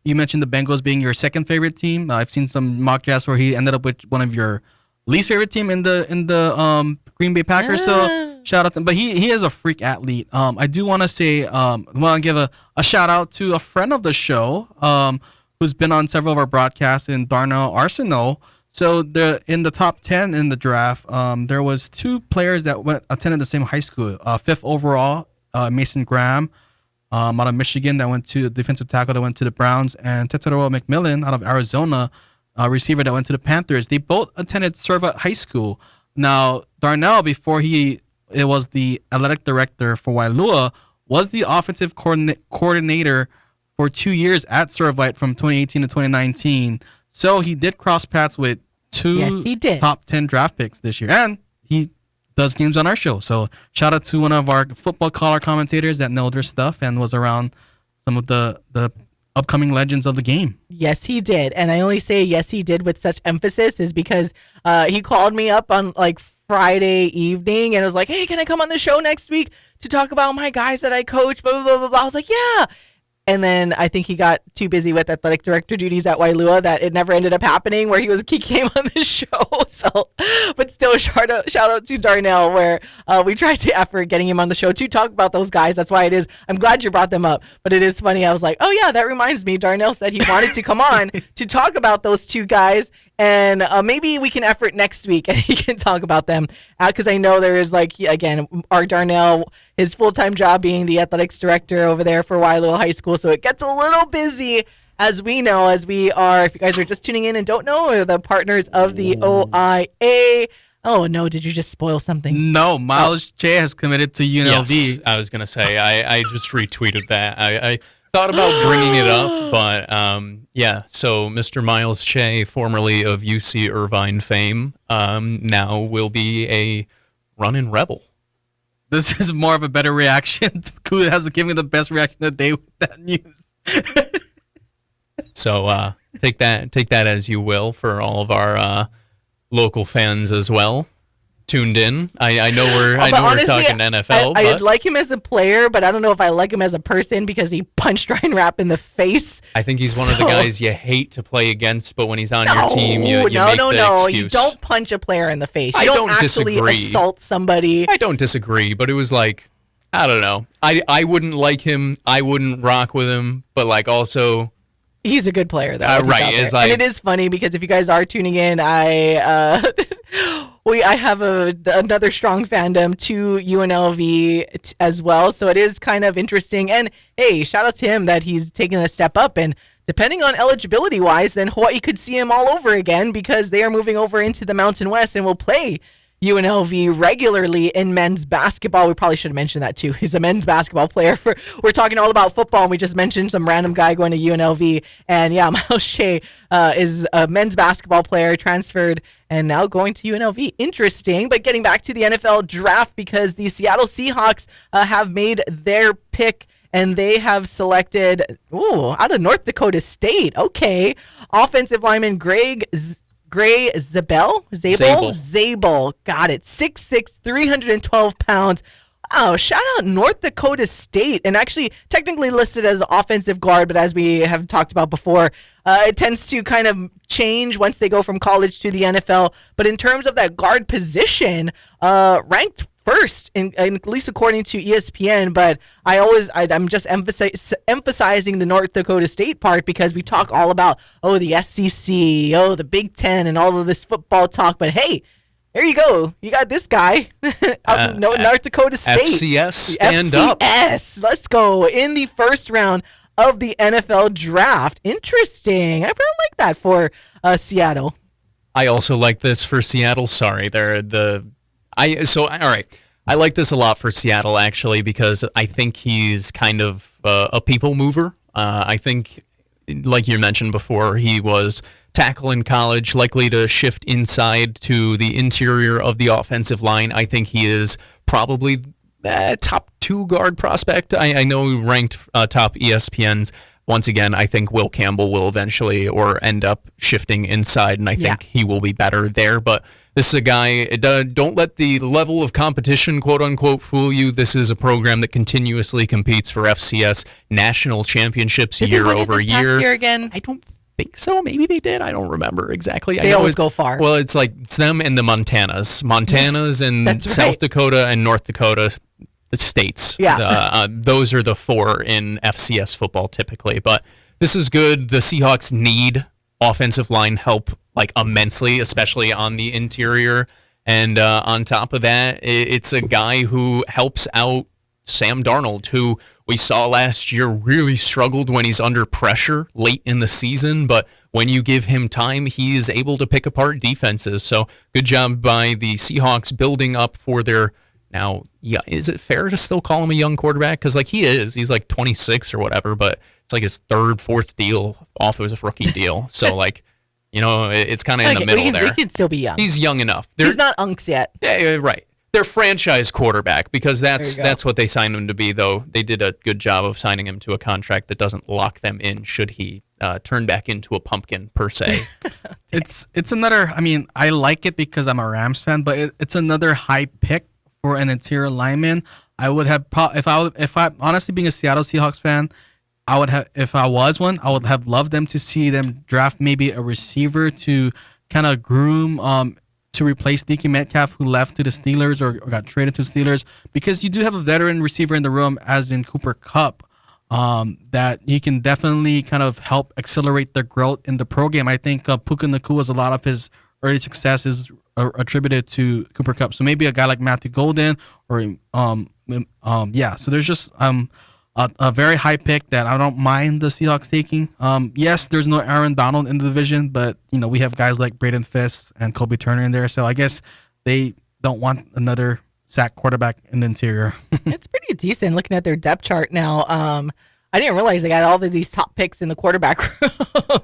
You mentioned the Bengals being your second favorite team. I've seen some mock drafts where he ended up with one of your least favorite team in the Green Bay Packers. So shout out to him. But he is a freak athlete. I do want to say, I want to give a shout out to a friend of the show who's been on several of our broadcasts, in Darnell Arsenault. So in the top 10 in the draft, there was 2 players that attended the same high school. 5th overall, Mason Graham, out of Michigan, that went to defensive tackle that went to the Browns, and Tetaro McMillan out of Arizona, receiver that went to the Panthers. They both attended Serva High School. Now, Darnell, before it was the athletic director for Wailua, was the offensive coordinator for 2 years at Servite from 2018 to 2019. So he did cross paths with 2 Yes, he did. top 10 draft picks this year. And he does games on our show. So shout out to one of our football color commentators that know their stuff and was around some of the upcoming legends of the game. Yes, he did. And I only say yes, he did with such emphasis is because he called me up on like Friday evening and was like, hey, can I come on the show next week to talk about my guys that I coach, blah, blah, blah, blah, blah. I was like, yeah. And then I think he got too busy with athletic director duties at Wailua that it never ended up happening where he came on the show. So, but still shout out to Darnell where we tried to effort getting him on the show to talk about those guys. That's why it is. I'm glad you brought them up, but it is funny. I was like, oh yeah, that reminds me. Darnell said he wanted to come on to talk about those 2 guys. And maybe we can effort next week and he can talk about them because I know there is again, our Darnell, his full-time job being the athletics director over there for Wailua High School. So it gets a little busy as we know, as we are, if you guys are just tuning in and don't know, we're the partners of the OIA. Oh no, did you just spoil something? No, Miles Che has committed to UNLV. Yes, I was going to say, I just retweeted that. I thought about bringing it up, but yeah. So Mr. Miles Che, formerly of UC Irvine fame, now will be a running Rebel. This is more of a better reaction. Ku'ulei has given me the best reaction of the day with that news. So take that as you will for all of our local fans as well. Tuned in. I know we're honestly, talking NFL. I like him as a player, but I don't know if I like him as a person because he punched Ryan Rapp in the face. I think he's one of the guys you hate to play against, but when he's on your team, you make the excuse. You don't punch a player in the face. You I don't actually disagree. Assault somebody. I don't disagree, but it was like, I don't know. I wouldn't like him. I wouldn't rock with him, but like also. He's a good player, though. Right. And it is funny because if you guys are tuning in, I have another strong fandom to UNLV as well. So it is kind of interesting. And hey, shout out to him that he's taking a step up. And depending on eligibility wise, then Hawaii could see him all over again because they are moving over into the Mountain West and will play UNLV regularly in men's basketball. We probably should have mentioned that too. He's a men's basketball player. We're talking all about football and we just mentioned some random guy going to UNLV. And yeah, Miles Shea is a men's basketball player, transferred and now going to UNLV. Interesting. But getting back to the NFL draft because the Seattle Seahawks have made their pick and they have selected, out of North Dakota State. Okay. Offensive lineman Gray Zabel. Got it. 6'6", 312 pounds. Oh, shout out North Dakota State. And actually technically listed as offensive guard, but as we have talked about before, it tends to kind of change once they go from college to the NFL. But in terms of that guard position, ranked first, at least according to ESPN, but I'm just emphasizing the North Dakota State part because we talk all about, the SEC, the Big Ten, and all of this football talk. But hey, there you go. You got this guy, North Dakota State. FCS, stand up. FCS, let's go in the first round of the NFL draft. Interesting. I really like that for Seattle. I also like this for Seattle. Sorry, all right. I like this a lot for Seattle, actually, because I think he's kind of a people mover. I think, like you mentioned before, he was tackle in college, likely to shift inside to the interior of the offensive line. I think he is probably top 2 guard prospect. I know he ranked top ESPN's. Once again, I think Will Campbell will eventually or end up shifting inside, and I think he will be better there. But this is a guy, don't let the level of competition, quote unquote, fool you. This is a program that continuously competes for FCS national championships year over year. Past year again? I don't think so. Maybe they did. I don't remember exactly. They always go far. Well, it's them and the Montanas. and South Dakota and North Dakota states. Yeah. Those are the 4 in FCS football typically. But this is good. The Seahawks need offensive line help like immensely, especially on the interior. And on top of that, it's a guy who helps out Sam Darnold, who we saw last year really struggled when he's under pressure late in the season. But when you give him time, he is able to pick apart defenses. So good job by the Seahawks building up for their now. Yeah, is it fair to still call him a young quarterback? Because like he's like 26 or whatever, but it's like his third, fourth deal off of his rookie deal. So like, it's kind of in the middle there. He can still be young. He's young enough. He's not unks yet. Yeah, right. They're franchise quarterback because that's what they signed him to be, though. They did a good job of signing him to a contract that doesn't lock them in should he turn back into a pumpkin, per se. It's another, I mean, I like it because I'm a Rams fan, but it's another high pick for an interior lineman. I would have, if I honestly being a Seattle Seahawks fan, I would have, if I was one, I would have loved them to see them draft maybe a receiver to kind of groom to replace DK Metcalf, who left to the Steelers or got traded to Steelers, because you do have a veteran receiver in the room, as in Cooper Kupp, that he can definitely kind of help accelerate the growth in the pro game. I think Puka Nakua's a lot of his early success is attributed to Cooper Kupp. So maybe a guy like Matthew Golden or So there's just a very high pick that I don't mind the Seahawks taking. Yes, there's no Aaron Donald in the division, but we have guys like Braden Fisk and Kobe Turner in there, so I guess they don't want another sack quarterback in the interior. It's pretty decent looking at their depth chart now. I didn't realize they got all of these top picks in the quarterback room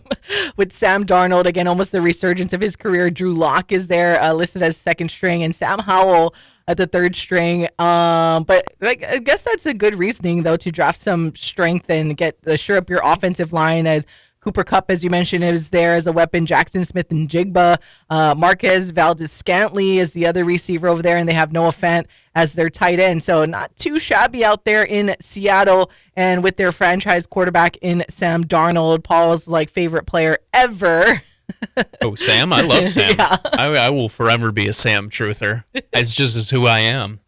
with Sam Darnold, again, almost the resurgence of his career. Drew Lock is there listed as second string, and Sam Howell at the third string. But like, I guess that's a good reasoning, though, to draft some strength and shore up your offensive line. As Cooper Kupp, as you mentioned, is there as a weapon. Jackson Smith and Jigba. Marquez Valdez-Scantling is the other receiver over there, and they have Noah Fant as their tight end. So not too shabby out there in Seattle, and with their franchise quarterback in Sam Darnold, Paul's like favorite player ever. Oh, Sam? I love Sam. Yeah. I will forever be a Sam truther. It's just who I am.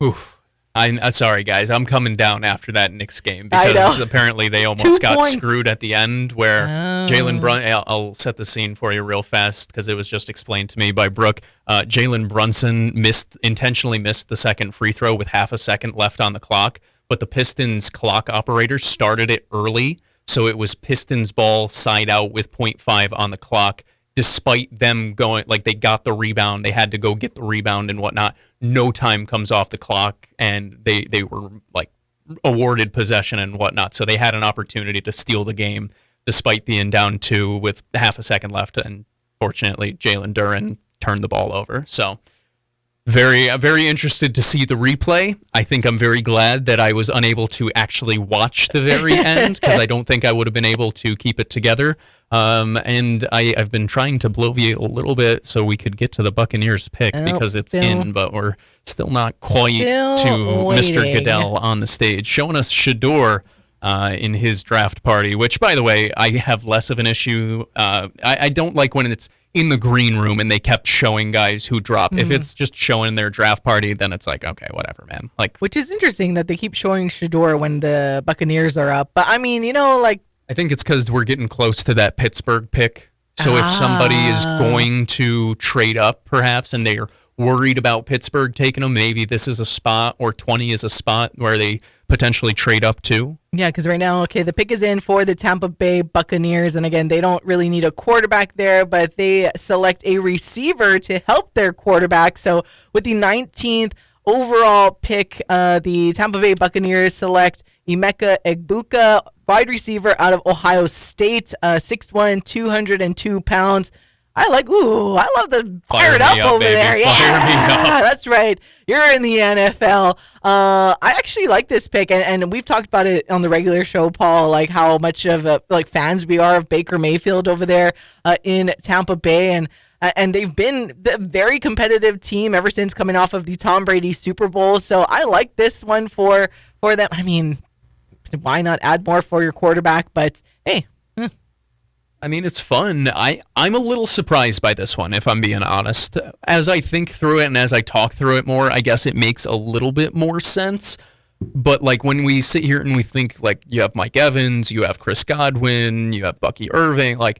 Oof. I'm sorry, guys. I'm coming down after that Knicks game because apparently they almost got screwed at the end where Jalen Brunson. I'll set the scene for you real fast because it was just explained to me by Brooke. Jalen Brunson intentionally missed the second free throw with half a second left on the clock, but the Pistons clock operator started it early. So it was Pistons ball side out with 0.5 on the clock, despite them going, like they got the rebound. They had to go get the rebound and whatnot. No time comes off the clock, and they were like awarded possession and whatnot. So they had an opportunity to steal the game despite being down 2 with half a second left. And fortunately, Jalen Duren turned the ball over. So very, very interested to see the replay. I think I'm very glad that I was unable to actually watch the very end because I don't think I would have been able to keep it together. And I've been trying to bloviate a little bit so we could get to the Buccaneers pick because it's in, but we're still not quite to waiting. Mr. Goodell on the stage, showing us Shador in his draft party, which, by the way, I have less of an issue. I don't like when it's in the green room and they kept showing guys who drop. If it's just showing their draft party, then it's like, okay, whatever, man. Like, which is interesting that they keep showing Shador when the Buccaneers are up. But I mean, I think it's because we're getting close to that Pittsburgh pick. So if somebody is going to trade up, perhaps, and they're worried about Pittsburgh taking them, maybe this is a spot, or 20 is a spot where they potentially trade up to. Yeah, because right now, the pick is in for the Tampa Bay Buccaneers. And again, they don't really need a quarterback there, but they select a receiver to help their quarterback. So with the 19th overall pick, the Tampa Bay Buccaneers select Emeka Egbuka, wide receiver out of Ohio State, 6'1", 202 pounds. I love the fired up over baby. there. Fire me Yeah, up. that's right. You're in the NFL. I actually like this pick, and we've talked about it on the regular show, Paul, like how much of fans we are of Baker Mayfield over there in Tampa Bay, and they've been a very competitive team ever since coming off of the Tom Brady Super Bowl. So I like this one for them. I mean, why not add more for your quarterback? But hey. I mean, it's fun. I'm a little surprised by this one, if I'm being honest. As I think through it and as I talk through it more, I guess it makes a little bit more sense. But like when we sit here and we think like you have Mike Evans, you have Chris Godwin, you have Bucky Irving, like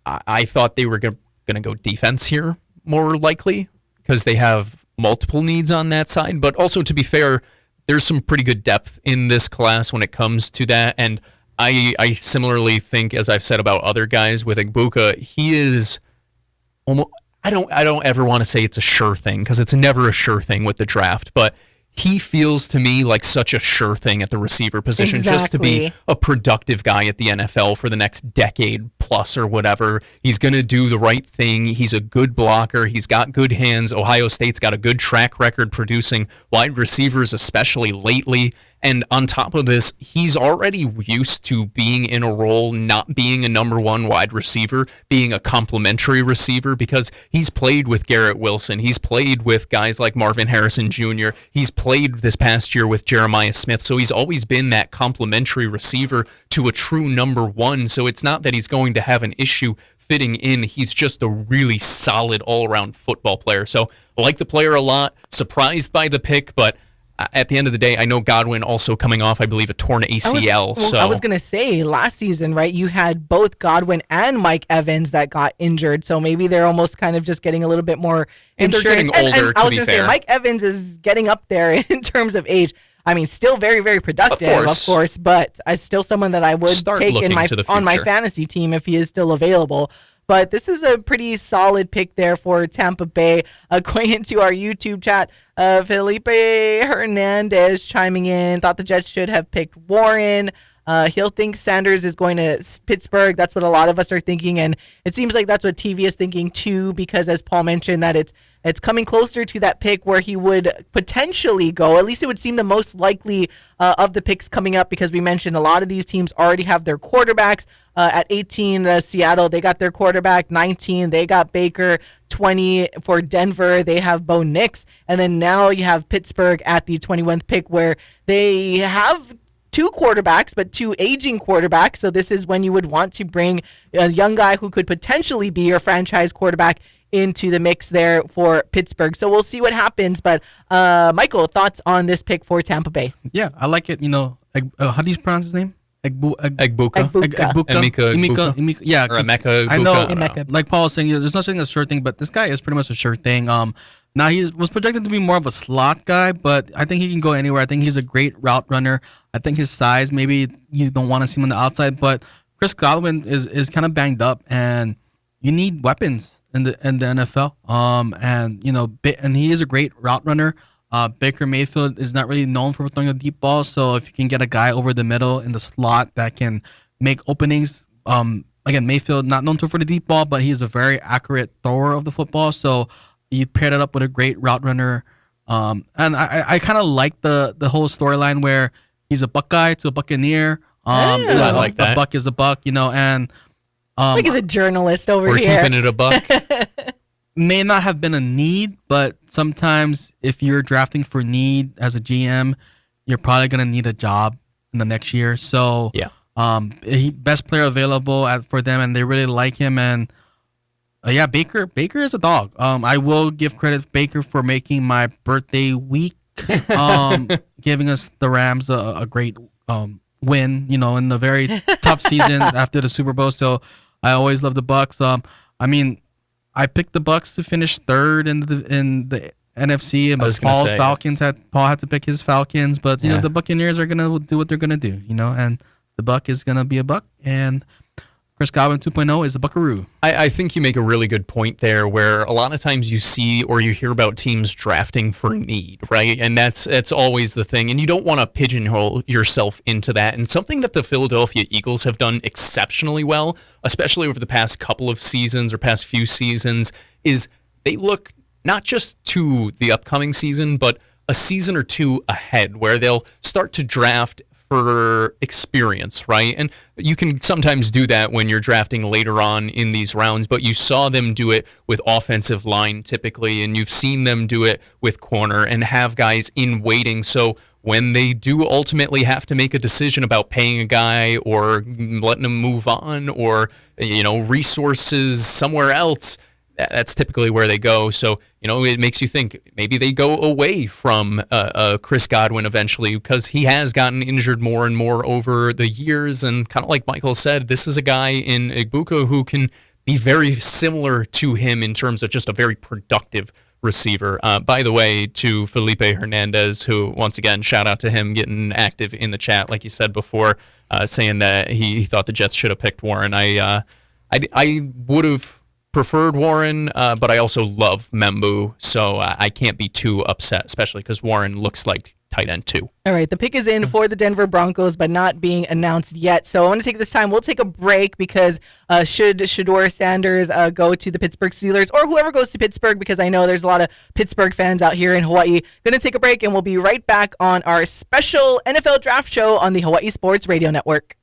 I thought they were going to go defense here more likely because they have multiple needs on that side. But also, to be fair, there's some pretty good depth in this class when it comes to that. And I similarly think, as I've said about other guys with Agbuka, he is almost. I don't ever want to say it's a sure thing because it's never a sure thing with the draft, but he feels to me like such a sure thing at the receiver position, just to be a productive guy at the NFL for the next decade plus or whatever. He's going to do the right thing. He's a good blocker. He's got good hands. Ohio State's got a good track record producing wide receivers, especially lately. And on top of this, he's already used to being in a role, not being a number one wide receiver, being a complimentary receiver, because he's played with Garrett Wilson. He's played with guys like Marvin Harrison Jr. He's played this past year with Jeremiah Smith. So he's always been that complimentary receiver to a true number one. So it's not that he's going to have an issue fitting in. He's just a really solid all-around football player. So I like the player a lot. Surprised by the pick, but at the end of the day, I know Godwin also coming off, I believe, a torn ACL. I was going to say, last season, right, you had both Godwin and Mike Evans that got injured, so maybe they're almost kind of just getting a little bit more insurance. They're getting older, and I was going to say, Mike Evans is getting up there in terms of age. I mean, still very, very productive, of course, but still someone that I would take on my fantasy team if he is still available. But this is a pretty solid pick there for Tampa Bay. Going into our YouTube chat, Felipe Hernandez chiming in, thought the Jets should have picked Warren. He'll think Sanders is going to Pittsburgh. That's what a lot of us are thinking, and it seems like that's what TV is thinking too, because as Paul mentioned, that it's coming closer to that pick where he would potentially go. At least it would seem the most likely of the picks coming up, because we mentioned a lot of these teams already have their quarterbacks. At 18, Seattle, they got their quarterback. 19, they got Baker. 20 for Denver, they have Bo Nix. And then now you have Pittsburgh at the 21st pick, where they have two quarterbacks, but two aging quarterbacks. So this is when you would want to bring a young guy who could potentially be your franchise quarterback into the mix there for Pittsburgh. So we'll see what happens. But Michael, thoughts on this pick for Tampa Bay? Yeah, I like it. You know, how do you pronounce his name? Agbuka. Emeka. Yeah, or Emeka. I know, like Paul was saying, there's not saying a sure thing, but this guy is pretty much a sure thing. Now he was projected to be more of a slot guy, but I think he can go anywhere. I think he's a great route runner. I think his size, maybe you don't want to see him on the outside, but Chris Godwin is kind of banged up, and you need weapons in the NFL. And he is a great route runner. Baker Mayfield is not really known for throwing a deep ball, so if you can get a guy over the middle in the slot that can make openings, again, Mayfield not known for the deep ball, but he's a very accurate thrower of the football, so you pair that up with a great route runner. And I kind of like the whole storyline where he's a Buckeye to a Buccaneer. I like that. A buck is a buck, and look at the journalist over we're here. We're keeping it a buck. May not have been a need, but sometimes if you're drafting for need as a GM, you're probably going to need a job in the next year. So, yeah, best player available for them, and they really like him. And Baker is a dog. I will give credit to Baker for making my birthday week, giving us the Rams a great win, in the very tough season after the Super Bowl. So I always love the Bucks. I picked the Bucks to finish third in the NFC, and Paul had to pick his Falcons. But the Buccaneers are gonna do what they're gonna do, and the Buck is gonna be a Buck, and Chris Godwin 2.0 is a Buckaroo. I think you make a really good point there, where a lot of times you see or you hear about teams drafting for need, right? And that's always the thing. And you don't want to pigeonhole yourself into that. And something that the Philadelphia Eagles have done exceptionally well, especially over the past couple of seasons or past few seasons, is they look not just to the upcoming season, but a season or two ahead, where they'll start to draft for experience, right? And you can sometimes do that when you're drafting later on in these rounds, but you saw them do it with offensive line typically, and you've seen them do it with corner and have guys in waiting. So when they do ultimately have to make a decision about paying a guy or letting him move on, or resources somewhere else, that's typically where they go. So, it makes you think maybe they go away from Chris Godwin eventually, because he has gotten injured more and more over the years. And kind of like Michael said, this is a guy in Agbuka who can be very similar to him in terms of just a very productive receiver. By the way, to Felipe Hernandez, who, once again, shout out to him getting active in the chat, like you said before, saying that he thought the Jets should have picked Warren. I would have preferred Warren, but I also love Membu, so I can't be too upset, especially because Warren looks like tight end 2. All right, the pick is in for the Denver Broncos, but not being announced yet. So I want to take this time. We'll take a break because should Shedeur Sanders go to the Pittsburgh Steelers, or whoever goes to Pittsburgh, because I know there's a lot of Pittsburgh fans out here in Hawaii. Going to take a break, and we'll be right back on our special NFL Draft Show on the Hawaii Sports Radio Network.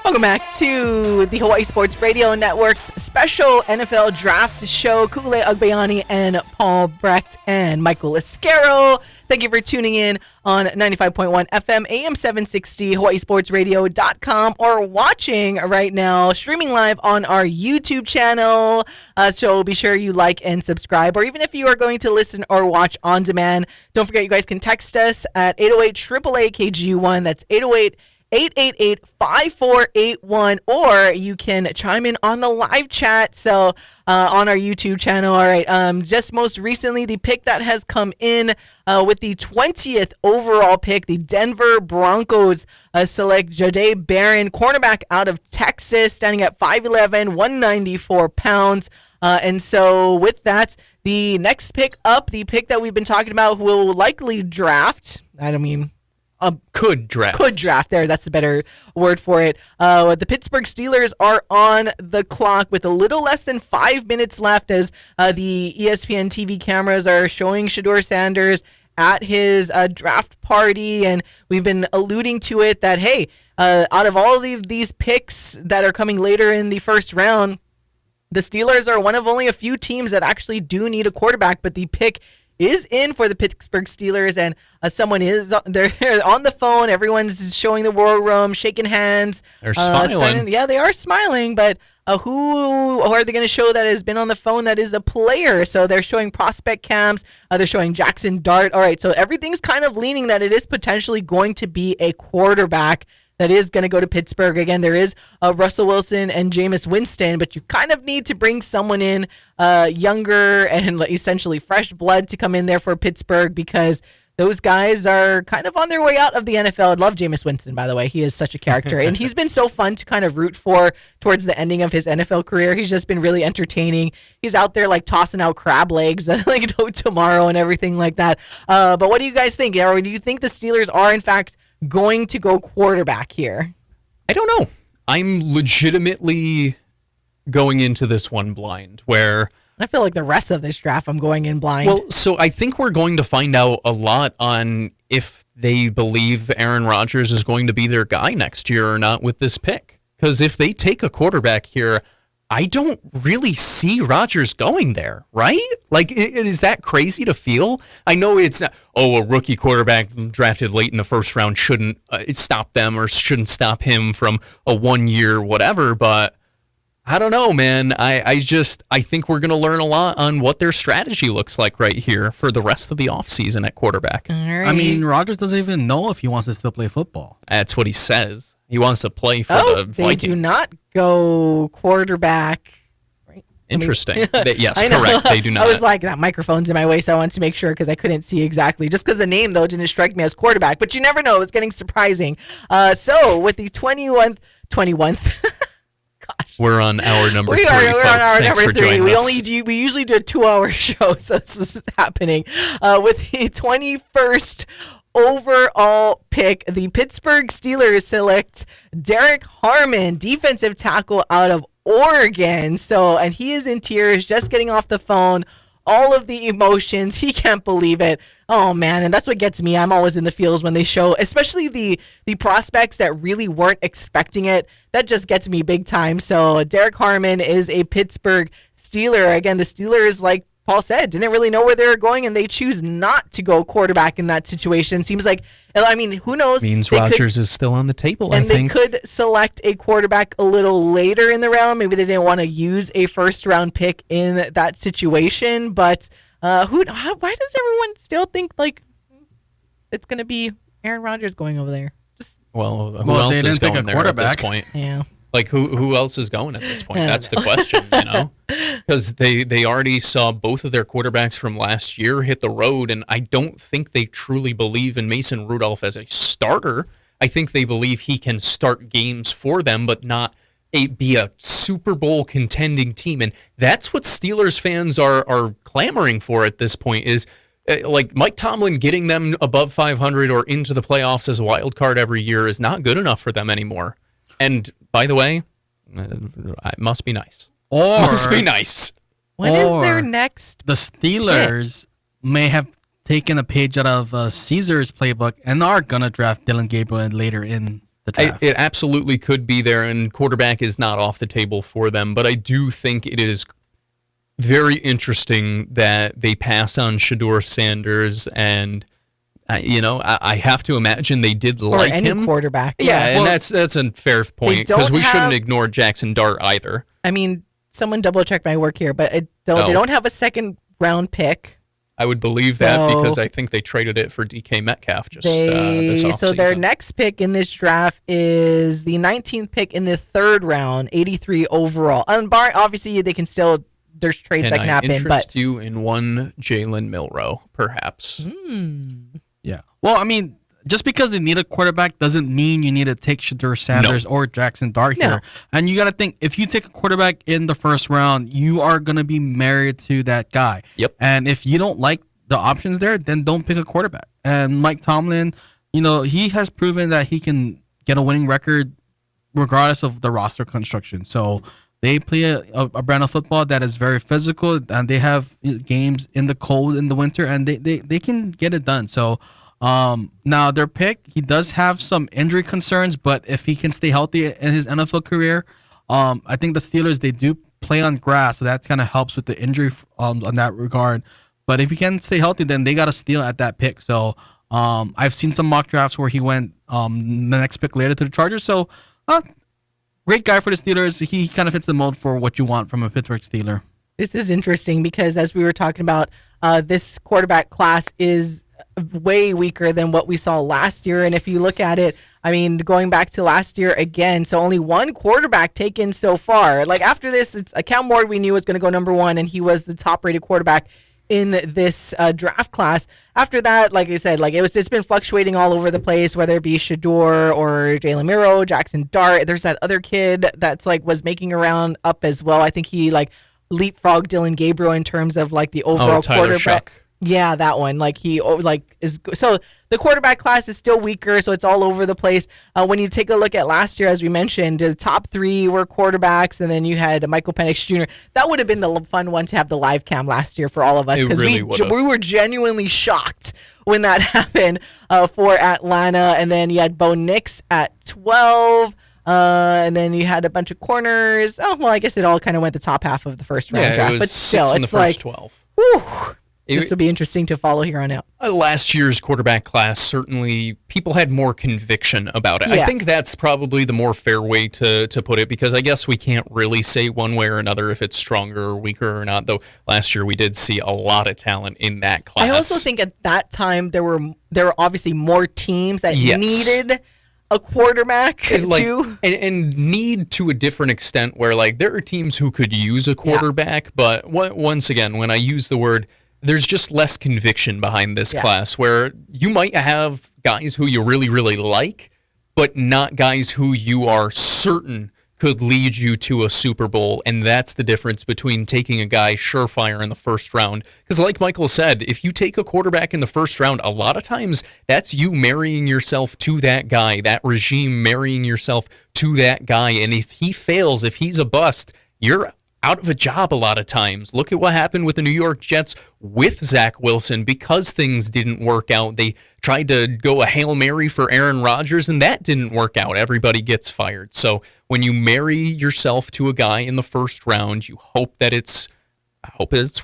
Welcome back to the Hawaii Sports Radio Network's special NFL Draft Show. Ku'ulei Agbayani and Paul Brecht and Michael Lasquero. Thank you for tuning in on 95.1 FM, AM 760, HawaiiSportsRadio.com, or watching right now, streaming live on our YouTube channel. So be sure you like and subscribe, or even if you are going to listen or watch on demand, don't forget you guys can text us at 808-888-KGU1. That's 808-888-5481, or you can chime in on the live chat. So on our YouTube channel. All right. Just most recently, the pick that has come in with the 20th overall pick, the Denver Broncos select Jahdae Barron, cornerback out of Texas, standing at 5'11", 194 pounds. And so with that, the next pick up, the pick that we've been talking about, who will likely draft. Could draft. There, that's a better word for it. The Pittsburgh Steelers are on the clock with a little less than 5 minutes left as the ESPN TV cameras are showing Shedeur Sanders at his draft party. And we've been alluding to it that, hey, out of all of these picks that are coming later in the first round, the Steelers are one of only a few teams that actually do need a quarterback, but the pick is in for the Pittsburgh Steelers, and someone is they're on the phone. Everyone's showing the war room, shaking hands. They're smiling. Yeah, they are smiling, but Who are they going to show that has been on the phone that is a player? So they're showing prospect cams. They're showing Jackson Dart. All right, so everything's kind of leaning that it is potentially going to be a quarterback that is going to go to Pittsburgh. Again, there is Russell Wilson and Jameis Winston, but you kind of need to bring someone in younger and essentially fresh blood to come in there for Pittsburgh, because those guys are kind of on their way out of the NFL. I love Jameis Winston, by the way. He is such a character. And he's been so fun to kind of root for towards the ending of his NFL career. He's just been really entertaining. He's out there like tossing out crab legs like no tomorrow and everything like that. But what do you guys think? Or do you think the Steelers are, in fact, going to go quarterback here? I don't know. I'm legitimately going into this one blind, where I feel like the rest of this draft I'm going in blind. Well, so I think we're going to find out a lot on if they believe Aaron Rodgers is going to be their guy next year or not with this pick. Because if they take a quarterback here, I don't really see Rodgers going there, right? Like, is that crazy to feel? I know it's not, a rookie quarterback drafted late in the first round shouldn't stop them or shouldn't stop him from a 1 year whatever, but I don't know, man. I think we're going to learn a lot on what their strategy looks like right here for the rest of the offseason at quarterback. Right. I mean, Rodgers doesn't even know if he wants to still play football. That's what he says. He wants to play for the Vikings. They do not go quarterback. Right? Interesting. Yes, I know. correct. They do not. I was like, that microphone's in my way, so I wanted to make sure because I couldn't see exactly. Just because the name, though, didn't strike me as quarterback. But you never know. It's getting surprising. So with the 21th. Gosh. We're on hour number 3, We're on hour Thanks number for 3. joining We us. usually do a 2-hour show, so this is happening. With the 21st overall pick, the Pittsburgh Steelers select Derek Harmon, defensive tackle out of Oregon. And he is in tears, just getting off the phone. All of the emotions. He can't believe it. Oh, man. And that's what gets me. I'm always in the feels when they show, especially the prospects that really weren't expecting it. That just gets me big time. So Derek Harmon is a Pittsburgh Steeler. Again, the Steelers, like Paul said, didn't really know where they were going, and they choose not to go quarterback in that situation. Seems like, I mean, who knows? Means Rodgers is still on the table, and I think. they could select a quarterback a little later in the round. Maybe they didn't want to use a first-round pick in that situation. But why does everyone still think like it's going to be Aaron Rodgers going over there? Who else is going there at this point? Yeah. Like, who else is going at this point? That's the question, Because they already saw both of their quarterbacks from last year hit the road, and I don't think they truly believe in Mason Rudolph as a starter. I think they believe he can start games for them, but not be a Super Bowl contending team. And that's what Steelers fans are clamoring for at this point is, like, Mike Tomlin getting them above 500 or into the playoffs as a wild card every year is not good enough for them anymore. And by the way, it must be nice. Must be nice. When is their next? The Steelers may have taken a page out of Caesar's playbook and are gonna draft Dylan Gabriel later in the draft. It absolutely could be there, and quarterback is not off the table for them. But I do think it is very interesting that they pass on Shedeur Sanders, and I have to imagine they did like any him. Quarterback. Yeah, and that's a fair point because we shouldn't ignore Jackson Dart either. I mean, someone double check my work here, but they don't have a second round pick. I would believe that because I think they traded it for DK Metcalf this offseason. So their next pick in this draft is the 19th pick in the 3rd round, 83 overall. Obviously, they can still. There's trades that can happen. Interest you in one Jalen Milroe, perhaps? Yeah. Well, I mean, just because they need a quarterback doesn't mean you need to take Shedeur Sanders or Jackson Dart here. And you got to think, if you take a quarterback in the 1st round, you are going to be married to that guy. Yep. And if you don't like the options there, then don't pick a quarterback. And Mike Tomlin, he has proven that he can get a winning record regardless of the roster construction. So they play a brand of football that is very physical, and they have games in the cold in the winter, and they can get it done. So now their pick, he does have some injury concerns, but if he can stay healthy in his NFL career, I think the Steelers, they do play on grass, so that kind of helps with the injury on that regard. But if he can stay healthy, then they got to steal at that pick. So I've seen some mock drafts where he went the next pick later to the Chargers. So great guy for the Steelers. He kind of fits the mold for what you want from a Pittsburgh Steeler. This is interesting because as we were talking about, this quarterback class is way weaker than what we saw last year. And if you look at it, I mean, going back to last year again, so only one quarterback taken so far. Like after this, it's Cam Ward we knew was going to go number one, and he was the top rated quarterback in this draft class. After that, like I said, like it's been fluctuating all over the place, whether it be Shador or Jalen Miro, Jackson Dart. There's that other kid that's like was making around up as well. I think he like leapfrogged Dylan Gabriel in terms of like the overall Tyler quarterback. Shuck. Yeah, that one. Like he like is so the quarterback class is still weaker, so it's all over the place. When you take a look at last year, as we mentioned, the top three were quarterbacks, and then you had Michael Penix Jr. That would have been the fun one to have the live cam last year for all of us, because really we were genuinely shocked when that happened for Atlanta. And then you had Bo Nix at 12. And then you had a bunch of corners. Oh well, I guess it all kind of went the top half of the first round draft, but still, in the it's first like 12. Whew, this will be interesting to follow here on out. Last year's quarterback class, certainly people had more conviction about it. Yeah. I think that's probably the more fair way to put it, because I guess we can't really say one way or another if it's stronger or weaker or not, though last year we did see a lot of talent in that class. I also think at that time there were obviously more teams that needed a quarterback too. And need to a different extent, where like there are teams who could use a quarterback, but once again, when I use the word, there's just less conviction behind this class, where you might have guys who you really, really like, but not guys who you are certain could lead you to a Super Bowl. And that's the difference between taking a guy surefire in the first round. Because like Michael said, if you take a quarterback in the first round, a lot of times that's you marrying yourself to that guy, that regime marrying yourself to that guy. And if he fails, if he's a bust, you're out of a job a lot of times. Look at what happened with the New York Jets with Zach Wilson. Because things didn't work out, they tried to go a Hail Mary for Aaron Rodgers, and that didn't work out. Everybody gets fired. So when you marry yourself to a guy in the first round, you hope that it's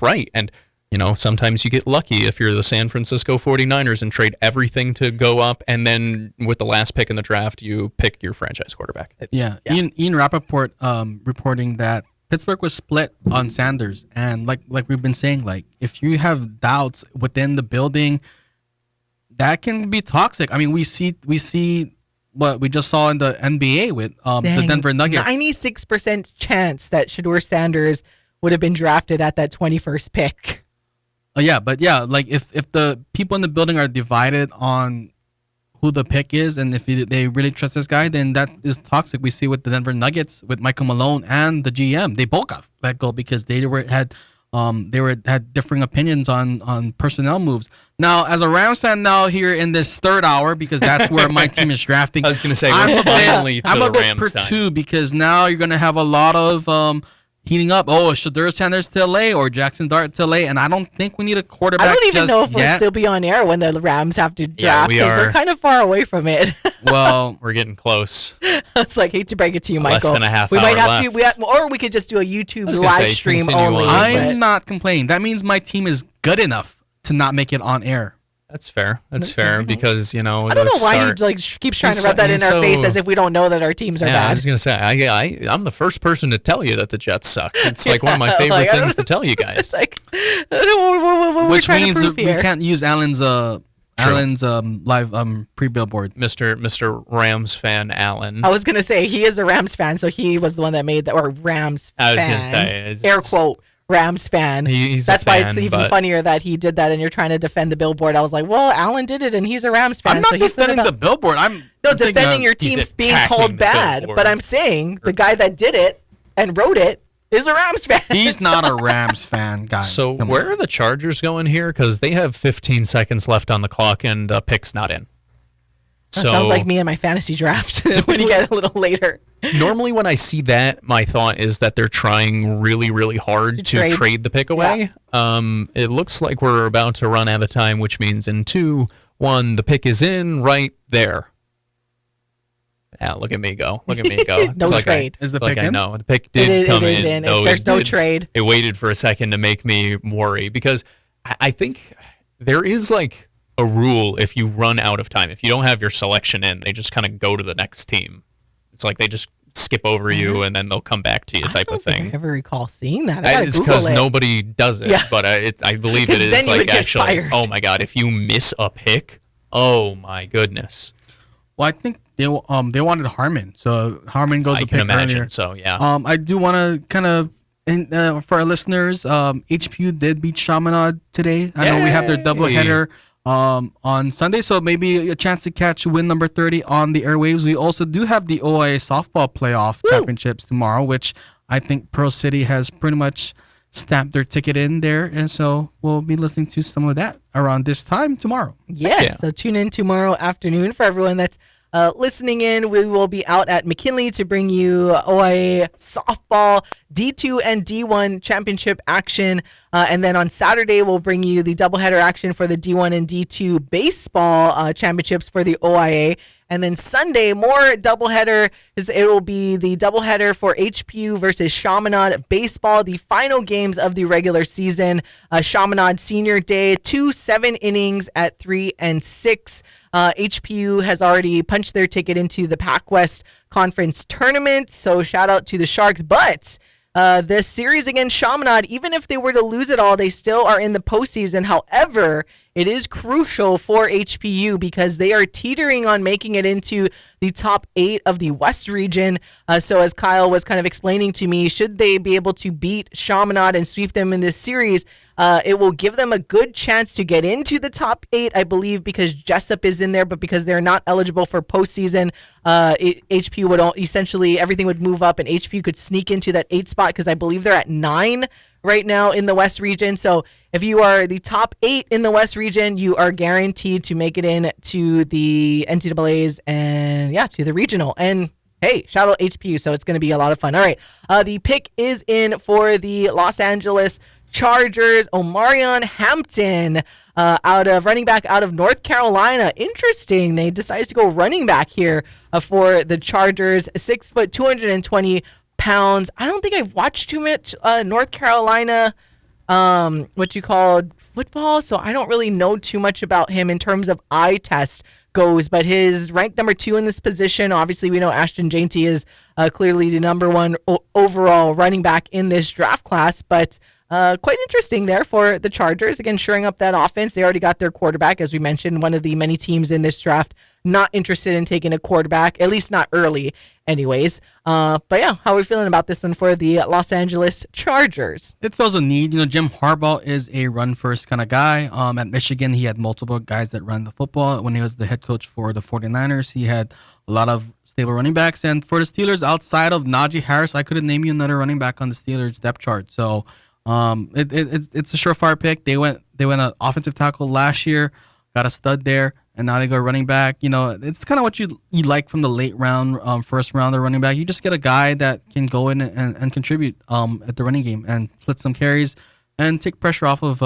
right. And, you know, sometimes you get lucky if you're the San Francisco 49ers and trade everything to go up, and then with the last pick in the draft, you pick your franchise quarterback. Yeah. Ian Rappaport reporting that Pittsburgh was split on Sanders, and like we've been saying, like if you have doubts within the building, that can be toxic. I mean, we see what we just saw in the NBA with the Denver Nuggets. 96% chance that Shador Sanders would have been drafted at that 21st pick. Like if the people in the building are divided on who the pick is, and if they really trust this guy, then that is toxic. We see with the Denver Nuggets with Michael Malone and the GM, they both got let go because they had differing opinions on personnel moves. Now, as a Rams fan now here in this third hour, because that's where my team is drafting. I was going to say, we're finally to I'm the a bit Rams time. too, because now you're going to have a lot of heating up. Oh, Shador Sanders to LA or Jackson Dart to LA, and I don't think we need a quarterback. I don't even know if yet. we'll still be on air when the Rams have to draft, we because are. we're kind of far away from it. Well, we're getting close. It's like, hate to break it to you, Michael. Less than a half we hour might have left. or we could just do a YouTube was gonna live say, stream continue only. on. I'm not complaining. That means my team is good enough to not make it on air. That's fair. That's fair, because, you know, I don't know why he like keeps trying to rub that in our face as if we don't know that our teams are I bad. was going to say, I'm the first person to tell you that the Jets suck. It's like one of my favorite things to tell you guys. It's like, I don't know what we're Which trying means to prove we here. can't use Alan's live pre-billboard. Mr. Rams fan Allen. I was gonna say he is a Rams fan, so he was the one that made that, or Rams I was fan. gonna say, it's- air quote Rams fan. He's That's a why fan, it's even but- funnier that he did that, and you're trying to defend the billboard. I was like, well, Alan did it, and he's a Rams fan. I'm not so he's defending the billboard. I'm thinking defending your he's team's being attacking called the bad. billboard. But I'm saying the guy that did it and wrote it is a Rams fan. He's not a Rams fan, guys. So Come where on. are the Chargers going here? Because they have 15 seconds left on the clock, and the pick's not in. That So sounds like me and my fantasy draft when you get a little later. normally when I see that, my thought is that they're trying really, really hard to trade the pick away. It looks like we're about to run out of time, which means in 2, 1, the pick is in right there. Yeah, look at me go. Look at me go. No It's like trade. Is the like pick I in? know. The pick did come it is in. though There's it no did- trade. It waited for a second to make me worry, because I think there is like a rule if you run out of time. If you don't have your selection in, they just kind of go to the next team. It's skip over you and then they'll come back to you type of thing. I ever recall seeing that. I It's because nobody does it, but I believe it is like actually. Oh my God! If you miss a pick, oh my goodness. Well, I think they wanted Harmon, so Harmon goes I to can pick imagine. earlier. So yeah. I do want to kind of, for our listeners, HPU did beat Chaminade today. I know we have their doubleheader on Sunday, so maybe a chance to catch win number 30 on the airwaves. We also do have the OIA softball playoff championships tomorrow, which I think Pearl City has pretty much stamped their ticket in there, and so we'll be listening to some of that around this time tomorrow. Yes, so tune in tomorrow afternoon for everyone that's listening in. We will be out at McKinley to bring you OIA softball D2 and D1 championship action. And then on Saturday, we'll bring you the doubleheader action for the D1 and D2 baseball championships for the OIA. And then Sunday, more doubleheader. It will be the doubleheader for HPU versus Chaminade baseball, the final games of the regular season. Chaminade Senior Day, 2 7 innings at 3 and 6. HPU has already punched their ticket into the Pac West Conference tournament, so shout out to the Sharks. But the series against Chaminade, even if they were to lose it all, they still are in the postseason. However, it is crucial for HPU because they are teetering on making it into the top 8 of the West region. So as Kyle was kind of explaining to me, should they be able to beat Chaminade and sweep them in this series, it will give them a good chance to get into the top 8, I believe, because Jessup is in there, but because they're not eligible for postseason, HPU would essentially, everything would move up and HPU could sneak into that 8 spot because I believe they're at 9 right now in the West region. So if you are the top 8 in the West region, you are guaranteed to make it in to the NCAAs and to the regional. And hey, shout out HPU. So it's going to be a lot of fun. All right. The pick is in for the Los Angeles Chargers, Omarion Hampton, running back out of North Carolina. Interesting. They decided to go running back here for the Chargers. 6 foot, 220 pounds. I don't think I've watched too much North Carolina, football, so I don't really know too much about him in terms of eye test goes, but his ranked number 2 in this position. Obviously, we know Ashton Jainty is clearly the number 1 overall running back in this draft class, but quite interesting there for the Chargers. Again, shoring up that offense. They already got their quarterback, as we mentioned, one of the many teams in this draft not interested in taking a quarterback, at least not early anyways. But yeah, how are we feeling about this one for the Los Angeles Chargers? It fills a need. Jim Harbaugh is a run-first kind of guy. At Michigan, he had multiple guys that run the football. When he was the head coach for the 49ers, he had a lot of stable running backs. And for the Steelers, outside of Najee Harris, I couldn't name you another running back on the Steelers depth chart. So it's a surefire pick. They went an offensive tackle last year, got a stud there, and now they go running back. It's kind of what you like from the late round, first rounder running back. You just get a guy that can go in and contribute at the running game and split some carries and take pressure off of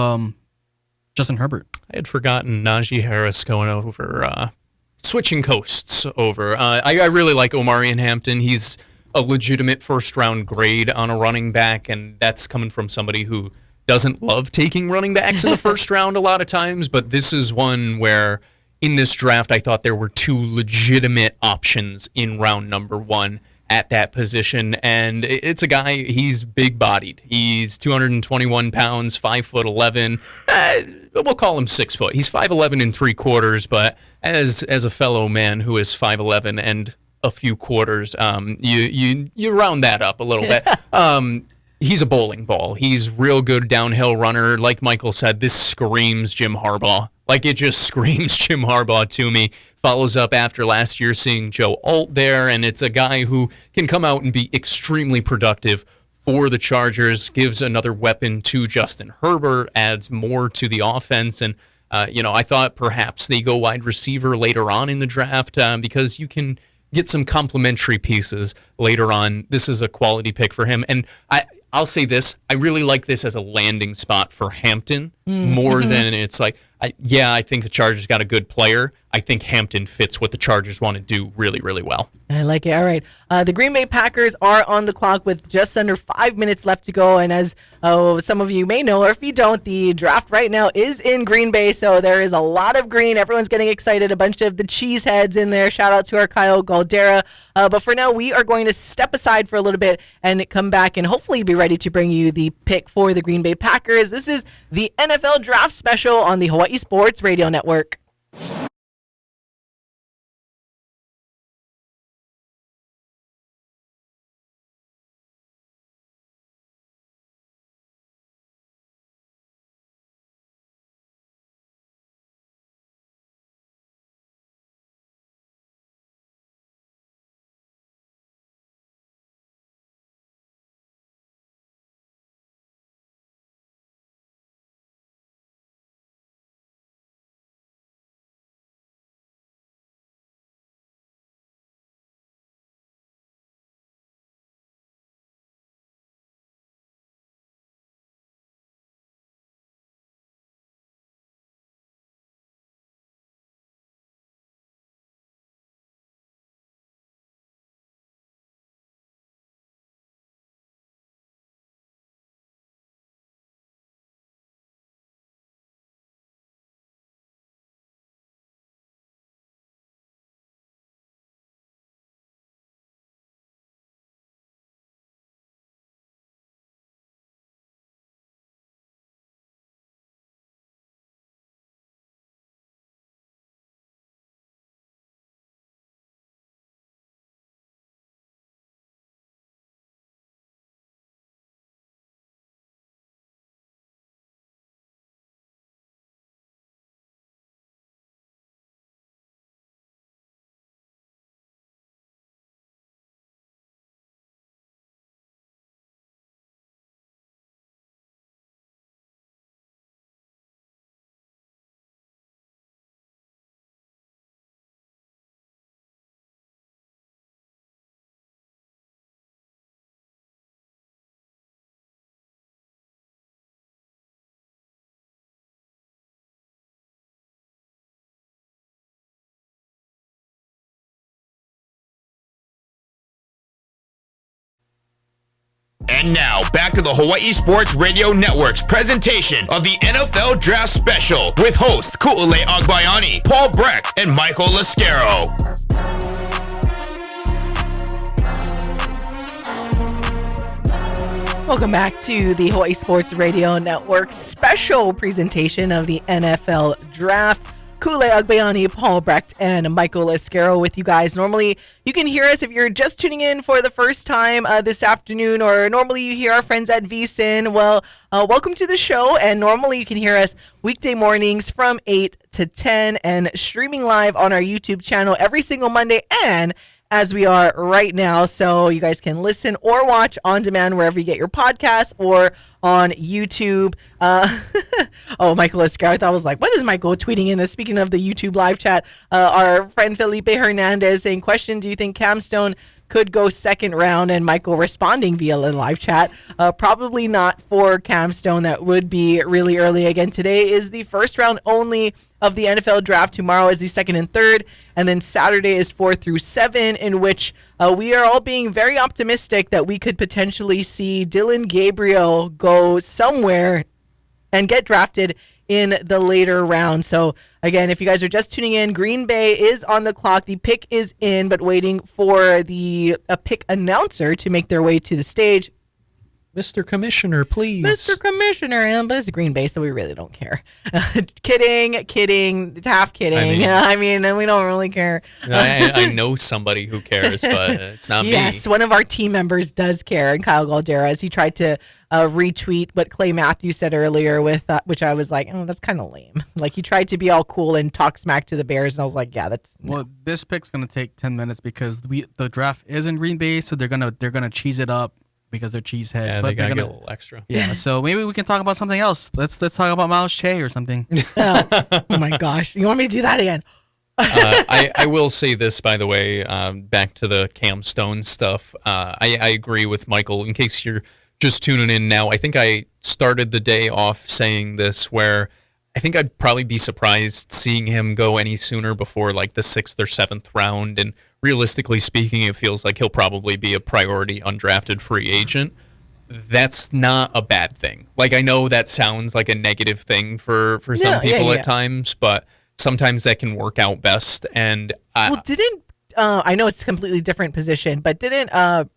Justin Herbert. I had forgotten Najee Harris going over, switching coasts over. I really like Omarion Hampton. He's a legitimate first-round grade on a running back, and that's coming from somebody who doesn't love taking running backs in the first round a lot of times, but this is one where in this draft I thought there were 2 legitimate options in round number 1 at that position, and it's a guy, he's big-bodied. He's 221 pounds, 5'11". We'll call him 6 foot. He's 5'11 and 3/4, but as a fellow man who is 5'11 and a few quarters, you round that up a little bit. He's a bowling ball. He's real good downhill runner. Like Michael said, this screams Jim Harbaugh. Like, it just screams Jim Harbaugh to me. Follows up after last year seeing Joe Alt there, and it's a guy who can come out and be extremely productive for the Chargers, gives another weapon to Justin Herbert, adds more to the offense, and I thought perhaps they go wide receiver later on in the draft because you can get some complementary pieces later on. This is a quality pick for him, and I'll say this, I really like this as a landing spot for Hampton more than it's like, I think the Chargers got a good player. I think Hampton fits what the Chargers want to do really, really well. I like it. All right. The Green Bay Packers are on the clock with just under 5 minutes left to go. And as some of you may know, or if you don't, the draft right now is in Green Bay. So there is a lot of green. Everyone's getting excited. A bunch of the cheeseheads in there. Shout out to our Kyle Galdera. But for now, we are going to step aside for a little bit and come back and hopefully be ready to bring you the pick for the Green Bay Packers. This is the NFL Draft Special on the Hawai'i Sports Radio Network. And now, back to the Hawai'i Sports Radio Network's presentation of the NFL Draft Special with host Ku'ulei Agbayani, Paul Brecht, and Michael Lasquero. Welcome back to the Hawai'i Sports Radio Network special presentation of the NFL Draft. Ku'ulei Agbayani, Paul Brecht, and Michael Lasquero with you guys. Normally, you can hear us if you're just tuning in for the first time this afternoon, or normally you hear our friends at VSIN. Well, welcome to the show, and normally you can hear us weekday mornings from 8 to 10 and streaming live on our YouTube channel every single Monday, and as we are right now, so you guys can listen or watch on demand wherever you get your podcasts or on YouTube. Oh, Michael Lasquero, I thought I was like, what is Michael tweeting in this? Speaking of the YouTube live chat, our friend Felipe Hernandez saying, question, do you think Cam Stone could go second round? And Michael responding via the live chat, probably not for Cam Stone. That would be really early. Again, today is the first round only of the NFL draft. Tomorrow is the second and third, and then Saturday is 4 through 7, in which we are all being very optimistic that we could potentially see Dylan Gabriel go somewhere and get drafted in the later round. So again, if you guys are just tuning in, Green Bay is on the clock. The pick is in, but waiting for the pick announcer to make their way to the stage. Mr. Commissioner, please. Mr. Commissioner, and this is Green Bay, so we really don't care. Kidding, half kidding. I mean, we don't really care. I know somebody who cares, but it's not me. Yes, one of our team members does care, and Kyle Galdera, as he tried to retweet what Clay Matthews said earlier, with which I was like, oh, that's kind of lame. Like, he tried to be all cool and talk smack to the Bears, and I was like, yeah, that's no. Well, this pick's gonna take 10 minutes because the draft is in Green Bay, so they're gonna cheese it up because they're cheeseheads. Yeah, but they gotta they're get gonna, a little extra. Yeah, so maybe we can talk about something else. Let's talk about Miles Shea or something. Oh my gosh, you want me to do that again? I will say this, by the way, back to the Cam Stone stuff. I agree with Michael. In case you're just tuning in now, I think I started the day off saying this, where I think I'd probably be surprised seeing him go any sooner before like the 6th or 7th round. And realistically speaking, it feels like he'll probably be a priority undrafted free agent. That's not a bad thing. Like, I know that sounds like a negative thing for some people at times, but sometimes that can work out best. And didn't I know it's a completely different position, but didn't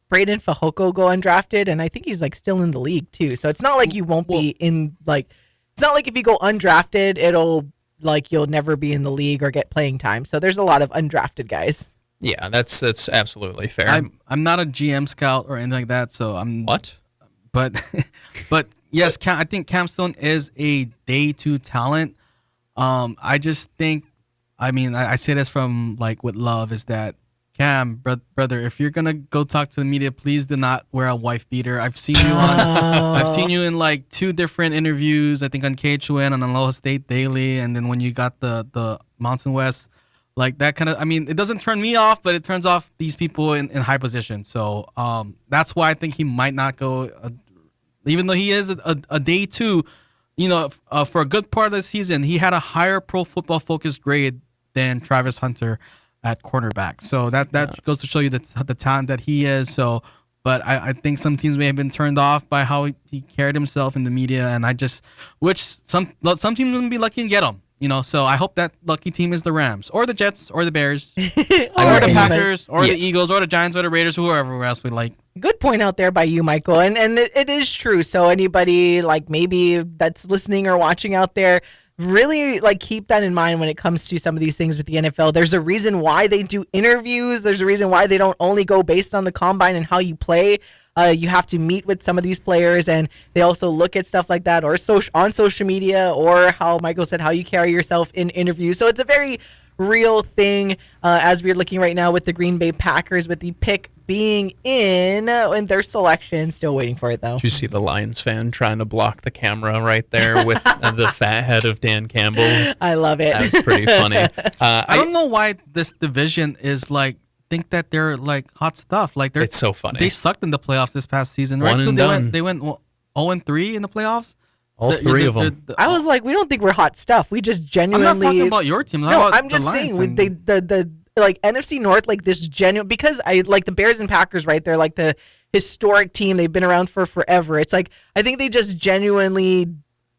Braden Fajoko go undrafted? And I think he's like still in the league too. So it's not like you won't be in like. It's not like if you go undrafted, it'll like you'll never be in the league or get playing time. So there's a lot of undrafted guys. Yeah, that's absolutely fair. I'm not a GM scout or anything like that, so I'm what? But yes, I think Cam Stone is a day 2 talent. I just think, I mean, I say this from like with love, is that Cam, brother, if you're gonna go talk to the media, please do not wear a wife beater. I've seen you I've seen you in like 2 different interviews. I think on KHON and on Aloha State Daily, and then when you got the Mountain West, like that kind of. I mean, it doesn't turn me off, but it turns off these people in high positions. So that's why I think he might not go, even though he is a day 2. You know, for a good part of the season, he had a higher Pro Football Focus grade than Travis Hunter at cornerback. So that goes to show you the talent that he is. So, but I think some teams may have been turned off by how he carried himself in the media, and which some teams wouldn't be lucky to get him. You know, so I hope that lucky team is the Rams or the Jets or the Bears or the Packers or the Eagles or the Giants or the Raiders, whoever else we like. Good point out there by you, Michael. And it is true. So anybody like maybe that's listening or watching out there, really like keep that in mind when it comes to some of these things with the NFL. There's a reason why they do interviews. There's a reason why they don't only go based on the combine and how you play. You have to meet with some of these players, and they also look at stuff like that or on social media, or how Michael said, how you carry yourself in interviews. So it's a very real thing as we're looking right now with the Green Bay Packers, with the pick being in their selection. Still waiting for it, though. Did you see the Lions fan trying to block the camera right there with the fat head of Dan Campbell? I love it. That was pretty funny. I don't know why this division is like, think that they're like hot stuff. Like it's so funny. They sucked in the playoffs this past season, right? One and done. They went 0-3 in the playoffs. All 3 of them. I was like, we don't think we're hot stuff. We just genuinely. I'm not talking about your team. I'm just saying the like NFC North, like this genuine, because I like the Bears and Packers, right? They're like the historic team. They've been around for forever. It's like I think they just genuinely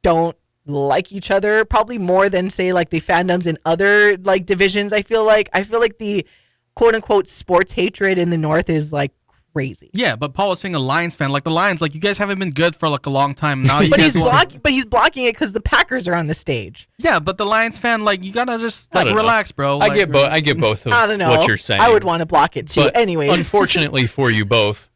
don't like each other, probably more than say like the fandoms in other like divisions. I feel like the quote unquote sports hatred in the North is like crazy. Yeah, but Paul was saying a Lions fan, like the Lions, like you guys haven't been good for like a long time now. You but guys he's blocking it because the Packers are on the stage. Yeah, but the Lions fan, like you gotta just like relax, bro. I get both of I don't know. what you're saying. I would want to block it too. But anyways, unfortunately for you both.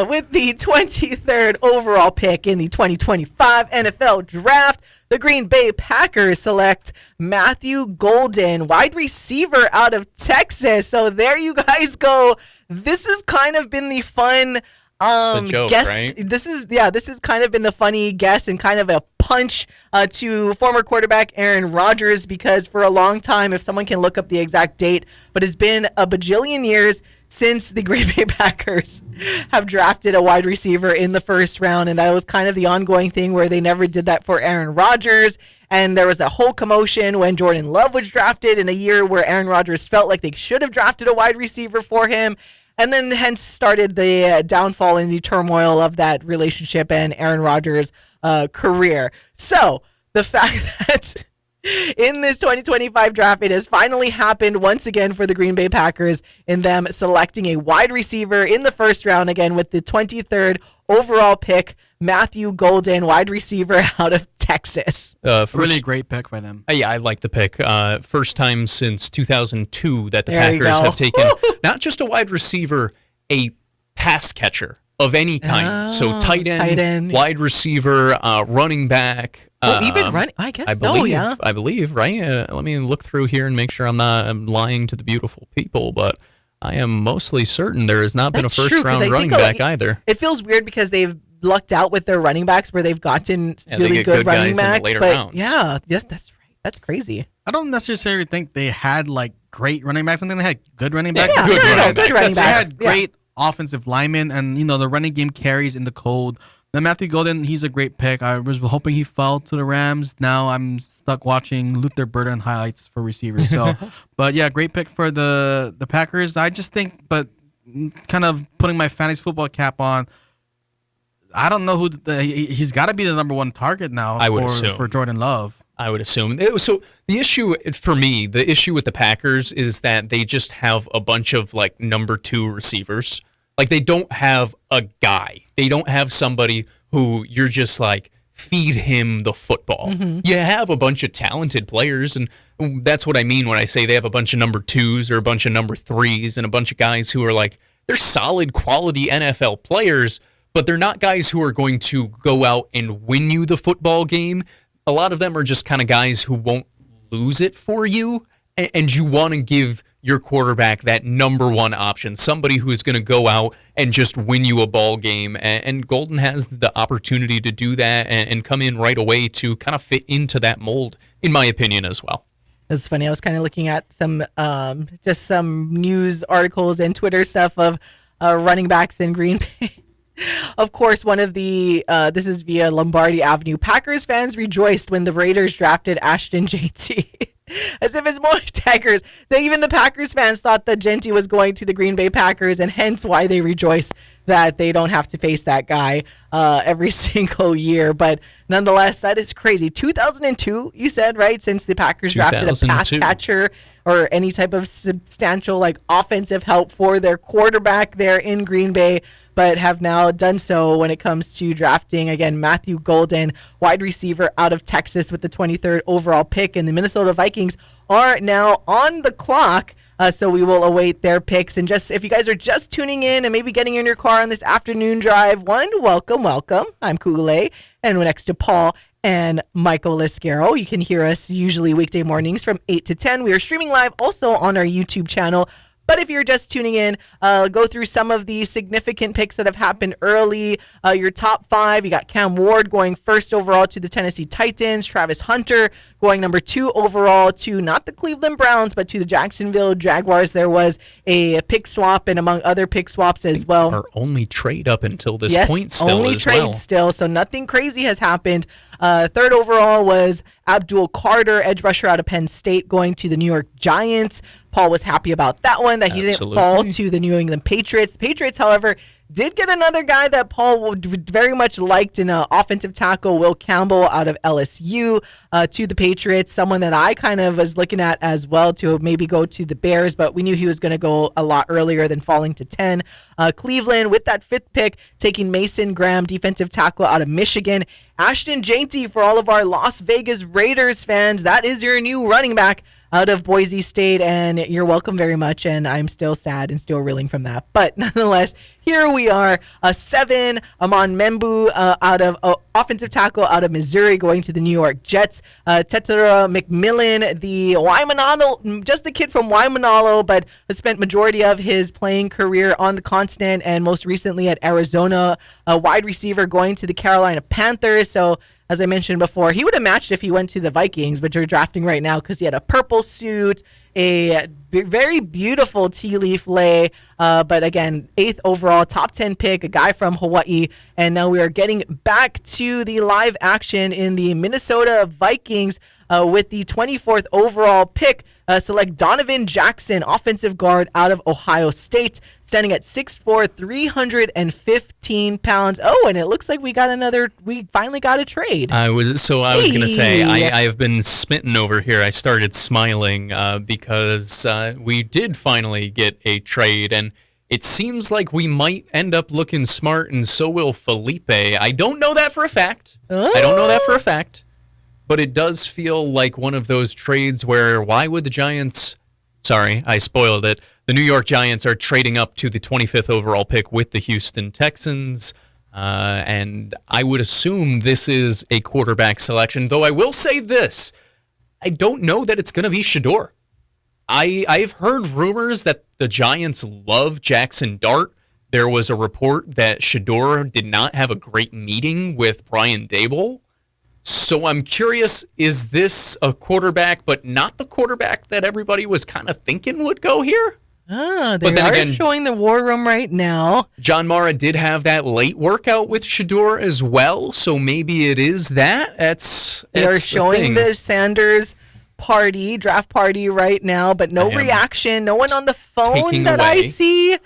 With the 23rd overall pick in the 2025 NFL Draft, the Green Bay Packers select Matthew Golden, wide receiver out of Texas. So there you guys go. This has kind of been the fun the joke, guess. Right? This has kind of been the funny guess and kind of a punch to former quarterback Aaron Rodgers, because for a long time, if someone can look up the exact date, but it's been a bajillion years since the Green Bay Packers have drafted a wide receiver in the first round, and that was kind of the ongoing thing where they never did that for Aaron Rodgers. And there was a whole commotion when Jordan Love was drafted in a year where Aaron Rodgers felt like they should have drafted a wide receiver for him. And then hence started the downfall and the turmoil of that relationship and Aaron Rodgers' career. So the fact that in this 2025 draft, it has finally happened once again for the Green Bay Packers, in them selecting a wide receiver in the first round, again with the 23rd overall pick, Matthew Golden, wide receiver out of Texas. Really great pick by them. Yeah, I like the pick. First time since 2002 that the Packers have taken not just a wide receiver, a pass catcher of any kind. So tight end, wide receiver, running back. Even running, I guess I believe, right? Let me look through here and make sure I'm lying to the beautiful people, but I am mostly certain there has not been a first-round running back either. It feels weird because they've lucked out with their running backs where they've gotten really good running backs. But rounds. Yeah, that's right. That's crazy. I don't necessarily think they had like great running backs. I think they had good running backs. Good running backs. They had great offensive linemen, and the running game carries in the cold Then Matthew Golden, he's a great pick. I was hoping he fell to the Rams. Now I'm stuck watching Luther Burden highlights for receivers. So, but yeah, great pick for the Packers. I just think, but kind of putting my fantasy football cap on, I don't know who he's got to be the number one target now. I would assume for Jordan Love. I would assume. So the issue for me, the issue with the Packers is that they just have a bunch of like number 2 receivers. Like they don't have a guy. They don't have somebody who you're just like, feed him the football. Mm-hmm. You have a bunch of talented players, and that's what I mean when I say they have a bunch of number 2s or a bunch of number 3s and a bunch of guys who are like, they're solid quality NFL players, but they're not guys who are going to go out and win you the football game. A lot of them are just kind of guys who won't lose it for you, and you want to give your quarterback that number 1 option, somebody who is going to go out and just win you a ball game. And Golden has the opportunity to do that and come in right away to kind of fit into that mold, in my opinion, as well. It's funny. I was kind of looking at some news articles and Twitter stuff of running backs in Green Bay. Of course, one of the this is via Lombardi Avenue. Packers fans rejoiced when the Raiders drafted Ashton Jeanty. As if it's more Packers. Even the Packers fans thought that Jeanty was going to the Green Bay Packers, and hence why they rejoice that they don't have to face that guy every single year. But nonetheless, that is crazy. 2002, you said, right? Since the Packers drafted a pass catcher or any type of substantial like offensive help for their quarterback there in Green Bay, but have now done so when it comes to drafting, again, Matthew Golden, wide receiver out of Texas with the 23rd overall pick. And the Minnesota Vikings are now on the clock, so we will await their picks. And just if you guys are just tuning in and maybe getting in your car on this afternoon drive, welcome. I'm Ku'ulei, and we're next to Paul and Michael Lasquero. You can hear us usually weekday mornings from 8 to 10. We are streaming live also on our YouTube channel. But if you're just tuning in, go through some of the significant picks that have happened early. Your top 5, you got Cam Ward going first overall to the Tennessee Titans. Travis Hunter going number 2 overall to not the Cleveland Browns, but to the Jacksonville Jaguars. There was a pick swap, and among other pick swaps as well. Our only trade up until this point still only as trade well. Still, so nothing crazy has happened. 3rd overall was Abdul Carter, edge rusher out of Penn State, going to the New York Giants. Paul was happy about that one, that he didn't fall to the New England Patriots. The Patriots, however, did get another guy that Paul very much liked in offensive tackle, Will Campbell out of LSU, to the Patriots, someone that I kind of was looking at as well to maybe go to the Bears, but we knew he was going to go a lot earlier than falling to 10. Cleveland, with that 5th pick, taking Mason Graham, defensive tackle out of Michigan. Ashton Jeanty, for all of our Las Vegas Raiders fans, that is your new running back out of Boise State, and you're welcome very much, and I'm still sad and still reeling from that. But nonetheless, here we are, 7, Amon Membu out of offensive tackle out of Missouri, going to the New York Jets. Tetera McMillan, the Waimanalo, just a kid from Waimanalo, but has spent majority of his playing career on the continent and most recently at Arizona. A wide receiver going to the Carolina Panthers. So, as I mentioned before, he would have matched if he went to the Vikings, but you're drafting right now because he had a purple suit, a very beautiful tea leaf lay, but again, 8th overall, top 10 pick, a guy from Hawai'i, and now we are getting back to the live action in the Minnesota Vikings with the 24th overall pick. Select Donovan Jackson, offensive guard out of Ohio State, standing at 6'4", 315 pounds. Oh, and it looks like we finally got a trade. I was going to say, I have been smitten over here. I started smiling because we did finally get a trade, and it seems like we might end up looking smart, and so will Felipe. I don't know that for a fact. But it does feel like one of those trades where why would the Giants... Sorry, I spoiled it. The New York Giants are trading up to the 25th overall pick with the Houston Texans. And I would assume this is a quarterback selection, though I will say this. I don't know that it's going to be Shedeur. I've heard rumors that the Giants love Jackson Dart. There was a report that Shedeur did not have a great meeting with Brian Daboll. So I'm curious, is this a quarterback, but not the quarterback that everybody was kind of thinking would go here? They But then are again- showing the war room right now. John Mara did have that late workout with Shador as well, so maybe it is that. They are the showing thing. the Sanders draft party right now, but no I am reaction. No one on the phone taking that I away. see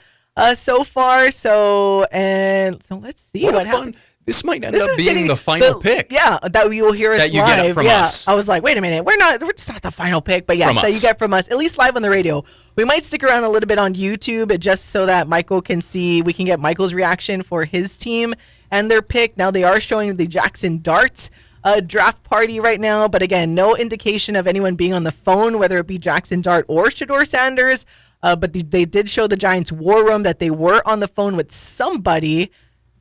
so far. So let's see what What a happens. fun. This might end This up is being getting the final pick. Yeah, that you will hear us That you get live. from yeah. us. I was like, wait a minute, we're just not the final pick, but yes, From that you us. get from us, at least live on the radio. We might stick around a little bit on YouTube just so that Michael can see, we can get Michael's reaction for his team and their pick. Now they are showing the Jackson Dart draft party right now, but again, no indication of anyone being on the phone, whether it be Jackson Dart or Shador Sanders. But they did show the Giants war room that they were on the phone with somebody.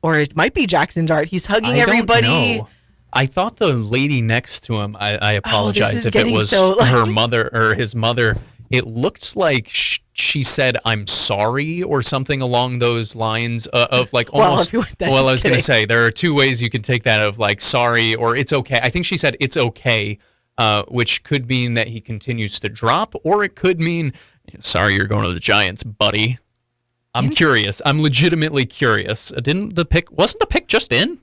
Or it might be Jackson Dart. He's hugging I everybody. don't know. I thought the lady next to him, I apologize is if it getting was so- her mother or his mother. It looked like she said, "I'm sorry," or something along those lines of like Well, almost. if you want that, Well, I just was going to kidding. say there are two ways you can take that of like sorry or it's okay. I think she said it's okay, which could mean that he continues to drop, or it could mean sorry you're going to the Giants, buddy. I'm curious. I'm legitimately curious. Wasn't the pick just in?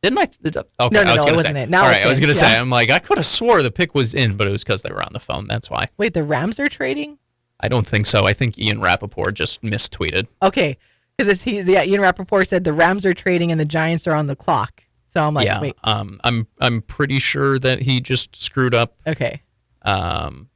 Didn't I? Okay, No, I was it gonna wasn't say. in. Now All right, it's I was in, going to say, yeah. I'm like, I could have swore the pick was in, but it was because they were on the phone. That's why. Wait, the Rams are trading? I don't think so. I think Ian Rappaport just mistweeted. Okay, because Ian Rappaport said the Rams are trading and the Giants are on the clock. So I'm like, Yeah. wait, I'm pretty sure that he just screwed up. okay. Um,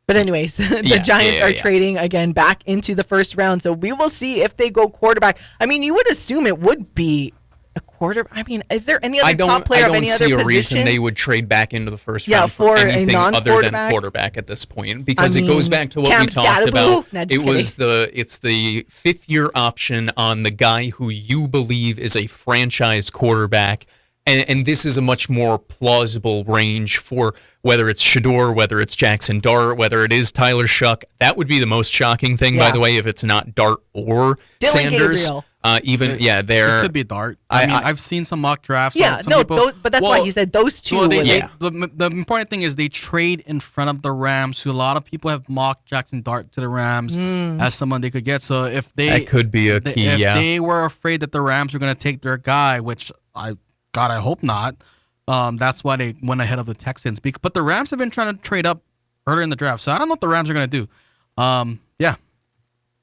But anyways, the Yeah, Giants yeah, are yeah. trading again back into the first round. So we will see if they go quarterback. I mean, you would assume it would be a quarter. I mean, is there any other top player I of don't any see other a position? reason they would trade back into the first Yeah, round for a anything other than non-quarterback? quarterback at this point, because I it goes mean, back to what Cam we talked Scatterboo? about. No, just It's the fifth year option on the guy who you believe is a franchise quarterback. And this is a much more plausible range for whether it's Shador, whether it's Jackson Dart, whether it is Tyler Shuck. That would be the most shocking thing, by Yeah. the way, if it's not Dart or Dylan Sanders. Gabriel. It They're could be Dart. I've seen some mock drafts. Yeah, some no, people, but that's why he said those two. Well, were Yeah. the important thing is they trade in front of the Rams, who a lot of people have mocked Jackson Dart to the Rams as someone they could get. So if they that could be a key. if Yeah, they were afraid that the Rams were going to take their guy, which I hope not. That's why they went ahead of the Texans. But the Rams have been trying to trade up earlier in the draft, so I don't know what the Rams are going to do. Yeah.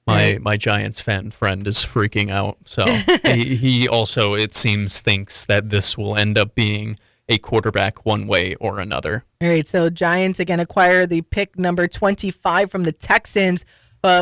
my Giants fan friend is freaking out. So he also, it seems, thinks that this will end up being a quarterback one way or another. All right, so Giants again acquire the pick number 25 from the Texans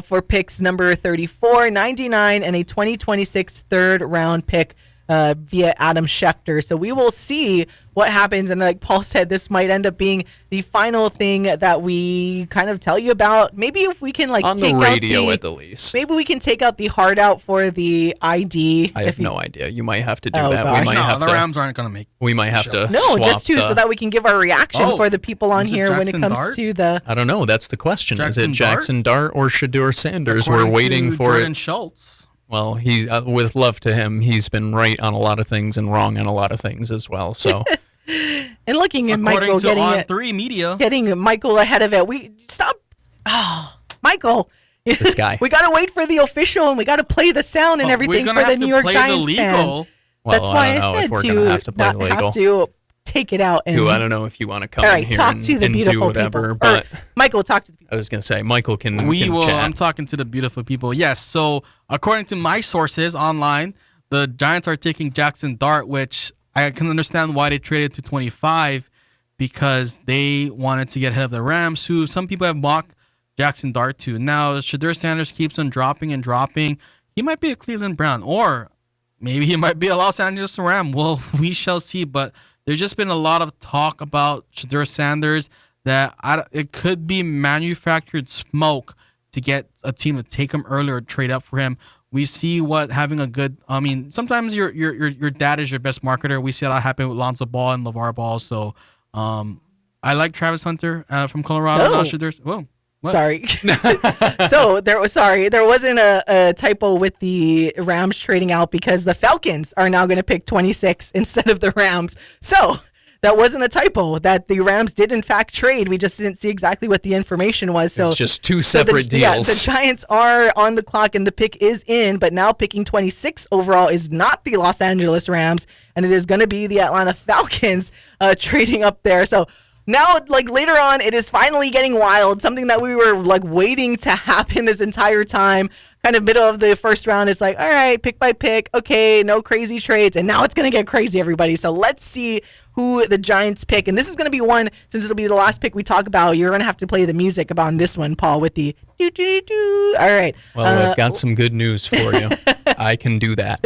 for picks number 34, 99, and a 2026 third round pick via Adam Schefter. So we will see what happens. And like Paul said, this might end up being the final thing that we kind of tell you about. Maybe if we can On take the radio out at the least. maybe we can take out the hard out for the ID. I have no idea. You might have to do Oh, that. gosh. We might No, have the to. Rams aren't going to make. We might have to. No, swap just so that we can give our reaction Oh, for the people on is it here when it Jackson comes Dart? to the. I don't know. That's the question. Is it Jackson Dart? Jackson Dart or Shador Sanders? According We're waiting to for Jordan it. Schultz. Well, he's with love to him. He's been right on a lot of things and wrong on a lot of things as well. So And looking at According Michael to getting On it. 3 Media. Getting Michael ahead of it. We stop. Oh, Michael. This guy. We got to wait for the official and we got to play the sound and everything We're for gonna the have New to York play Giants the legal. fan. That's well, why I don't know I if said we're to gonna have to play not legal. have to take it out. And Who, I don't know if you want to come all in right, here talk and, to the and do beautiful whatever, people. but Or, Michael, talk to the people. I was going to say Michael can. We can will. Chat. I'm talking to the beautiful people. Yes. So according to my sources online, the Giants are taking Jackson Dart, which I can understand why they traded to 25 because they wanted to get ahead of the Rams, who some people have mocked Jackson Dart to. Now, Shador Sanders keeps on dropping and dropping. He might be a Cleveland Brown, or maybe he might be a Los Angeles Ram. Well, we shall see. But there's just been a lot of talk about Shador Sanders that it could be manufactured smoke to get a team to take him early or trade up for him. We see what having a good. I mean, sometimes your dad is your best marketer. We see that happen with Lonzo Ball and LeVar Ball. So, I like Travis Hunter from Colorado. Oh. Whoa, what? Sorry. So there wasn't a typo with the Rams trading out because the Falcons are now going to pick 26 instead of the Rams. So that wasn't a typo, that the Rams did in fact trade. We just didn't see exactly what the information was. So it's just two separate deals. Yeah, the Giants are on the clock and the pick is in, but now picking 26 overall is not the Los Angeles Rams, and it is going to be the Atlanta Falcons trading up there. So now, like later on, it is finally getting wild. Something that we were like waiting to happen this entire time. Kind of middle of the first round, it's like, all right, pick by pick. Okay, no crazy trades. And now it's going to get crazy, everybody. So let's see who the Giants pick. And this is going to be one, since it'll be the last pick we talk about, you're going to have to play the music about this one, Paul, with the do-do-do-do. All right. Well, I've got some good news for you. I can do that.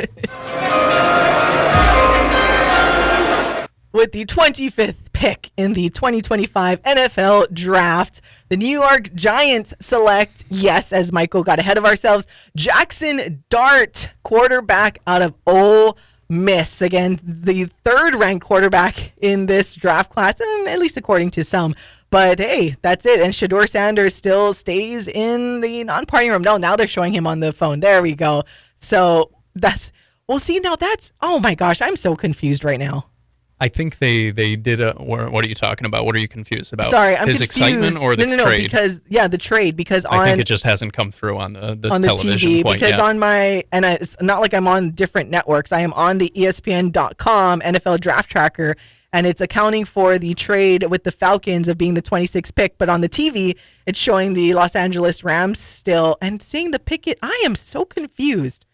With the 25th pick in the 2025 NFL Draft, the New York Giants select, yes, as Michael got ahead of ourselves, Jackson Dart, quarterback out of Ole Miss. Again, the third-ranked quarterback in this draft class, at least according to some. But hey, that's it. And Shedeur Sanders still stays in the non-partying room. No, now they're showing him on the phone. There we go. So we'll see. Now oh my gosh, I'm so confused right now. I think they did a. What are you talking about? What are you confused about? Sorry, I'm his confused. excitement or the no, trade? Because the trade. Because I think it just hasn't come through on the on the television TV. quite Because yet. on it's not like I'm on different networks. I am on the ESPN.com NFL Draft Tracker, and it's accounting for the trade with the Falcons of being the 26th pick. But on the TV, it's showing the Los Angeles Rams still, and seeing the pick. I am so confused.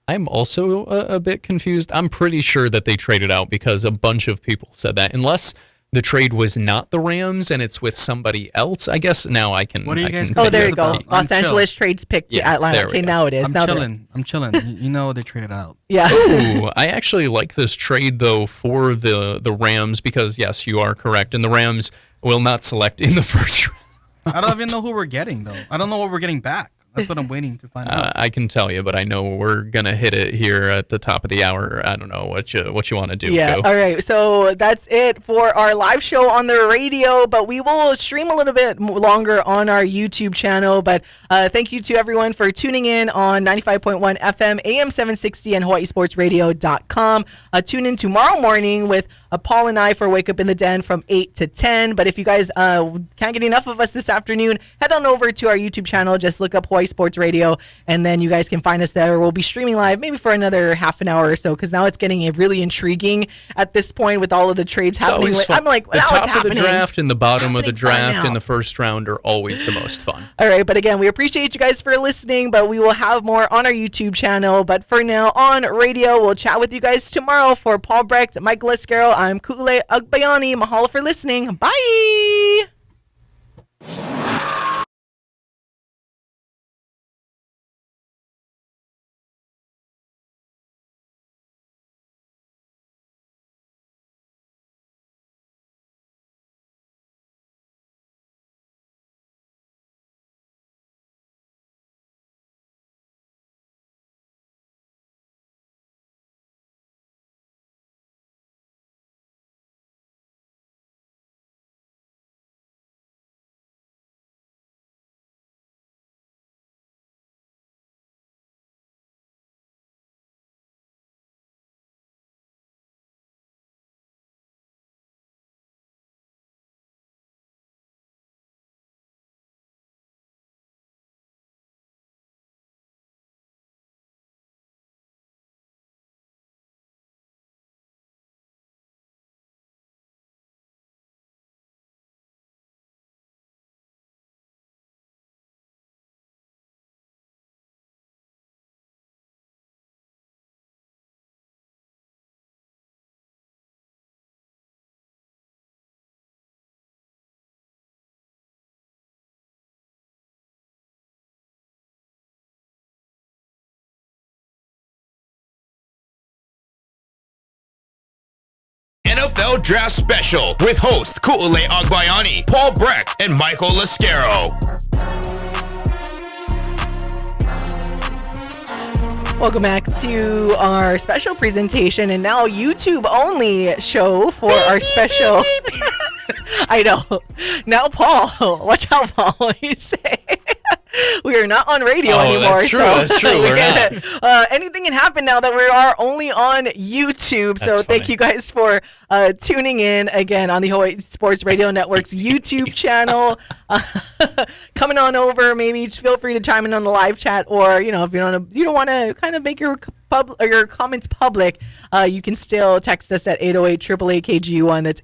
I'm also a bit confused. I'm pretty sure that they traded out because a bunch of people said that. Unless the trade was not the Rams and it's with somebody else, I guess now I can. What are you guys Oh, there you confused go. about? Los I'm Angeles trades pick to Yeah, Atlanta. there we Okay, go. now it is. I'm now chilling. I'm chilling. You know they traded out. Yeah. Ooh, I actually like this trade though for the Rams because yes, you are correct, and the Rams will not select in the first round. I don't even know who we're getting though. I don't know what we're getting back. That's what I'm waiting to find out. I can tell you, but I know we're gonna hit it here at the top of the hour. I don't know what you want to do. Yeah. Go. All right. So that's it for our live show on the radio, but we will stream a little bit longer on our YouTube channel. But thank you to everyone for tuning in on 95.1 FM, AM 760, and HawaiiSportsRadio.com. Tune in tomorrow morning with Paul and I for Wake Up in the Den from 8 to 10. But if you guys can't get enough of us this afternoon, head on over to our YouTube channel. Just look up Hawaii Sports Radio, and then you guys can find us there. We'll be streaming live maybe for another half an hour or so, because now it's getting really intriguing at this point with all of the trades It's happening. always fun. I'm like, the now top it's of happening. the draft and the bottom of the Happening fun draft now. and the first round are always the most fun. All right, but again, we appreciate you guys for listening, but we will have more on our YouTube channel. But for now, on radio, we'll chat with you guys tomorrow. For Paul Brecht, Michael Lasquero, I'm Ku'ulei Agbayani. Mahalo for listening. Bye! NFL Draft Special with host Ku'ulei Agbayani, Paul Brecht, and Michael Lasquero. Welcome back to our special presentation, and now YouTube only show for our special. I know. Now, Paul, watch out, Paul. What you say? We are not on radio anymore. That's true. So That's true. We're not. anything can happen now that we are only on YouTube. So That's thank funny. you guys for tuning in again on the Hawaii Sports Radio Network's YouTube channel. Coming on over, maybe just feel free to chime in on the live chat, or if you don't want to kind of make your comments public, you can still text us at 808-888-KGU1. That's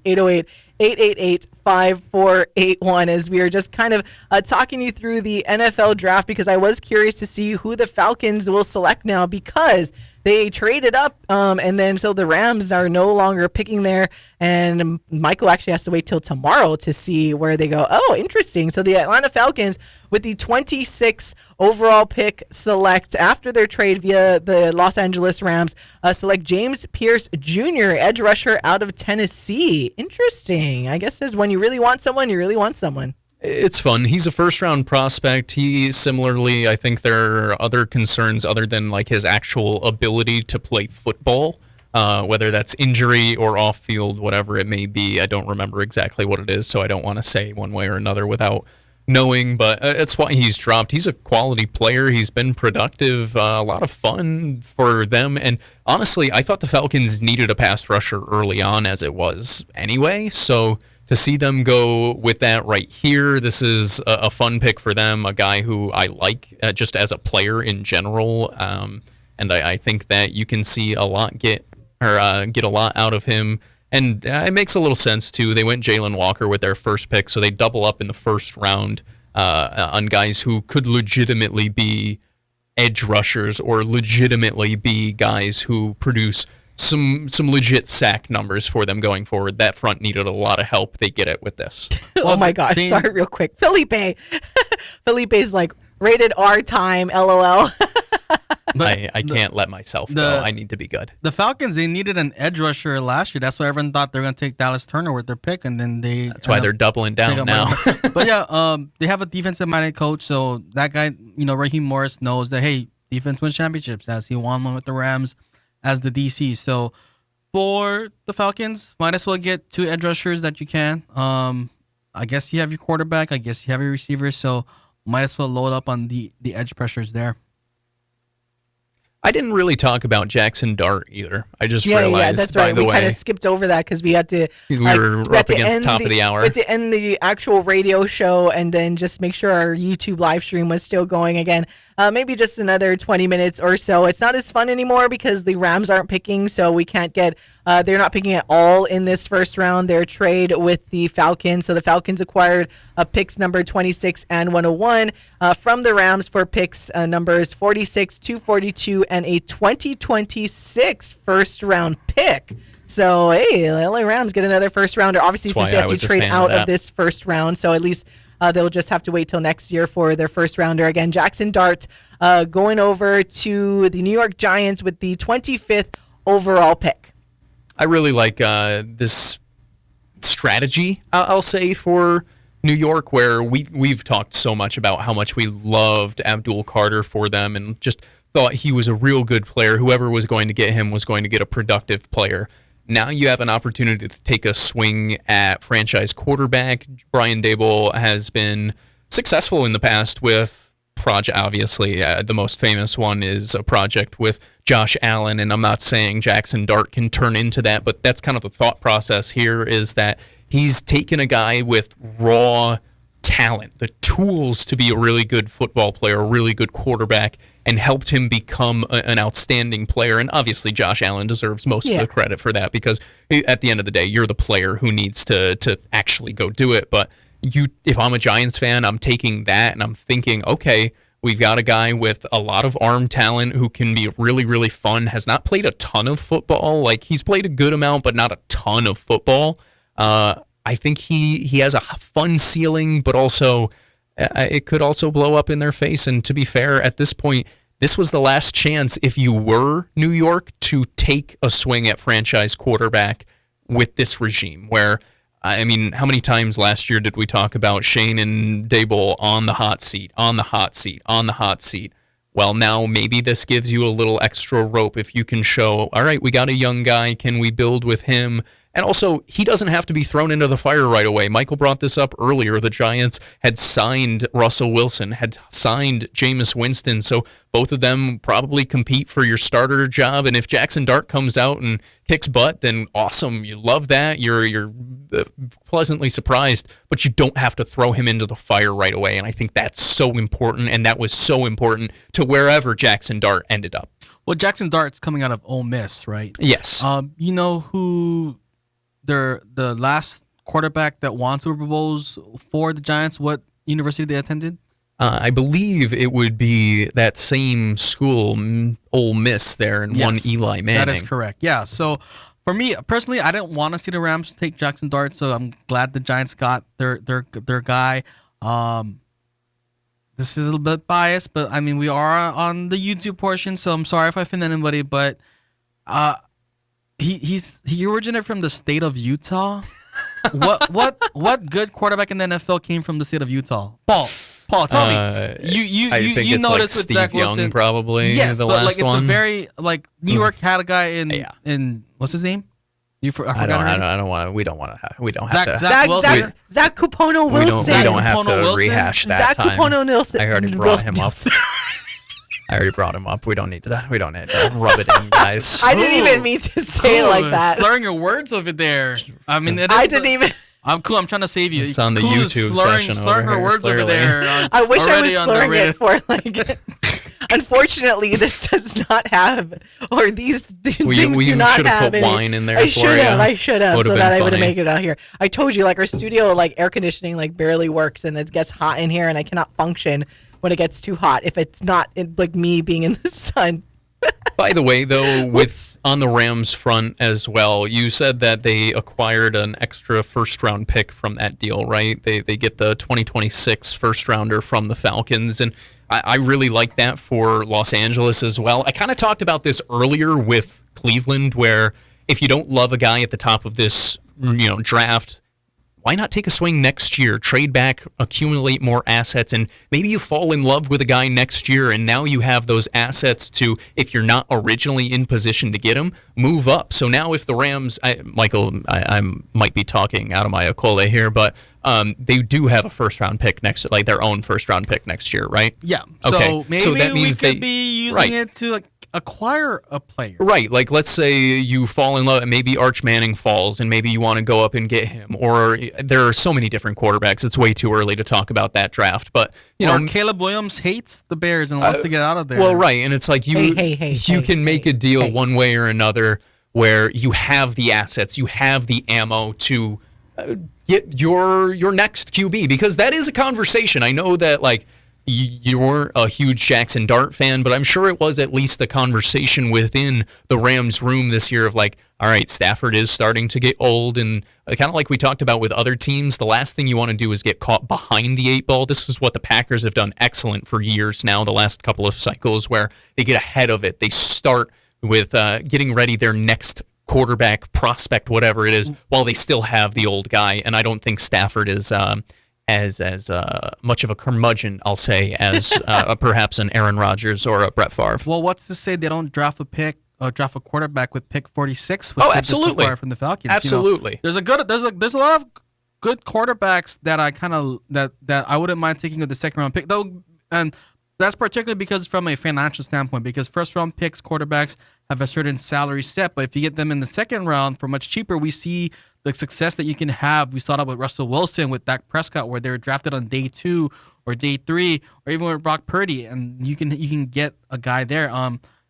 808-888-5481, as we are just kind of talking you through the NFL draft, because I was curious to see who the Falcons will select now, because they traded up, and then so the Rams are no longer picking there, and Michael actually has to wait till tomorrow to see where they go. Oh, interesting. So the Atlanta Falcons, with the 26th overall pick, select, after their trade via the Los Angeles Rams, select James Pierce Jr., edge rusher out of Tennessee. Interesting. I guess is when you really want someone, you really want someone. It's fun. He's a first-round prospect. He similarly, I think there are other concerns other than like his actual ability to play football, whether that's injury or off-field, whatever it may be. I don't remember exactly what it is, so I don't want to say one way or another without knowing, but it's why he's dropped. He's a quality player. He's been productive, a lot of fun for them, and honestly, I thought the Falcons needed a pass rusher early on as it was anyway, so to see them go with that right here, this is a fun pick for them, a guy who I like just as a player in general, and I think that you can see a lot get a lot out of him, and it makes a little sense too. They went Jalen Walker with their first pick, so they double up in the first round on guys who could legitimately be edge rushers or legitimately be guys who produce some legit sack numbers for them going forward. That front needed a lot of help. They get it with this. Oh my gosh. Sorry, real quick. Felipe. Felipe's like, rated R time, LOL. I can't let myself go. I need to be good. The Falcons, they needed an edge rusher last year. That's why everyone thought they were going to take Dallas Turner with their pick, and then That's why they're doubling down now. But yeah, they have a defensive-minded coach, so that guy, Raheem Morris knows that, hey, defense wins championships, as he won one with the Rams as the DC. So for the Falcons, might as well get two edge rushers that you can. I guess you have your quarterback. I guess you have your receivers. So might as well load up on the edge pressures there. I didn't really talk about Jackson Dart either. I just realized, yeah, that's right. We kind of skipped over that because we had to. We were up against top of the hour. We had to end the actual radio show and then just make sure our YouTube live stream was still going again. Maybe just another 20 minutes or so. It's not as fun anymore because the Rams aren't picking, so we can't get. They're not picking at all in this first round. Their trade with the Falcons. So the Falcons acquired picks number 26 and 101 from the Rams for picks numbers 46, 242, and a 2026 first round pick. So, hey, LA Rams get another first rounder. Obviously, since they have to trade out of this first round, so at least they'll just have to wait till next year for their first rounder. Again, Jackson Dart going over to the New York Giants with the 25th overall pick. I really like this strategy, I'll say, for New York, where we've talked so much about how much we loved Abdul Carter for them and just thought he was a real good player. Whoever was going to get him was going to get a productive player. Now you have an opportunity to take a swing at franchise quarterback. Brian Daboll has been successful in the past with obviously, the most famous one is a project with Josh Allen, and I'm not saying Jackson Dart can turn into that, but that's kind of the thought process here, is that he's taken a guy with raw talent, the tools to be a really good football player, a really good quarterback, and helped him become an outstanding player. And obviously Josh Allen deserves most of the credit for that, because at the end of the day, you're the player who needs to actually go do it. But if I'm a Giants fan, I'm taking that and I'm thinking, okay, we've got a guy with a lot of arm talent who can be really, really fun, has not played a ton of football. Like, he's played a good amount, but not a ton of football. I think he has a fun ceiling, but also it could also blow up in their face. And to be fair, at this point, this was the last chance, if you were New York, to take a swing at franchise quarterback with this regime, where, I mean, how many times last year did we talk about Shane and Daboll on the hot seat, on the hot seat, on the hot seat? Well, now maybe this gives you a little extra rope if you can show, all right, we got a young guy, can we build with him? And also, he doesn't have to be thrown into the fire right away. Michael brought this up earlier. The Giants had signed Russell Wilson, had signed Jameis Winston, so both of them probably compete for your starter job. And if Jackson Dart comes out and kicks butt, then awesome. You love that. You're pleasantly surprised, but you don't have to throw him into the fire right away. And I think that's so important, and that was so important to wherever Jackson Dart ended up. Well, Jackson Dart's coming out of Ole Miss, right? Yes. You know who the last quarterback that won Super Bowls for the Giants, what university they attended? I believe it would be that same school, Ole Miss, there, and one Eli Manning. That is correct. Yeah. So for me personally, I didn't want to see the Rams take Jackson Dart, so I'm glad the Giants got their guy. This is a little bit biased, but I mean we are on the YouTube portion, so I'm sorry if I offend anybody, but he originated from the state of Utah. What good quarterback in the NFL came from the state of Utah? Paul, tell me. I think you it's know like this with Steve Zach Young, Wilson. probably. Yes, the but last like it's one. a very like New York had a guy in what's his name? I forgot. I don't want to. We don't want to. We don't have to. Zach Cupono Wilson. We don't have to Wilson? rehash that Zach time. Cupono Nilsson. I already brought him up. I already brought him up. We don't need to. We don't need to rub it in, guys. I didn't even mean to say it like that. Slurring your words over there. I mean, I didn't even. I'm cool. I'm trying to save you. It's on the Cool is YouTube slurring, session slurring over her here, words clearly. over there. I wish I was Already slurring it for like. Unfortunately, this does not have, or these things We do not should have have put any. wine in there I for should you. have. I should have, Would've so been that I would have funny. made it out here. I told you, like our studio, like air conditioning, like barely works, and it gets hot in here, and I cannot function when it gets too hot if it's not like me being in the sun. By the way, though, with on the Rams front as well, you said that they acquired an extra first-round pick from that deal, right? They get the 2026 first-rounder from the Falcons, and I really like that for Los Angeles as well. I kind of talked about this earlier with Cleveland, where if you don't love a guy at the top of this, draft, why not take a swing next year, trade back, accumulate more assets, and maybe you fall in love with a guy next year, and now you have those assets to, if you're not originally in position to get him, move up. So now if the Rams, Michael, I might be talking out of my Ku'ulei here, but they do have a first-round pick next, like their own first-round pick next year, right? Yeah. Okay. So maybe So that means we could be using it to like acquire a player. Right, like let's say you fall in love, and maybe Arch Manning falls, and maybe you want to go up and get him. Or there are so many different quarterbacks. It's way too early to talk about that draft. But Or Caleb Williams hates the Bears and wants to get out of there. Well, right, and it's like you can make a deal one way or another where you have the assets, you have the ammo to get your next QB, because that is a conversation. I know that like. You weren't a huge Jackson Dart fan, but I'm sure it was at least a conversation within the Rams room this year of like, all right, Stafford is starting to get old, and kind of like we talked about with other teams, the last thing you want to do is get caught behind the eight ball. This is what the Packers have done excellent for years now, the last couple of cycles, where they get ahead of it. They start with getting ready their next quarterback, prospect, whatever it is, while they still have the old guy, and I don't think Stafford is... as much of a curmudgeon, I'll say, as perhaps an Aaron Rodgers or a Brett Favre. Well, what's to say they don't draft a quarterback with pick 46? Which Oh, they just absolutely. acquired from the Falcons. Absolutely. There's a lot of good quarterbacks that I kind of that I wouldn't mind taking with the second round pick though, and that's particularly because from a financial standpoint, because first round picks quarterbacks have a certain salary set, but if you get them in the second round for much cheaper, we see the success that you can have. We saw that with Russell Wilson, with Dak Prescott, where they were drafted on day 2 or day 3, or even with Brock Purdy, and you can get a guy there.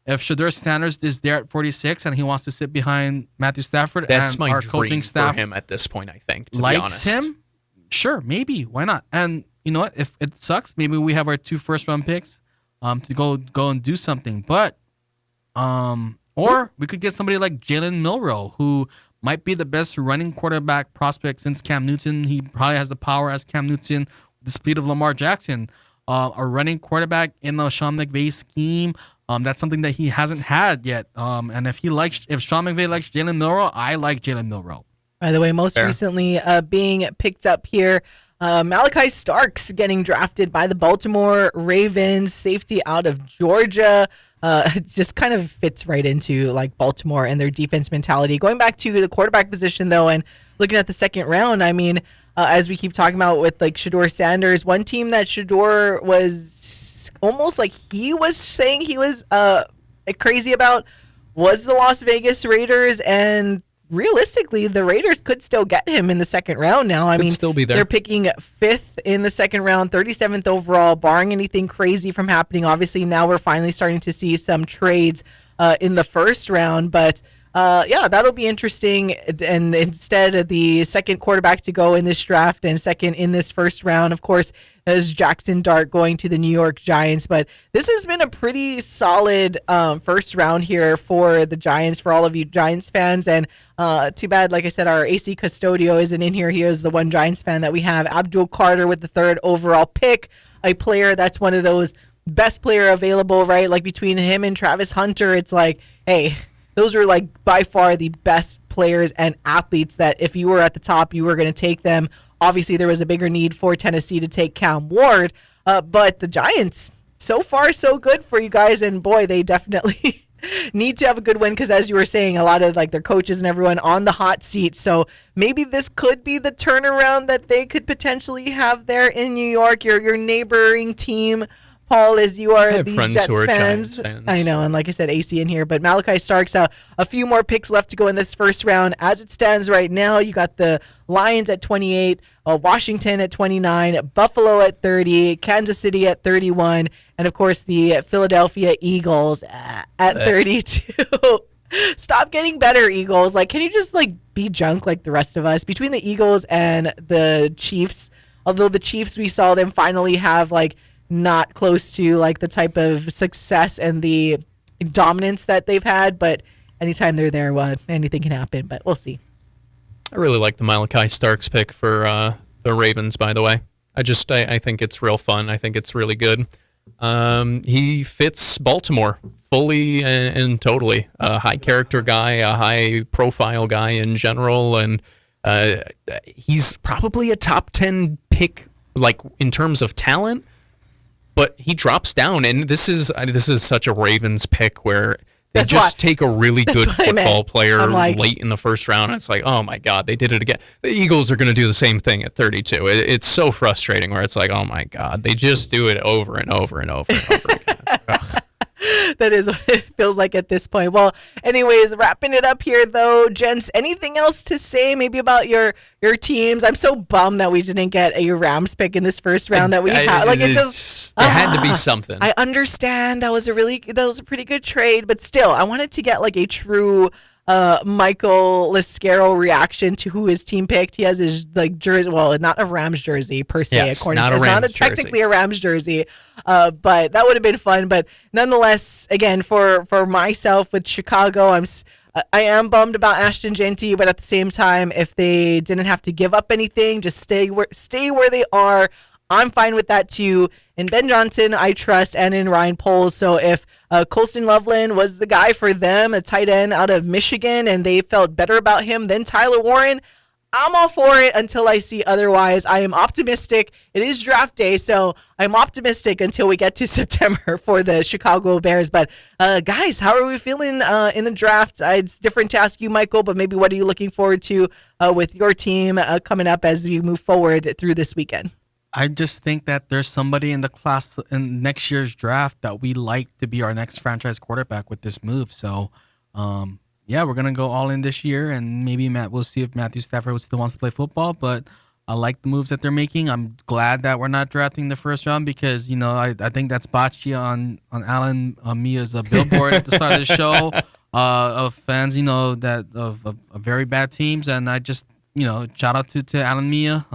If Shedeur Sanders is there at 46 and he wants to sit behind Matthew Stafford, That's and my our dream coaching staff for him at this point, I think, to be likes honest. him, sure, maybe, why not? And you know what? If it sucks, maybe we have our 2 first round picks to go and do something. But or we could get somebody like Jalen Milroe, who might be the best running quarterback prospect since Cam Newton. He probably has the power as Cam Newton, the speed of Lamar Jackson. A running quarterback in the Sean McVay scheme. That's something that he hasn't had yet. And if Sean McVay likes Jalen Milroe, I like Jalen Milroe. By the way, most Fair. recently being picked up here Malachi Starks getting drafted by the Baltimore Ravens, safety out of Georgia. It just kind of fits right into like Baltimore and their defense mentality. Going back to the quarterback position though, and looking at the second round, I mean, as we keep talking about with like Shedeur Sanders, one team that Shedeur was almost like he was saying he was crazy about was the Las Vegas Raiders, and realistically, the Raiders could still get him in the second round now. I mean, still be there. They're picking 5th in the second round, 37th overall, barring anything crazy from happening. Obviously, now we're finally starting to see some trades in the first round, but yeah, that'll be interesting. And instead of the second quarterback to go in this draft and second in this first round, of course, is Jackson Dart going to the New York Giants. But this has been a pretty solid first round here for the Giants, for all of you Giants fans. And too bad, like I said, our AC Custodio isn't in here. He is the one Giants fan that we have. Abdul Carter with the 3rd overall pick, a player that's one of those best player available, right? Like between him and Travis Hunter, it's like, hey, those are like by far the best players and athletes that if you were at the top, you were going to take them. Obviously, there was a bigger need for Tennessee to take Cam Ward, but the Giants, so far, so good for you guys. And boy, they definitely need to have a good win because, as you were saying, a lot of like their coaches and everyone on the hot seat. So maybe this could be the turnaround that they could potentially have there in New York, your neighboring team. Paul, as you are the Jets fans. I know, and like I said, AC in here, but Malachi Starks, a few more picks left to go in this first round. As it stands right now, you got the Lions at 28, Washington at 29, Buffalo at 30, Kansas City at 31, and of course the Philadelphia Eagles at 32. Stop getting better, Eagles. Like, can you just like be junk like the rest of us? Between the Eagles and the Chiefs, although the Chiefs, we saw them finally have like not close to like the type of success and the dominance that they've had, but anytime they're there, anything can happen, but we'll see. I really like the Malachi Starks pick for the Ravens, by the way. I think it's real fun. I think it's really good. He fits Baltimore fully and totally. A high character guy, a high profile guy in general, and he's probably a top 10 pick like in terms of talent. But he drops down, and this is such a Ravens pick where they take a really good football player late in the first round. And it's like, oh my God, they did it again. The Eagles are going to do the same thing at 32. It's so frustrating where it's like, oh my God, they just do it over and over and over and over again. Ugh. That is what it feels like at this point. Well, anyways, wrapping it up here, though, gents, anything else to say maybe about your teams? I'm so bummed that we didn't get a Rams pick in this first round that we had. Like it just there had to be something. I understand that was a pretty good trade, but still, I wanted to get like a true Michael Lasquero reaction to who his team picked. He has his like jersey, well, not a Rams jersey per se, yes, according to it's not technically a Rams jersey, but that would have been fun. But nonetheless, again, for myself with Chicago, I am bummed about Ashton Genty, but at the same time, if they didn't have to give up anything, just stay where they are, I'm fine with that too. In Ben Johnson, I trust, and in Ryan Poles. So if Colston Loveland was the guy for them, a tight end out of Michigan, and they felt better about him than Tyler Warren, I'm all for it until I see otherwise. I am optimistic. It is draft day, so I'm optimistic until we get to September for the Chicago Bears. But guys, how are we feeling in the draft? It's different to ask you, Michael, but maybe what are you looking forward to with your team coming up as we move forward through this weekend? I just think that there's somebody in the class in next year's draft that we like to be our next franchise quarterback with this move. So, yeah, we're gonna go all in this year, and maybe we'll see if Matthew Stafford still wants to play football. But I like the moves that they're making. I'm glad that we're not drafting the first round because I think that's bocce on Alan Mia's billboard at the start of the show of fans that of very bad teams, and I just shout out to Alan Mia.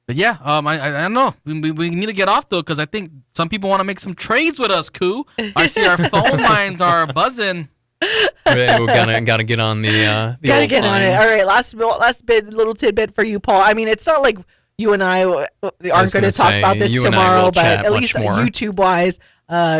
But yeah, I don't know. We need to get off though, because I think some people want to make some trades with us. Koo, I see our phone lines are buzzing. Right, we're gotta get on the gotta get lines. on it. All right, last little tidbit for you, Paul. I mean, it's not like you and I aren't going to gonna talk say, about this you and I tomorrow, will but chat at much least more. YouTube-wise,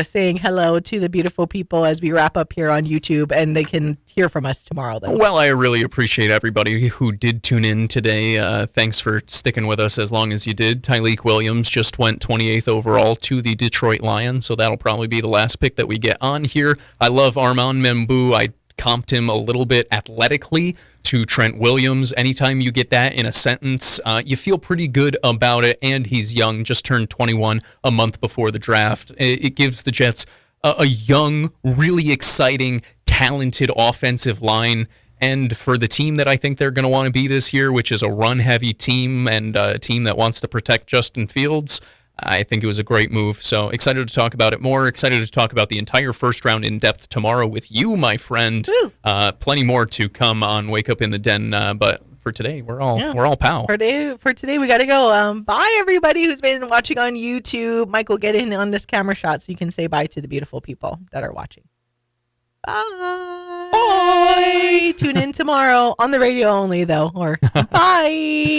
saying hello to the beautiful people as we wrap up here on YouTube, and they can hear from us tomorrow, though. Well, I really appreciate everybody who did tune in today. Thanks for sticking with us as long as you did. Tyleik Williams just went 28th overall to the Detroit Lions, so that'll probably be the last pick that we get on here. I love Armand Membu. I comped him a little bit athletically to Trent Williams. Anytime you get that in a sentence, you feel pretty good about it, and he's young, just turned 21 a month before the draft. It gives the Jets a young, really exciting, talented offensive line. And for the team that I think they're going to want to be this year, which is a run-heavy team and a team that wants to protect Justin Fields, I think it was a great move. So excited to talk about it more. Excited to talk about the entire first round in depth tomorrow with you, my friend. Plenty more to come on Wake Up in the Den. But for today, we're all pal. For today, we got to go. Bye, everybody who's been watching on YouTube. Michael, get in on this camera shot so you can say bye to the beautiful people that are watching. Bye. Bye. Tune in tomorrow on the radio only, though. Or bye.